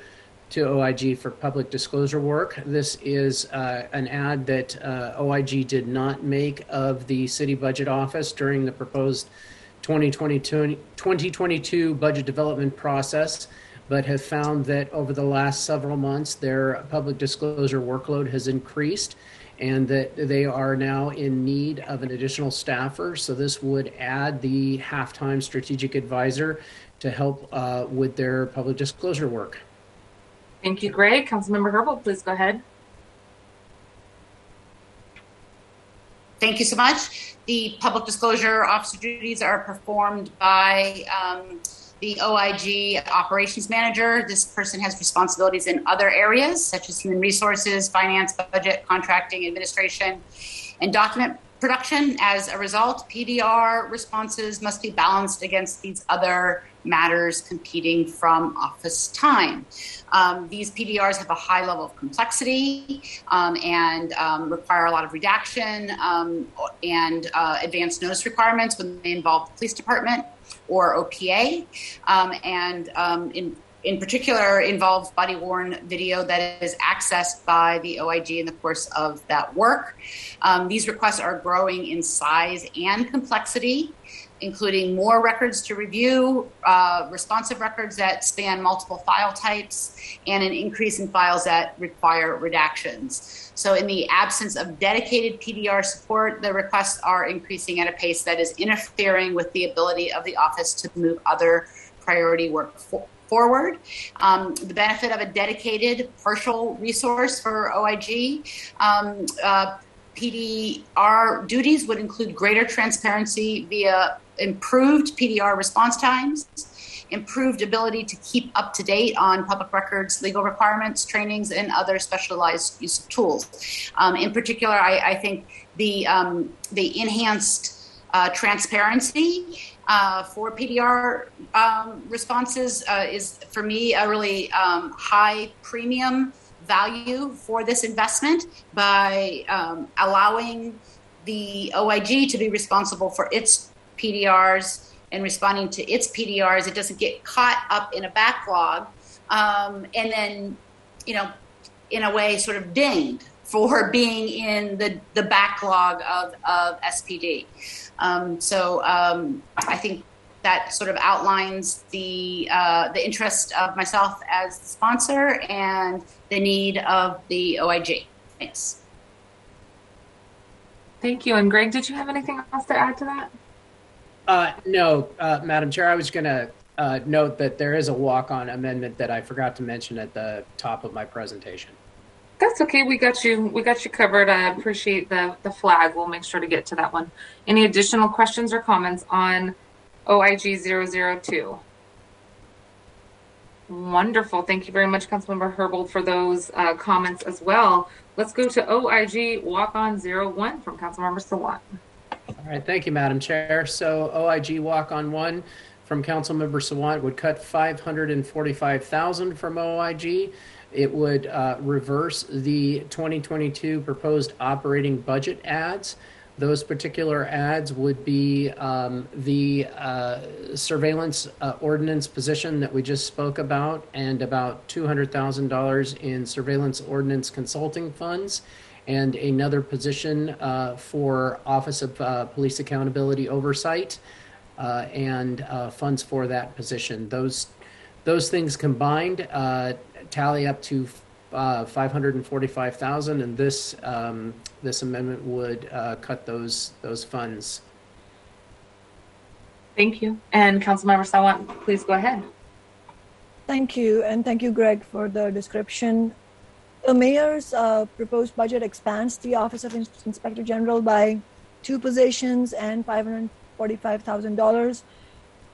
to OIG for public disclosure work. This is an ad that OIG did not make of the city budget office during the proposed 2022 budget development process, but have found that over the last several months, their public disclosure workload has increased and that they are now in need of an additional staffer. So this would add the half-time strategic advisor to help with their public disclosure work. Thank you, Greg. Councilmember Herbold, please go ahead. Thank you so much. The public disclosure officer duties are performed by the OIG operations manager. This person has responsibilities in other areas such as human resources, finance, budget, contracting, administration, and document production. As a result, PDR responses must be balanced against these other matters competing from office time. These PDRs have a high level of complexity and require a lot of redaction and advance notice requirements when they involve the police department or OPA, and in particular involves body-worn video that is accessed by the OIG in the course of that work. These requests are growing in size and complexity, including more records to review, responsive records that span multiple file types, and an increase in files that require redactions. So in the absence of dedicated PDR support, the requests are increasing at a pace that is interfering with the ability of the office to move other priority work forward. The benefit of a dedicated partial resource for OIG PDR duties would include greater transparency via improved PDR response times, improved ability to keep up to date on public records, legal requirements, trainings, and other specialized use of tools. In particular, I think the enhanced transparency for PDR responses is, for me, a really high premium value for this investment by allowing the OIG to be responsible for its PDRs and responding to its PDRs. It doesn't get caught up in a backlog and then, you know, in a way sort of dinged for being in the backlog of SPD. So I think that sort of outlines the interest of myself as the sponsor and the need of the OIG. Thanks. Thank you. And Greg, did you have anything else to add to that? No, Madam Chair, I was going to note that there is a walk-on amendment that I forgot to mention at the top of my presentation. That's okay. We got you covered. I appreciate the flag. We'll make sure to get to that one. Any additional questions or comments on OIG 002? Wonderful. Thank you very much, Councilmember Herbold, for those comments as well. Let's go to OIG Walk-On 01 from Councilmember Sawant. All right, thank you, Madam Chair. So OIG Walk-On 1 from Councilmember Sawant would cut $545,000 from OIG. It would reverse the 2022 proposed operating budget ads. Those particular ads would be the surveillance ordinance position that we just spoke about, and about $200,000 in surveillance ordinance consulting funds, and another position for Office of Police Accountability Oversight, and funds for that position. Those things combined tally up to $545,000, and this amendment would cut those funds. Thank you. And Councilmember Sawant, please go ahead. Thank you, and thank you, Greg, for the description. The mayor's proposed budget expands the Office of Inspector General by 2 positions and $545,000.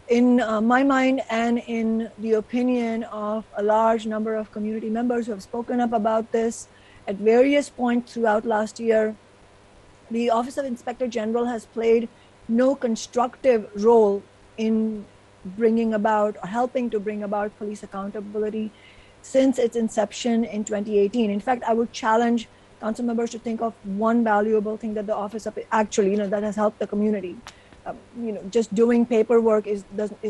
In my mind and in the opinion of a large number of community members who have spoken up about this at various points throughout last year, the Office of Inspector General has played no constructive role in bringing about or helping to bring about police accountability since its inception in 2018. In fact, I would challenge council members to think of one valuable thing that the office of actually, that has helped the community. Just doing paperwork is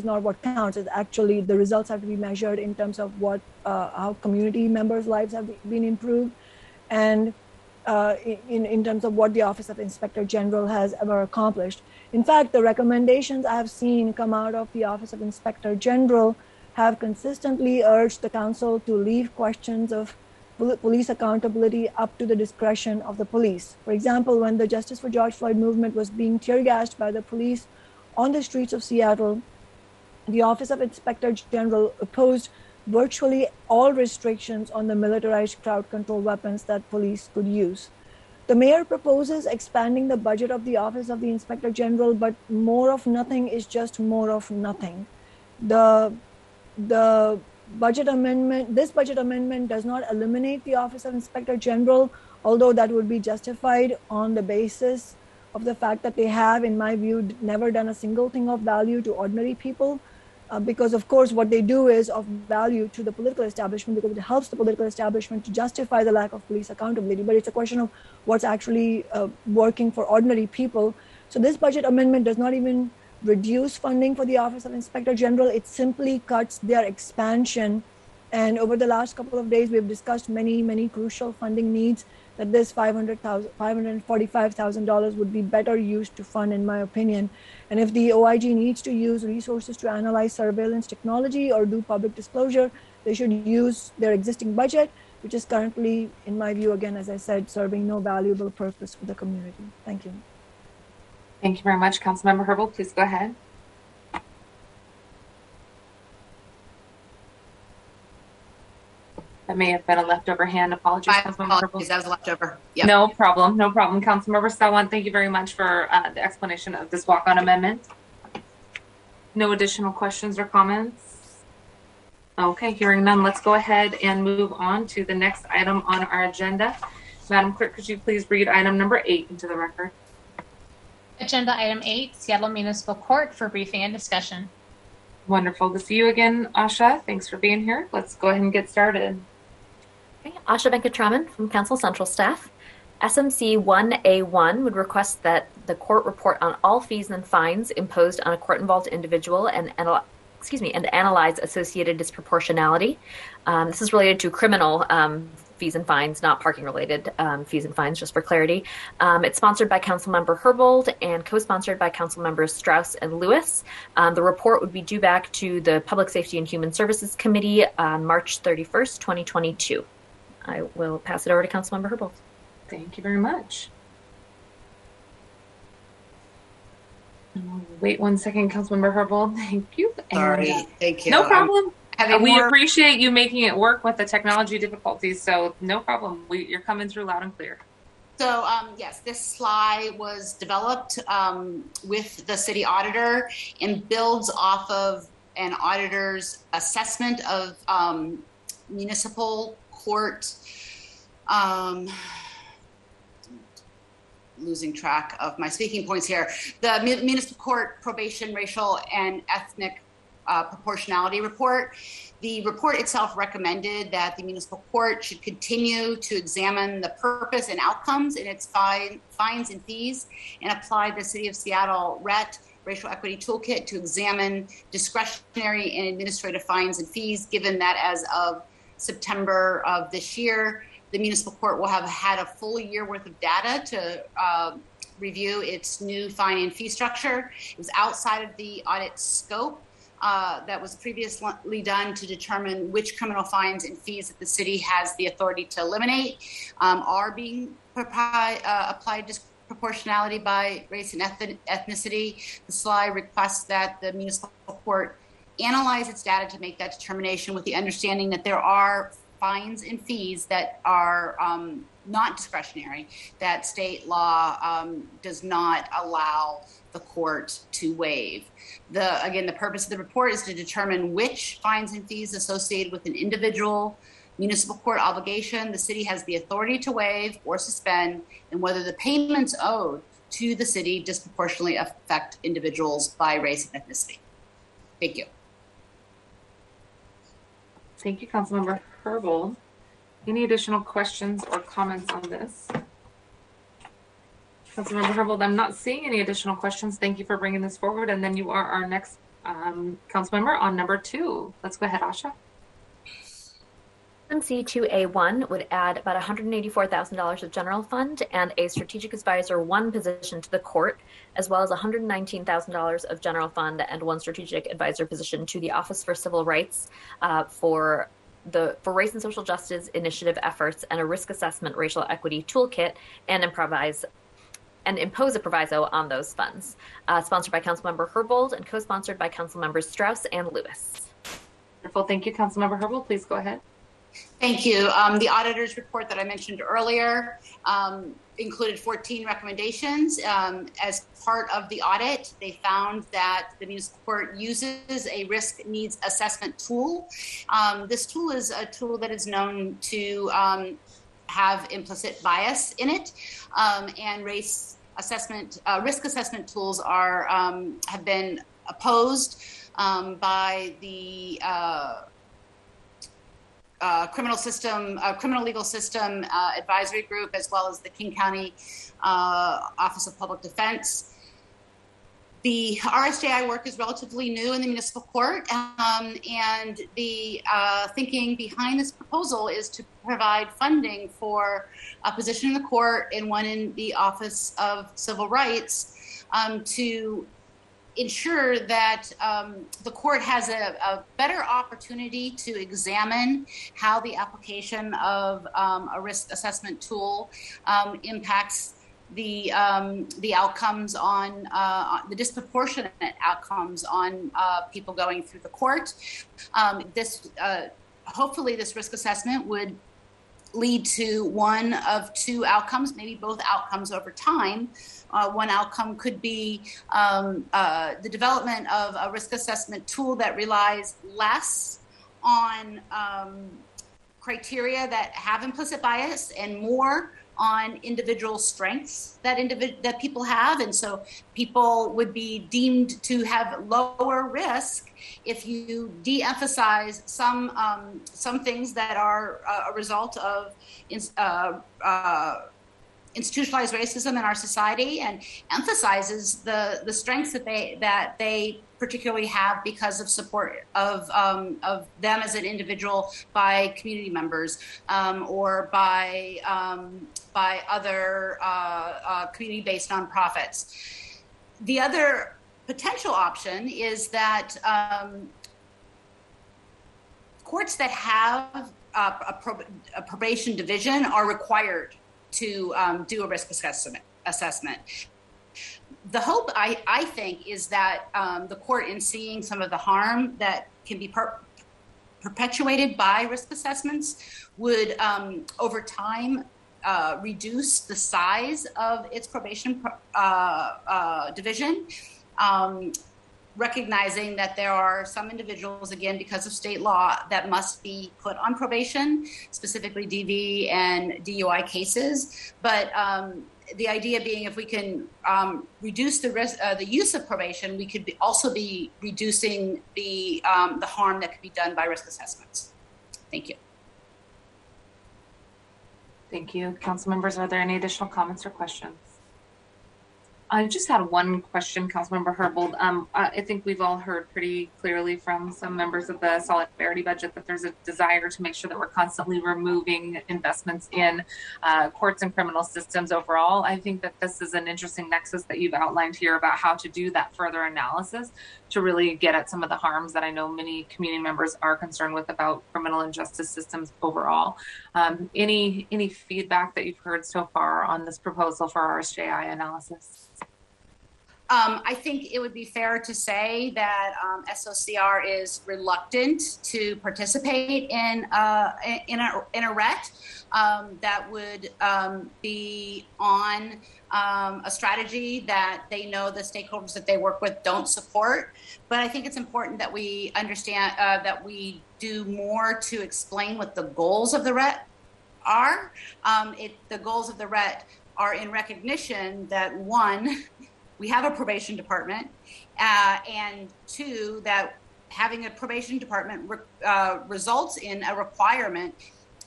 not what counts. It's actually the results have to be measured in terms of what how community members' lives have been improved, and in terms of what the Office of Inspector General has ever accomplished. In fact, the recommendations I have seen come out of the Office of Inspector General have consistently urged the council to leave questions of police accountability up to the discretion of the police. For example, when the Justice for George Floyd movement was being tear-gassed by the police on the streets of Seattle, the Office of Inspector General opposed virtually all restrictions on the militarized crowd control weapons that police could use. The mayor proposes expanding the budget of the Office of the Inspector General, but more of nothing is just more of nothing. The budget amendment, this budget amendment does not eliminate the Office of Inspector General, although that would be justified on the basis of the fact that they have, in my view, never done a single thing of value to ordinary people. Because of course what they do is of value to the political establishment because it helps the political establishment to justify the lack of police accountability. But it's a question of what's actually working for ordinary people. So this budget amendment does not even reduce funding for the Office of Inspector General. It simply cuts their expansion. And over the last couple of days, we've discussed many crucial funding needs that this $545,000 would be better used to fund, in my opinion. And if the OIG needs to use resources to analyze surveillance technology or do public disclosure, they should use their existing budget, which is currently, in my view, again, as I said, serving no valuable purpose for the community. Thank you. Thank you very much. Councilmember Herbold, please go ahead. That may have been a leftover hand. Apologies, Councilmember Herbold. That was a leftover. Yep. No problem. Councilmember Sawant, thank you very much for the explanation of this walk-on amendment. No additional questions or comments? Okay, hearing none, let's go ahead and move on to the next item on our agenda. Madam Clerk, could you please read item number 8 into the record? Agenda item 8, Seattle Municipal Court for briefing and discussion. Wonderful to see you again, Asha. Thanks for being here. Let's go ahead and get started. Okay. Asha Venkatraman from Council Central staff. SMC 1A1 would request that the court report on all fees and fines imposed on a court-involved individual and analyze associated disproportionality. This is related to criminal fees and fines, not parking-related fees and fines, just for clarity. It's sponsored by Councilmember Herbold and co-sponsored by Councilmembers Strauss and Lewis. The report would be due back to the Public Safety and Human Services Committee on March 31st, 2022. I will pass it over to Councilmember Herbold. Thank you very much. Wait 1 second, Councilmember Herbold. Thank you. Sorry, thank you. No problem. We appreciate you making it work with the technology difficulties, so no problem. You're coming through loud and clear. So yes, this slide was developed with the city auditor and builds off of an auditor's assessment of municipal court, losing track of my speaking points here, the municipal court probation, racial, and ethnic proportionality report. The report itself recommended that the municipal court should continue to examine the purpose and outcomes in its fines and fees and apply the City of Seattle RET Racial Equity Toolkit to examine discretionary and administrative fines and fees, given that as of September of this year, the municipal court will have had a full year worth of data to review its new fine and fee structure. It was outside of the audit scope that was previously done to determine which criminal fines and fees that the city has the authority to eliminate are being applied disproportionality by race and ethnicity. The slide requests that the municipal court analyze its data to make that determination with the understanding that there are fines and fees that are not discretionary, that state law does not allow the court to waive. Again, the purpose of the report is to determine which fines and fees associated with an individual municipal court obligation the city has the authority to waive or suspend, and whether the payments owed to the city disproportionately affect individuals by race and ethnicity. Thank you. Thank you, Councilmember Herbold. Any additional questions or comments on this? Councilmember Herbold, I'm not seeing any additional questions. Thank you for bringing this forward. And then you are our next council member on number 2. Let's go ahead, Asha. SMC2A1 would add about $184,000 of general fund and a strategic advisor 1 position to the court, as well as $119,000 of general fund and 1 strategic advisor position to the Office for Civil Rights for Race and Social Justice Initiative efforts and a risk assessment racial equity toolkit, and impose a proviso on those funds. Sponsored by Councilmember Herbold and co-sponsored by Councilmembers Strauss and Lewis. Wonderful. Thank you, Councilmember Herbold. Please go ahead. Thank you. The auditor's report that I mentioned earlier included 14 recommendations. As part of the audit, they found that the municipal court uses a risk needs assessment tool. This tool is a tool that is known to have implicit bias in it, and risk assessment tools have been opposed by the criminal legal system advisory group, as well as the King County Office of Public Defense. The RSJI work is relatively new in the municipal court, and the thinking behind this proposal is to provide funding for a position in the court and one in the Office of Civil Rights to ensure that the court has a better opportunity to examine how the application of a risk assessment tool impacts the outcomes on the disproportionate outcomes on people going through the court. Hopefully this risk assessment would lead to one of 2 outcomes, maybe both outcomes over time. One outcome could be the development of a risk assessment tool that relies less on criteria that have implicit bias and more on individual strengths that people have, and so people would be deemed to have lower risk if you de-emphasize some things that are a result of institutionalized racism in our society, and emphasizes the strengths that they particularly have because of support of them as an individual by community members or by other community-based nonprofits. The other potential option is that courts that have a probation division are required to do a risk assessment. The hope, I think, is that the court, in seeing some of the harm that can be perpetuated by risk assessments, would over time reduce the size of its probation division, recognizing that there are some individuals, again, because of state law, that must be put on probation, specifically DV and DUI cases. But the idea being, if we can reduce the use of probation, we could also be reducing the harm that could be done by risk assessments. Thank you. Thank you. Council members, are there any additional comments or questions? I just had one question, Councilmember Herbold. I think we've all heard pretty clearly from some members of the solidarity budget that there's a desire to make sure that we're constantly removing investments in courts and criminal systems overall. I think that this is an interesting nexus that you've outlined here about how to do that further analysis to really get at some of the harms that I know many community members are concerned with about criminal and justice systems overall. Any feedback that you've heard so far on this proposal for RSJI analysis? I think it would be fair to say that SOCR is reluctant to participate in a RET that would be on a strategy that they know the stakeholders that they work with don't support. But I think it's important that we understand that we do more to explain what the goals of the RET are. The goals of the RET are in recognition that, one, we have a probation department, and two, that having a probation department results in a requirement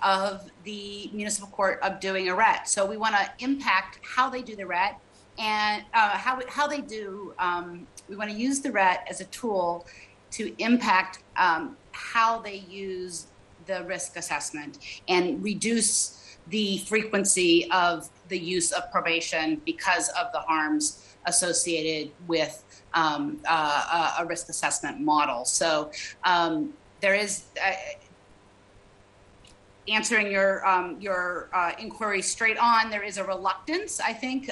of the municipal court of doing a RET. So we want to impact how they do the RET and how they do. We want to use the RET as a tool to impact how they use the risk assessment and reduce the frequency of the use of probation because of the harms associated with a risk assessment model. So there is, answering your inquiry straight on, there is a reluctance, I think,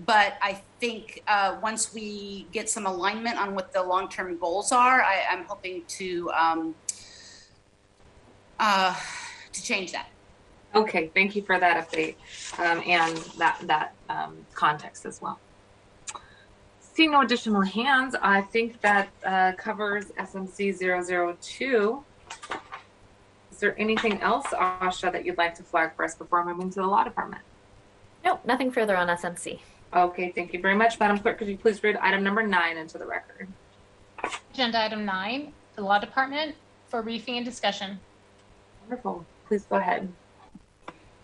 but I think once we get some alignment on what the long-term goals are, I'm hoping to change that. Okay, thank you for that update and that context as well. Seeing no additional hands, I think that covers SMC 002. Is there anything else, Asha, that you'd like to flag for us before moving to the law department? No, nothing further on SMC. Okay, thank you very much. Madam Clerk, could you please read item number 9 into the record? Agenda item 9, the law department for briefing and discussion. Wonderful. Please go ahead.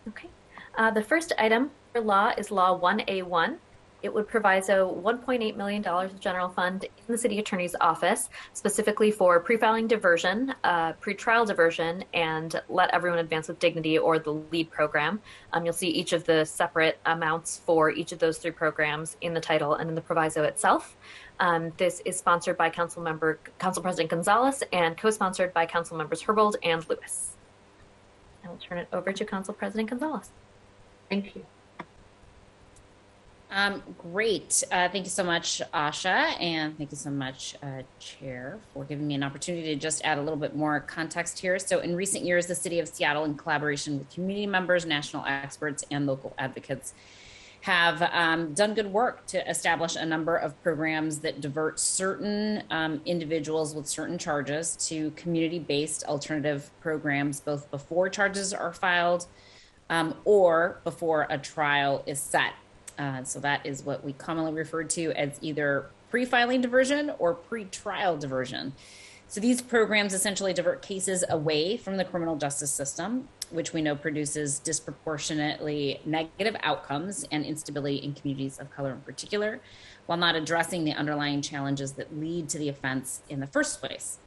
Okay. The first item for law is Law 1A1. It would proviso $1.8 million of general fund in the city attorney's office, specifically for pre-filing diversion, pre-trial diversion, and Let Everyone Advance with Dignity, or the LEAD program. You'll see each of the separate amounts for each of those 3 programs in the title and in the proviso itself. This is sponsored by Council President Gonzalez and co-sponsored by Council Members Herbold and Lewis. I will turn it over to Council President Gonzalez. Thank you. Great. Thank you so much, Asha, and thank you so much, Chair, for giving me an opportunity to just add a little bit more context here. So in recent years, the City of Seattle, in collaboration with community members, national experts, and local advocates, have done good work to establish a number of programs that divert certain individuals with certain charges to community-based alternative programs, both before charges are filed or before a trial is set. So that is what we commonly refer to as either pre-filing diversion or pre-trial diversion. So these programs essentially divert cases away from the criminal justice system, which we know produces disproportionately negative outcomes and instability in communities of color in particular, while not addressing the underlying challenges that lead to the offense in the first place.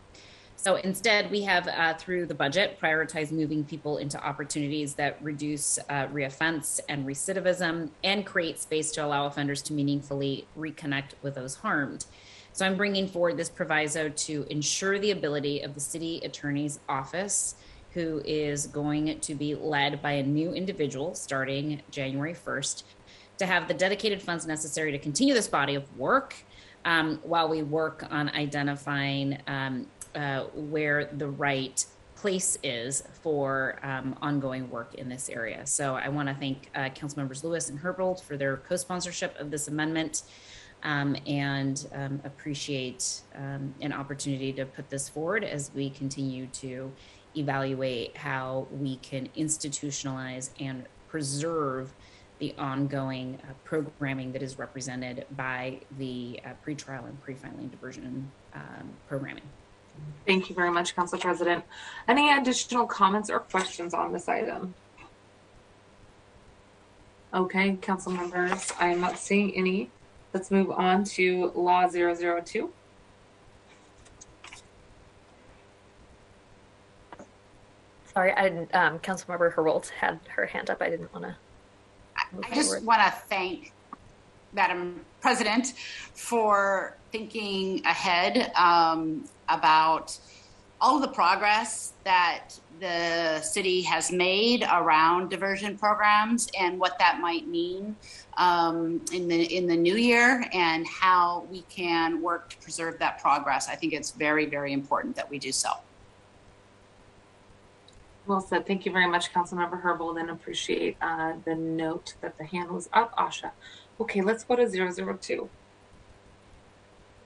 So instead, we have, through the budget, prioritized moving people into opportunities that reduce reoffense and recidivism and create space to allow offenders to meaningfully reconnect with those harmed. So I'm bringing forward this proviso to ensure the ability of the city attorney's office, who is going to be led by a new individual starting January 1st, to have the dedicated funds necessary to continue this body of work while we work on identifying where the right place is for ongoing work in this area. So I want to thank Councilmembers Lewis and Herbold for their co-sponsorship of this amendment and appreciate an opportunity to put this forward as we continue to evaluate how we can institutionalize and preserve the ongoing programming that is represented by the pretrial and pre-filing diversion programming. Thank you very much, Council President. Any additional comments or questions on this item? Okay, Council members, I am not seeing any. Let's move on to Law 002. Sorry, I didn't. Councilmember Herbold had her hand up. I didn't want to. I just want to thank Madam President for thinking ahead about all of the progress that the city has made around diversion programs and what that might mean in the new year, and how we can work to preserve that progress. I think it's very, very important that we do so. Well said. Thank you very much, Councilmember Herbold, and appreciate the note that the hand was up, Asha. Okay, let's go to 002.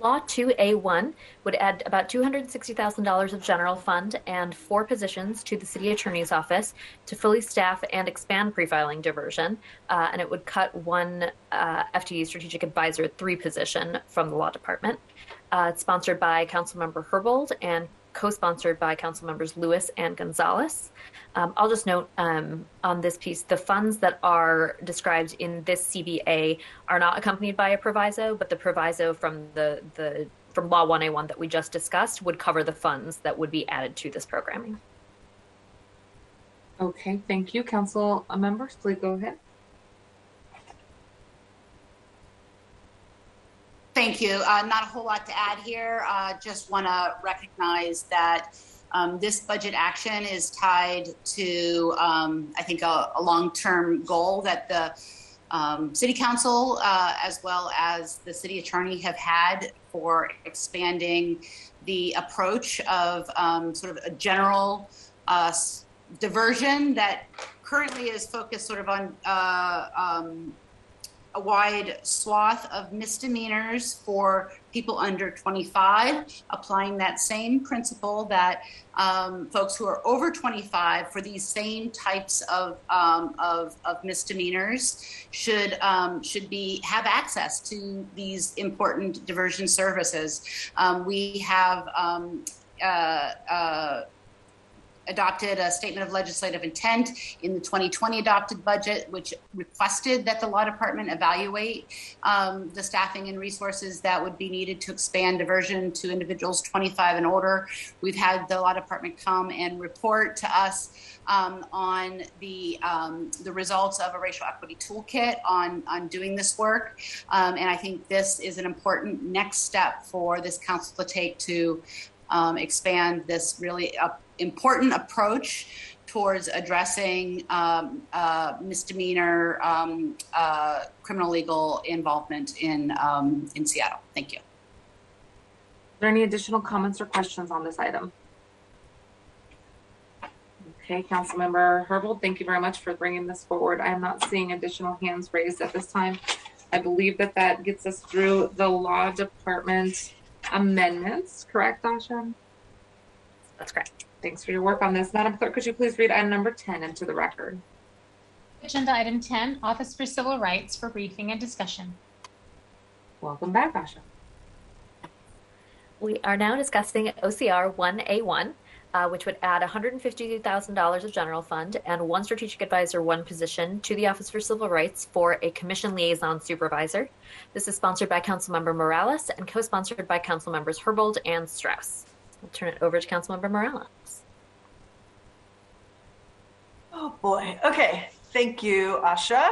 Law 2A1 would add about $260,000 of general fund and 4 positions to the city attorney's office to fully staff and expand pre-filing diversion, and it would cut 1 FTE strategic advisor 3 position from the law department. It's sponsored by Councilmember Herbold and co-sponsored by Councilmembers Lewis and Gonzalez. I'll just note on this piece, the funds that are described in this CBA are not accompanied by a proviso, but the proviso from from Law 1A1 that we just discussed would cover the funds that would be added to this programming. Okay, thank you. Council members, please go ahead. Thank you. Not a whole lot to add here. Just want to recognize that this budget action is tied to, I think, a long-term goal that the City Council, as well as the City Attorney, have had for expanding the approach of sort of a general diversion that currently is focused sort of on a wide swath of misdemeanors for people under 25, applying that same principle that folks who are over 25 for these same types of misdemeanors should have access to these important diversion services. We have adopted a statement of legislative intent in the 2020 adopted budget, which requested that the law department evaluate the staffing and resources that would be needed to expand diversion to individuals 25 and older. We've had the law department come and report to us on the results of a racial equity toolkit on doing this work. And I think this is an important next step for this council to take to expand this really important approach towards addressing misdemeanor criminal legal involvement in Seattle. Thank you. Are there any additional comments or questions on this item? Okay, Councilmember Herbold, thank you very much for bringing this forward. I am not seeing additional hands raised at this time. I believe that gets us through the law department amendments, correct, Asha? That's correct. Thanks for your work on this. Madam Clerk, could you please read item number 10 into the record? Agenda item 10, Office for Civil Rights for briefing and discussion. Welcome back, Asha. We are now discussing OCR 1A1, which would add $150,000 of general fund and 1 strategic advisor 1 position to the Office for Civil Rights for a commission liaison supervisor. This is sponsored by Councilmember Morales and co-sponsored by Councilmembers Herbold and Strauss. I'll turn it over to Councilmember Morales. Oh boy. Okay. Thank you, Asha.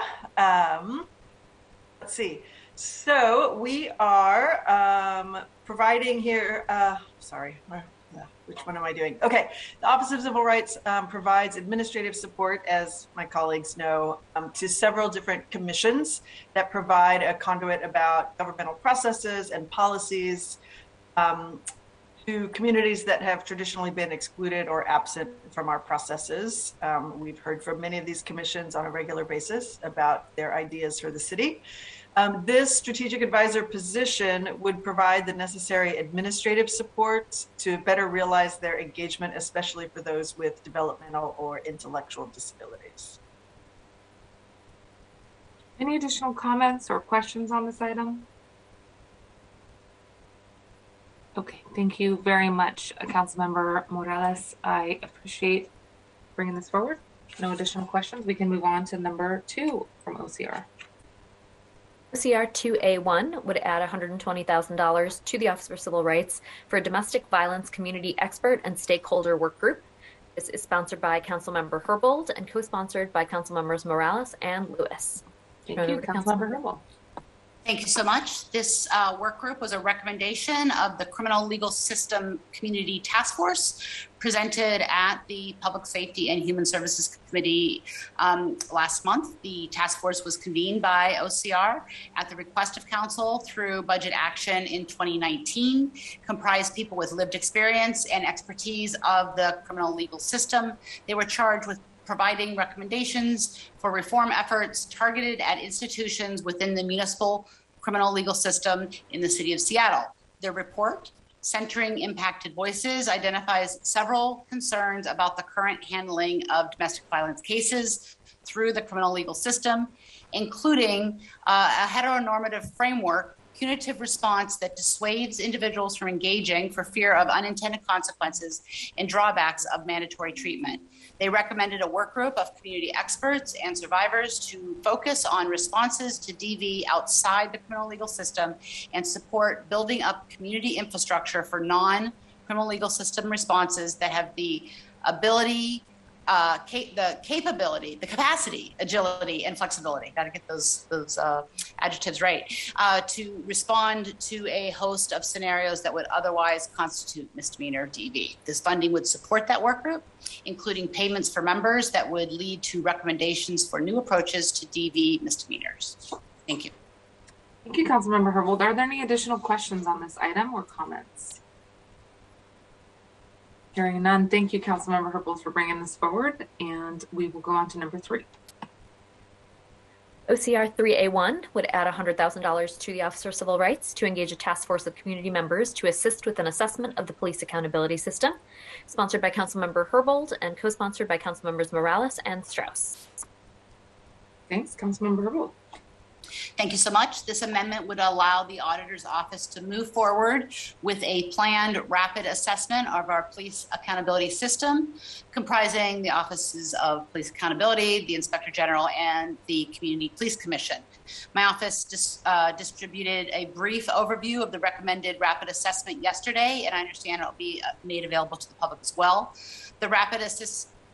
Let's see. So we are providing here, sorry, which one am I doing? Okay. The Office of Civil Rights provides administrative support, as my colleagues know, to several different commissions that provide a conduit about governmental processes and policies to communities that have traditionally been excluded or absent from our processes. We've heard from many of these commissions on a regular basis about their ideas for the city. This strategic advisor position would provide the necessary administrative support to better realize their engagement, especially for those with developmental or intellectual disabilities. Any additional comments or questions on this item? Okay, thank you very much, Councilmember Morales. I appreciate bringing this forward. No additional questions. We can move on to number 2 from OCR. OCR 2A1 would add $120,000 to the Office for Civil Rights for a domestic violence community expert and stakeholder work group. This is sponsored by Councilmember Herbold and co-sponsored by Councilmembers Morales and Lewis. Thank you, Councilmember Herbold. Thank you so much. This work group was a recommendation of the Criminal Legal System Community Task Force presented at the Public Safety and Human Services Committee last month. The task force was convened by OCR at the request of council through budget action in 2019, comprised people with lived experience and expertise of the criminal legal system. They were charged with providing recommendations for reform efforts targeted at institutions within the municipal criminal legal system in the city of Seattle. Their report, Centering Impacted Voices, identifies several concerns about the current handling of domestic violence cases through the criminal legal system, including a heteronormative framework, punitive response that dissuades individuals from engaging for fear of unintended consequences and drawbacks of mandatory treatment. They recommended a work group of community experts and survivors to focus on responses to DV outside the criminal legal system and support building up community infrastructure for non-criminal legal system responses that have the ability, the capability, the capacity, agility, and flexibility. Got to get those adjectives right, to respond to a host of scenarios that would otherwise constitute misdemeanor DV. This funding would support that work group, including payments for members that would lead to recommendations for new approaches to DV misdemeanors. Thank you. Thank you, Councilmember Herbold. Are there any additional questions on this item or comments? Hearing none, thank you, Councilmember Herbold, for bringing this forward, and we will go on to number 3. OCR 3A1 would add $100,000 to the Office of Civil Rights to engage a task force of community members to assist with an assessment of the police accountability system, sponsored by Councilmember Herbold and co-sponsored by Councilmembers Morales and Strauss. Thanks, Councilmember Herbold. Thank you so much. This amendment would allow the auditor's office to move forward with a planned rapid assessment of our police accountability system, comprising the offices of police accountability, the inspector general, and the community police commission. My office distributed a brief overview of the recommended rapid assessment yesterday, and I understand it will be made available to the public as well. The rapid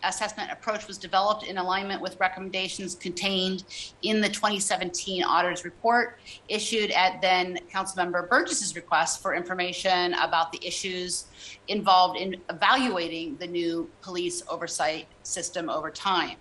assessment approach was developed in alignment with recommendations contained in the 2017 auditor's report issued at then Councilmember Burgess's request for information about the issues involved in evaluating the new police oversight system over time.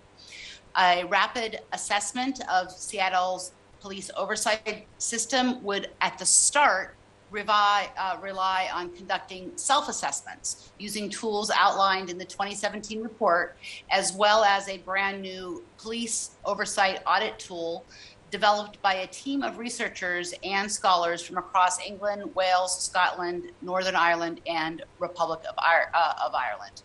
A rapid assessment of Seattle's police oversight system would, at the start, rely on conducting self-assessments using tools outlined in the 2017 report, as well as a brand new police oversight audit tool developed by a team of researchers and scholars from across England, Wales, Scotland, Northern Ireland, and Republic of Ireland.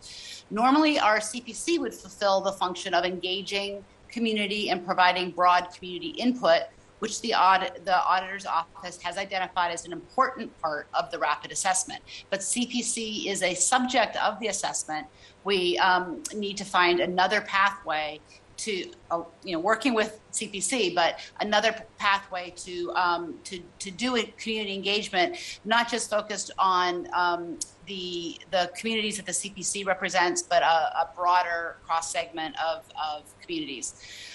Normally, our CPC would fulfill the function of engaging community and providing broad community input, which the auditor's office has identified as an important part of the rapid assessment. But CPC is a subject of the assessment. We need to find another pathway to, working with CPC, but another pathway to do community engagement, not just focused on the communities that the CPC represents, but a broader cross segment of communities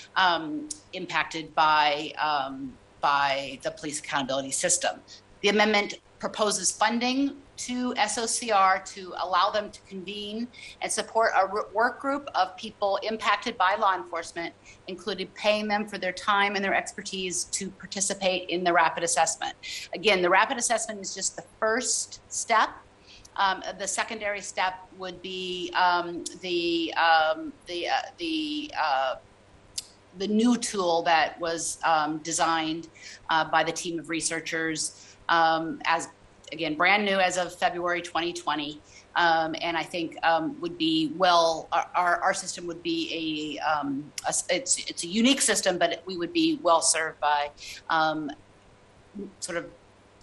impacted by the police accountability system. The amendment proposes funding to SOCR to allow them to convene and support a work group of people impacted by law enforcement, including paying them for their time and their expertise to participate in the rapid assessment. Again, the rapid assessment is just the first step. The secondary step would be the new tool that was designed by the team of researchers, as again, brand new as of February 2020. And I think would be our system would be it's a unique system, but we would be well served by sort of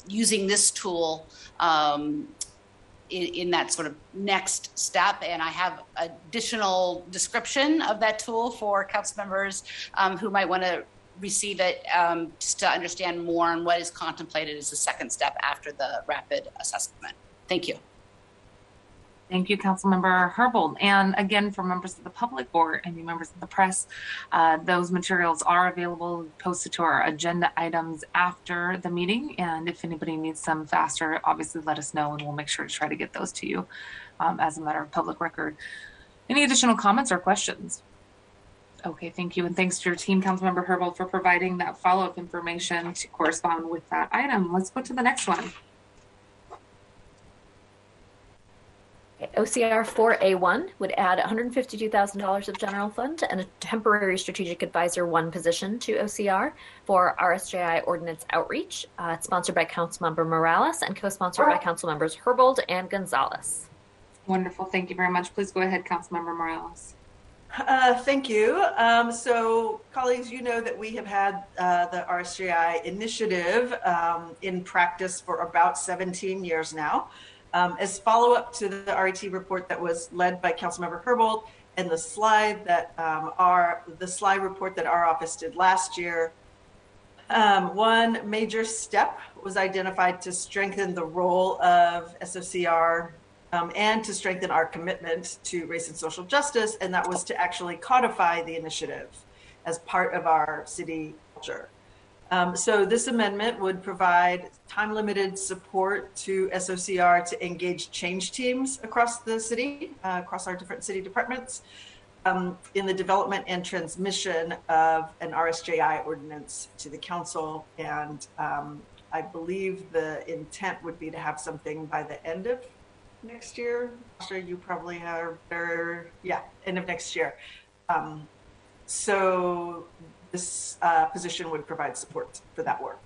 using this tool in that sort of next step. And I have additional description of that tool for council members who might want to receive it, just to understand more on what is contemplated as the second step after the rapid assessment. Thank you. Thank you, Councilmember Herbold. And again, for members of the public or any members of the press, those materials are available, posted to our agenda items after the meeting. And if anybody needs them faster, obviously let us know and we'll make sure to try to get those to you as a matter of public record. Any additional comments or questions? Okay, thank you. And thanks to your team, Councilmember Herbold, for providing that follow-up information to correspond with that item. Let's go to the next one. OCR 4A1 would add $152,000 of general fund and a temporary strategic advisor 1 position to OCR for RSJI ordinance outreach. It's sponsored by Councilmember Morales and co-sponsored by Councilmembers Herbold and Gonzalez. Wonderful. Thank you very much. Please go ahead, Councilmember Morales. Thank you. So, colleagues, you know that we have had the RSJI initiative in practice for about 17 years now. As follow-up to the RET report that was led by Councilmember Herbold and the slide report that our office did last year, one major step was identified to strengthen the role of SOCR and to strengthen our commitment to race and social justice, and that was to actually codify the initiative as part of our city culture. So this amendment would provide time-limited support to SOCR to engage change teams across the city, across our different city departments, in the development and transmission of an RSJI ordinance to the council. And I believe the intent would be to have something by the end of next year. I'm sure you probably are better, end of next year. So this position would provide support for that work.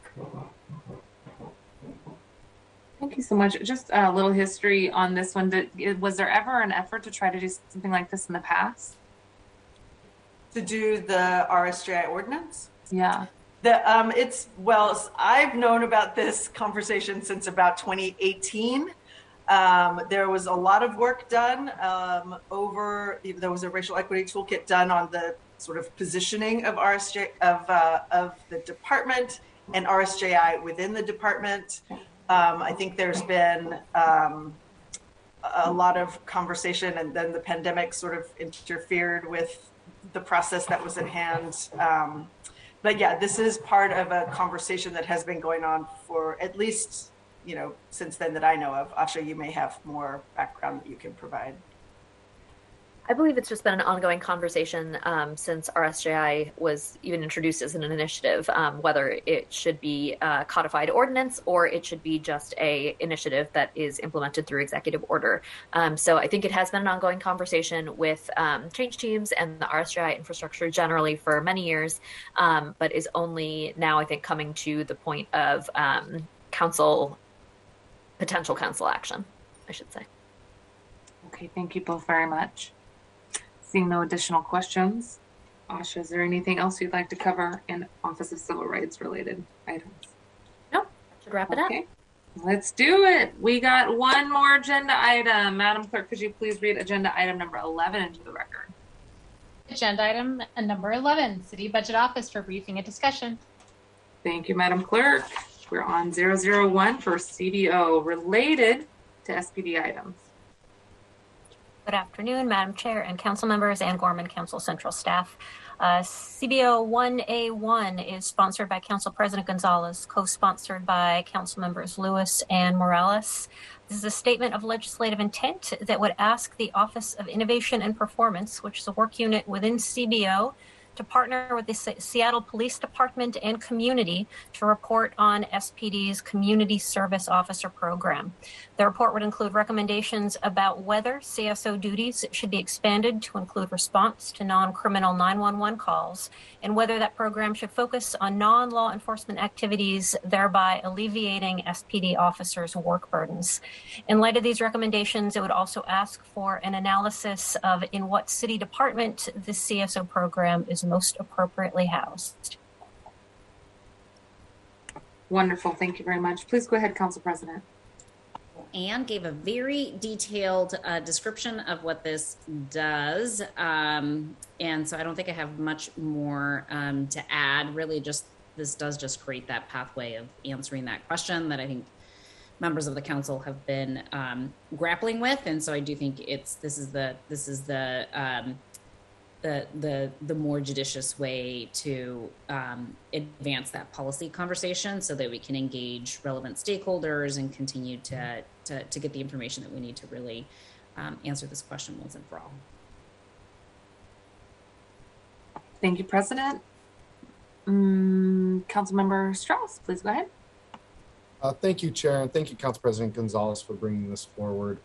Thank you so much. Just a little history on this one. Was there ever an effort to try to do something like this in the past? To do the RSJI ordinance? Yeah. I've known about this conversation since about 2018. There was a lot of work done there was a racial equity toolkit done on the sort of positioning of RSJ of the department and RSJI within the department. I think there's been a lot of conversation, and then the pandemic sort of interfered with the process that was at hand. But yeah, this is part of a conversation that has been going on for at least, since then that I know of. Asha, you may have more background that you can provide. I believe it's just been an ongoing conversation since RSJI was even introduced as an initiative, whether it should be a codified ordinance or it should be just a initiative that is implemented through executive order. So I think it has been an ongoing conversation with change teams and the RSJI infrastructure generally for many years, but is only now, I think, coming to the point of potential council action, I should say. Okay, thank you both very much. Seeing no additional questions, Asha, is there anything else you'd like to cover in Office of Civil Rights related items? No, should wrap it up. Let's do it. We got one more agenda item. Madam Clerk, could you please read agenda item number 11 into the record? Agenda item number 11, City Budget Office for briefing and discussion. Thank you, Madam Clerk. We're on 001 for CBO related to SPD items. Good afternoon, Madam Chair and council members and Gorman Council Central staff. CBO 1A1 is sponsored by Council President Gonzalez, co-sponsored by Council members Lewis and Morales. This is a statement of legislative intent that would ask the Office of Innovation and Performance, which is a work unit within CBO, to partner with the Seattle Police Department and community to report on SPD's Community Service Officer Program. The report would include recommendations about whether CSO duties should be expanded to include response to non-criminal 911 calls, and whether that program should focus on non-law enforcement activities, thereby alleviating SPD officers' work burdens. In light of these recommendations, it would also ask for an analysis of in what city department the CSO program is most appropriately housed. Wonderful. Thank you very much. Please go ahead, Council President. Anne gave a very detailed description of what this does. And so I don't think I have much more to add. Really, this does just create that pathway of answering that question that I think members of the council have been grappling with. And so I do think this is the more judicious way to advance that policy conversation so that we can engage relevant stakeholders and continue to get the information that we need to really answer this question once and for all. Thank you, President. Councilmember Strauss, please go ahead. Thank you, Chair, and thank you, Council President Gonzalez, for bringing this forward.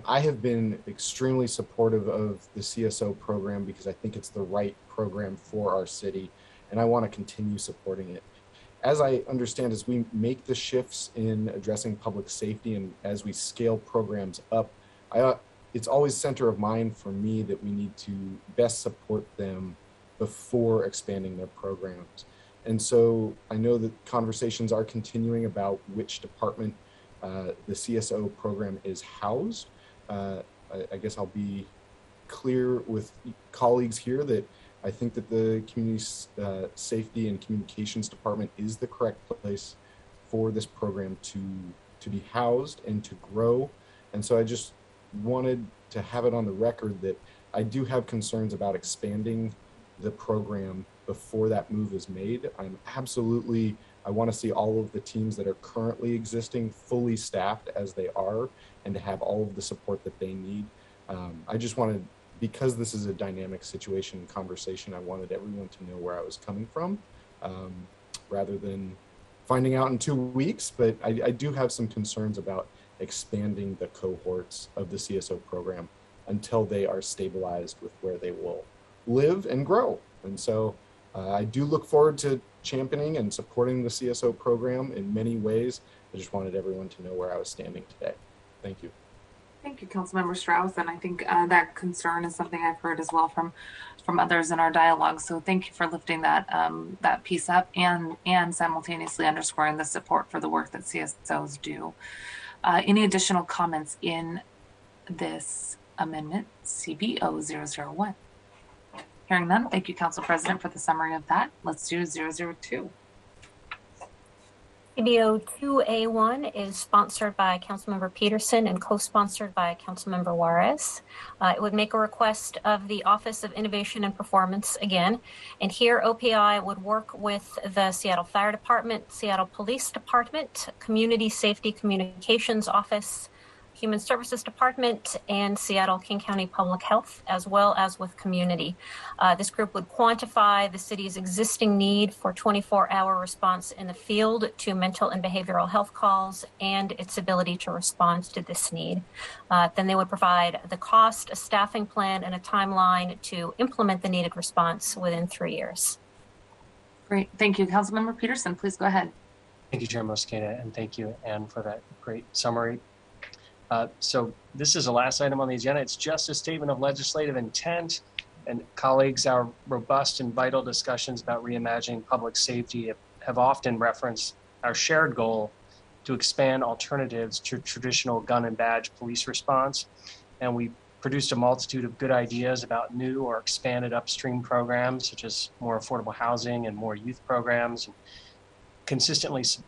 I have been extremely supportive of the CSO program because I think it's the right program for our city, and I want to continue supporting it. As I understand, as we make the shifts in addressing public safety and as we scale programs up, it's always center of mind for me that we need to best support them before expanding their programs. And so I know that conversations are continuing about which department the CSO program is housed. I guess I'll be clear with colleagues here that I think that the Community Safety and Communications Department is the correct place for this program to be housed and to grow. And so I just wanted to have it on the record that I do have concerns about expanding the program before that move is made. I want to see all of the teams that are currently existing fully staffed as they are and to have all of the support that they need. I just wanted, because this is a dynamic situation and conversation, I wanted everyone to know where I was coming from rather than finding out in 2 weeks. But I do have some concerns about expanding the cohorts of the CSO program until they are stabilized with where they will live and grow. And so I do look forward to championing and supporting the CSO program in many ways. I just wanted everyone to know where I was standing today. Thank you. Thank you, Councilmember Strauss. And I think that concern is something I've heard as well from others in our dialogue. So thank you for lifting that that piece up and simultaneously underscoring the support for the work that CSOs do. Any additional comments in this amendment, CBO 001? Hearing none, thank you, Council President, for the summary of that. Let's do 002. CBO 2A1 is sponsored by Councilmember Peterson and co-sponsored by Councilmember Juarez. It would make a request of the Office of Innovation and Performance again. And here OPI would work with the Seattle Fire Department, Seattle Police Department, Community Safety Communications Office, Human Services Department, and Seattle King County Public Health, as well as with community. This group would quantify the city's existing need for 24-hour response in the field to mental and behavioral health calls and its ability to respond to this need. Then they would provide the cost, a staffing plan, and a timeline to implement the needed response within 3 years. Great. Thank you. Councilmember Peterson, please go ahead. Thank you, Chair Mosqueda, and thank you, Anne, for that great summary. So this is the last item on the agenda. It's just a statement of legislative intent. And colleagues, our robust and vital discussions about reimagining public safety have often referenced our shared goal to expand alternatives to traditional gun and badge police response. And we produced a multitude of good ideas about new or expanded upstream programs, such as more affordable housing and more youth programs. And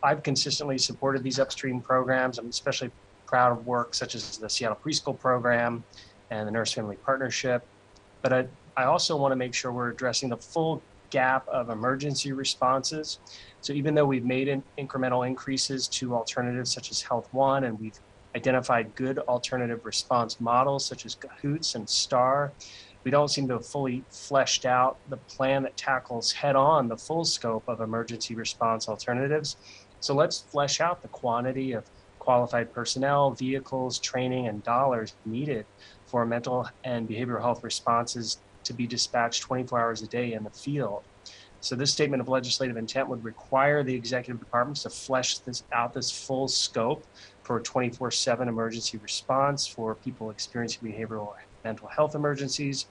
I've consistently supported these upstream programs. I'm especially proud of work such as the Seattle Preschool Program and the Nurse Family Partnership. But I also want to make sure we're addressing the full gap of emergency responses. So even though we've made incremental increases to alternatives such as Health One, and we've identified good alternative response models such as Cahoots and STAR, we don't seem to have fully fleshed out the plan that tackles head-on the full scope of emergency response alternatives. So let's flesh out the quantity of qualified personnel, vehicles, training, and dollars needed for mental and behavioral health responses to be dispatched 24 hours a day in the field. So this statement of legislative intent would require the executive departments to flesh this full scope for a 24/7 emergency response for people experiencing behavioral and mental health emergencies.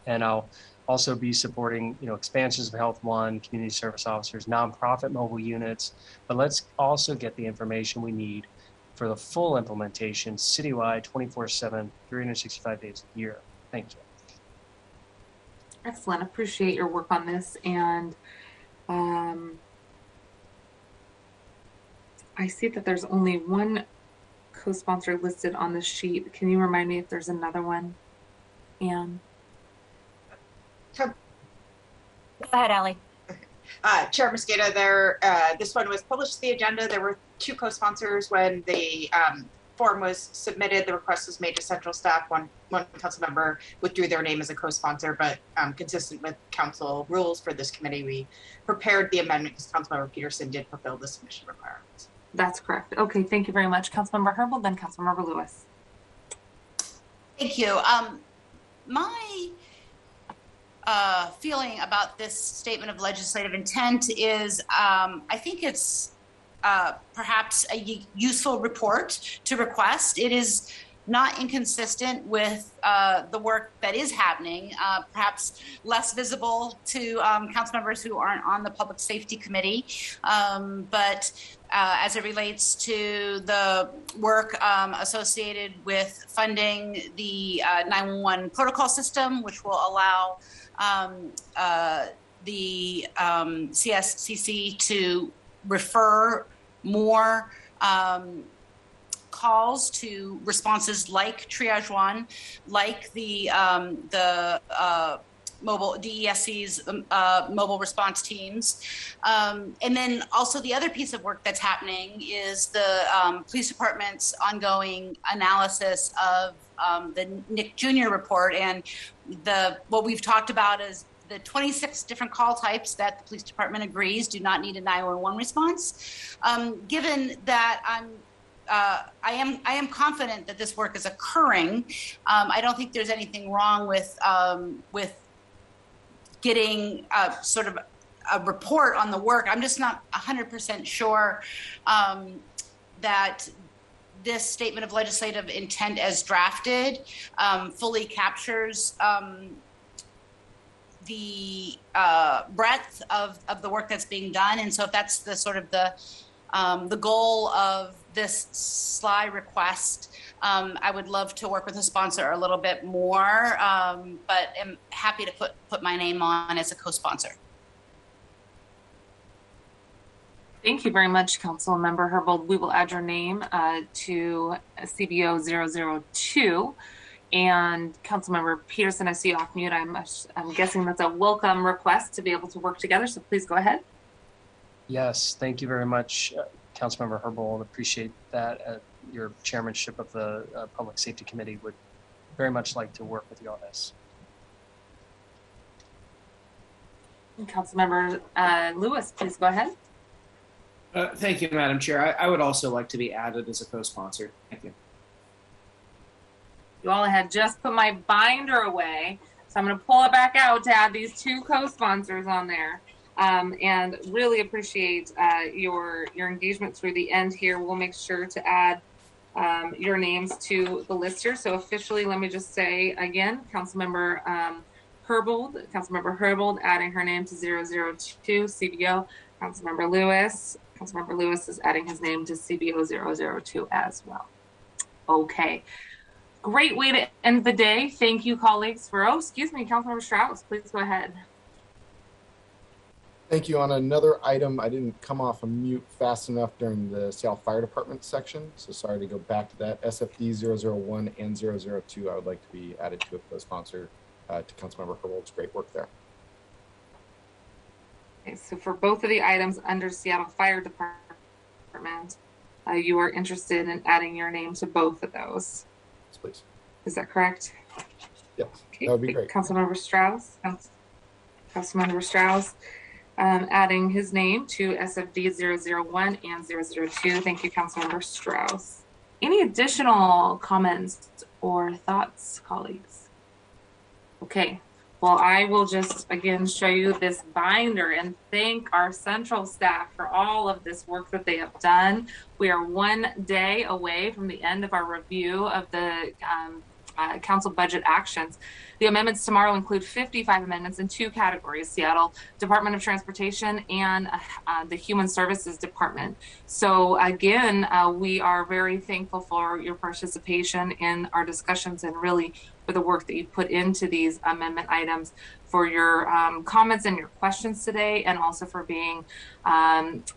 And I'll also be supporting, expansions of Health One, community service officers, nonprofit mobile units. But let's also get the information we need for the full implementation citywide, 24/7, 365 days a year. Thank you. Excellent. Appreciate your work on this. And I see that there's only one co-sponsor listed on the sheet. Can you remind me if there's another one? Anne? Go ahead, Allie. Chair Mosqueda, this one was published to the agenda. There were 2 co-sponsors when the form was submitted. The request was made to central staff. One council member withdrew their name as a co-sponsor, but consistent with council rules for this committee, we prepared the amendment because Councilmember Peterson did fulfill the submission requirements. That's correct. Okay, thank you very much. Councilmember Herbold, then Councilmember Lewis. Thank you. My feeling about this statement of legislative intent is I think it's perhaps a useful report to request. It is not inconsistent with the work that is happening, perhaps less visible to council members who aren't on the Public Safety Committee, but as it relates to the work associated with funding the 911 protocol system, which will allow the CSCC to refer more calls to responses like Triage One, like the mobile DESC's mobile response teams. And then also the other piece of work that's happening is the police department's ongoing analysis of the Nick Jr. report, and what we've talked about is the 26 different call types that the police department agrees do not need a 911 response. Given that I am confident that this work is occurring, I don't think there's anything wrong with getting sort of a report on the work. I'm just not 100% sure that this statement of legislative intent as drafted fully captures the breadth of the work that's being done. And so if that's the sort of the goal of this SLI request, I would love to work with a sponsor a little bit more, but am happy to put my name on as a co-sponsor. Thank you very much, Councilmember Herbold. We will add your name to CBO 002. And Councilmember Peterson, I see you off mute. I'm guessing that's a welcome request to be able to work together. So please go ahead. Yes, thank you very much, Councilmember Herbold. Appreciate that. Your chairmanship of the Public Safety Committee would very much like to work with you on this. And Councilmember Lewis, please go ahead. Thank you, Madam Chair. I would also like to be added as a co-sponsor. Thank you. You all had just put my binder away, so I'm going to pull it back out to add these 2 co-sponsors on there. And really appreciate your engagement through the end here. We'll make sure to add your names to the list here. So officially, let me just say again, Councilmember Herbold adding her name to 002 CBO. Councilmember Lewis is adding his name to CBO 002 as well. Okay. Great way to end the day. Thank you, colleagues, for, Councilmember Strauss, please go ahead. Thank you. On another item, I didn't come off of mute fast enough during the Seattle Fire Department section, so sorry to go back to that. SFD 001 and 002, I would like to be added to a co-sponsor to Councilmember Herbold's great work there. Okay, so for both of the items under Seattle Fire Department, you are interested in adding your name to both of those. Yes, please. Is that correct? Yes, okay. That would be great. Councilmember Strauss, adding his name to SFD 001 and 002. Thank you, Councilmember Strauss. Any additional comments or thoughts, colleagues? Okay. Well, I will just, again, show you this binder and thank our central staff for all of this work that they have done. We are 1 day away from the end of our review of the council budget actions. The amendments tomorrow include 55 amendments in 2 categories: Seattle Department of Transportation and the Human Services Department. So again, we are very thankful for your participation in our discussions and really for the work that you put into these amendment items, for your comments and your questions today, and also for being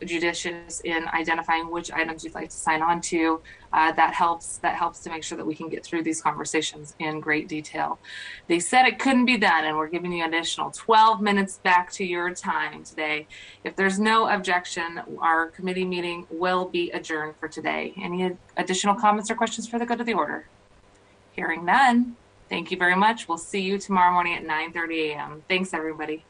judicious in identifying which items you'd like to sign on to. That helps to make sure that we can get through these conversations in great detail. They said it couldn't be done, and we're giving you an additional 12 minutes back to your time today. If there's no objection, our committee meeting will be adjourned for today. Any additional comments or questions for the good of the order? Hearing none, thank you very much. We'll see you tomorrow morning at 9:30 a.m. Thanks, everybody.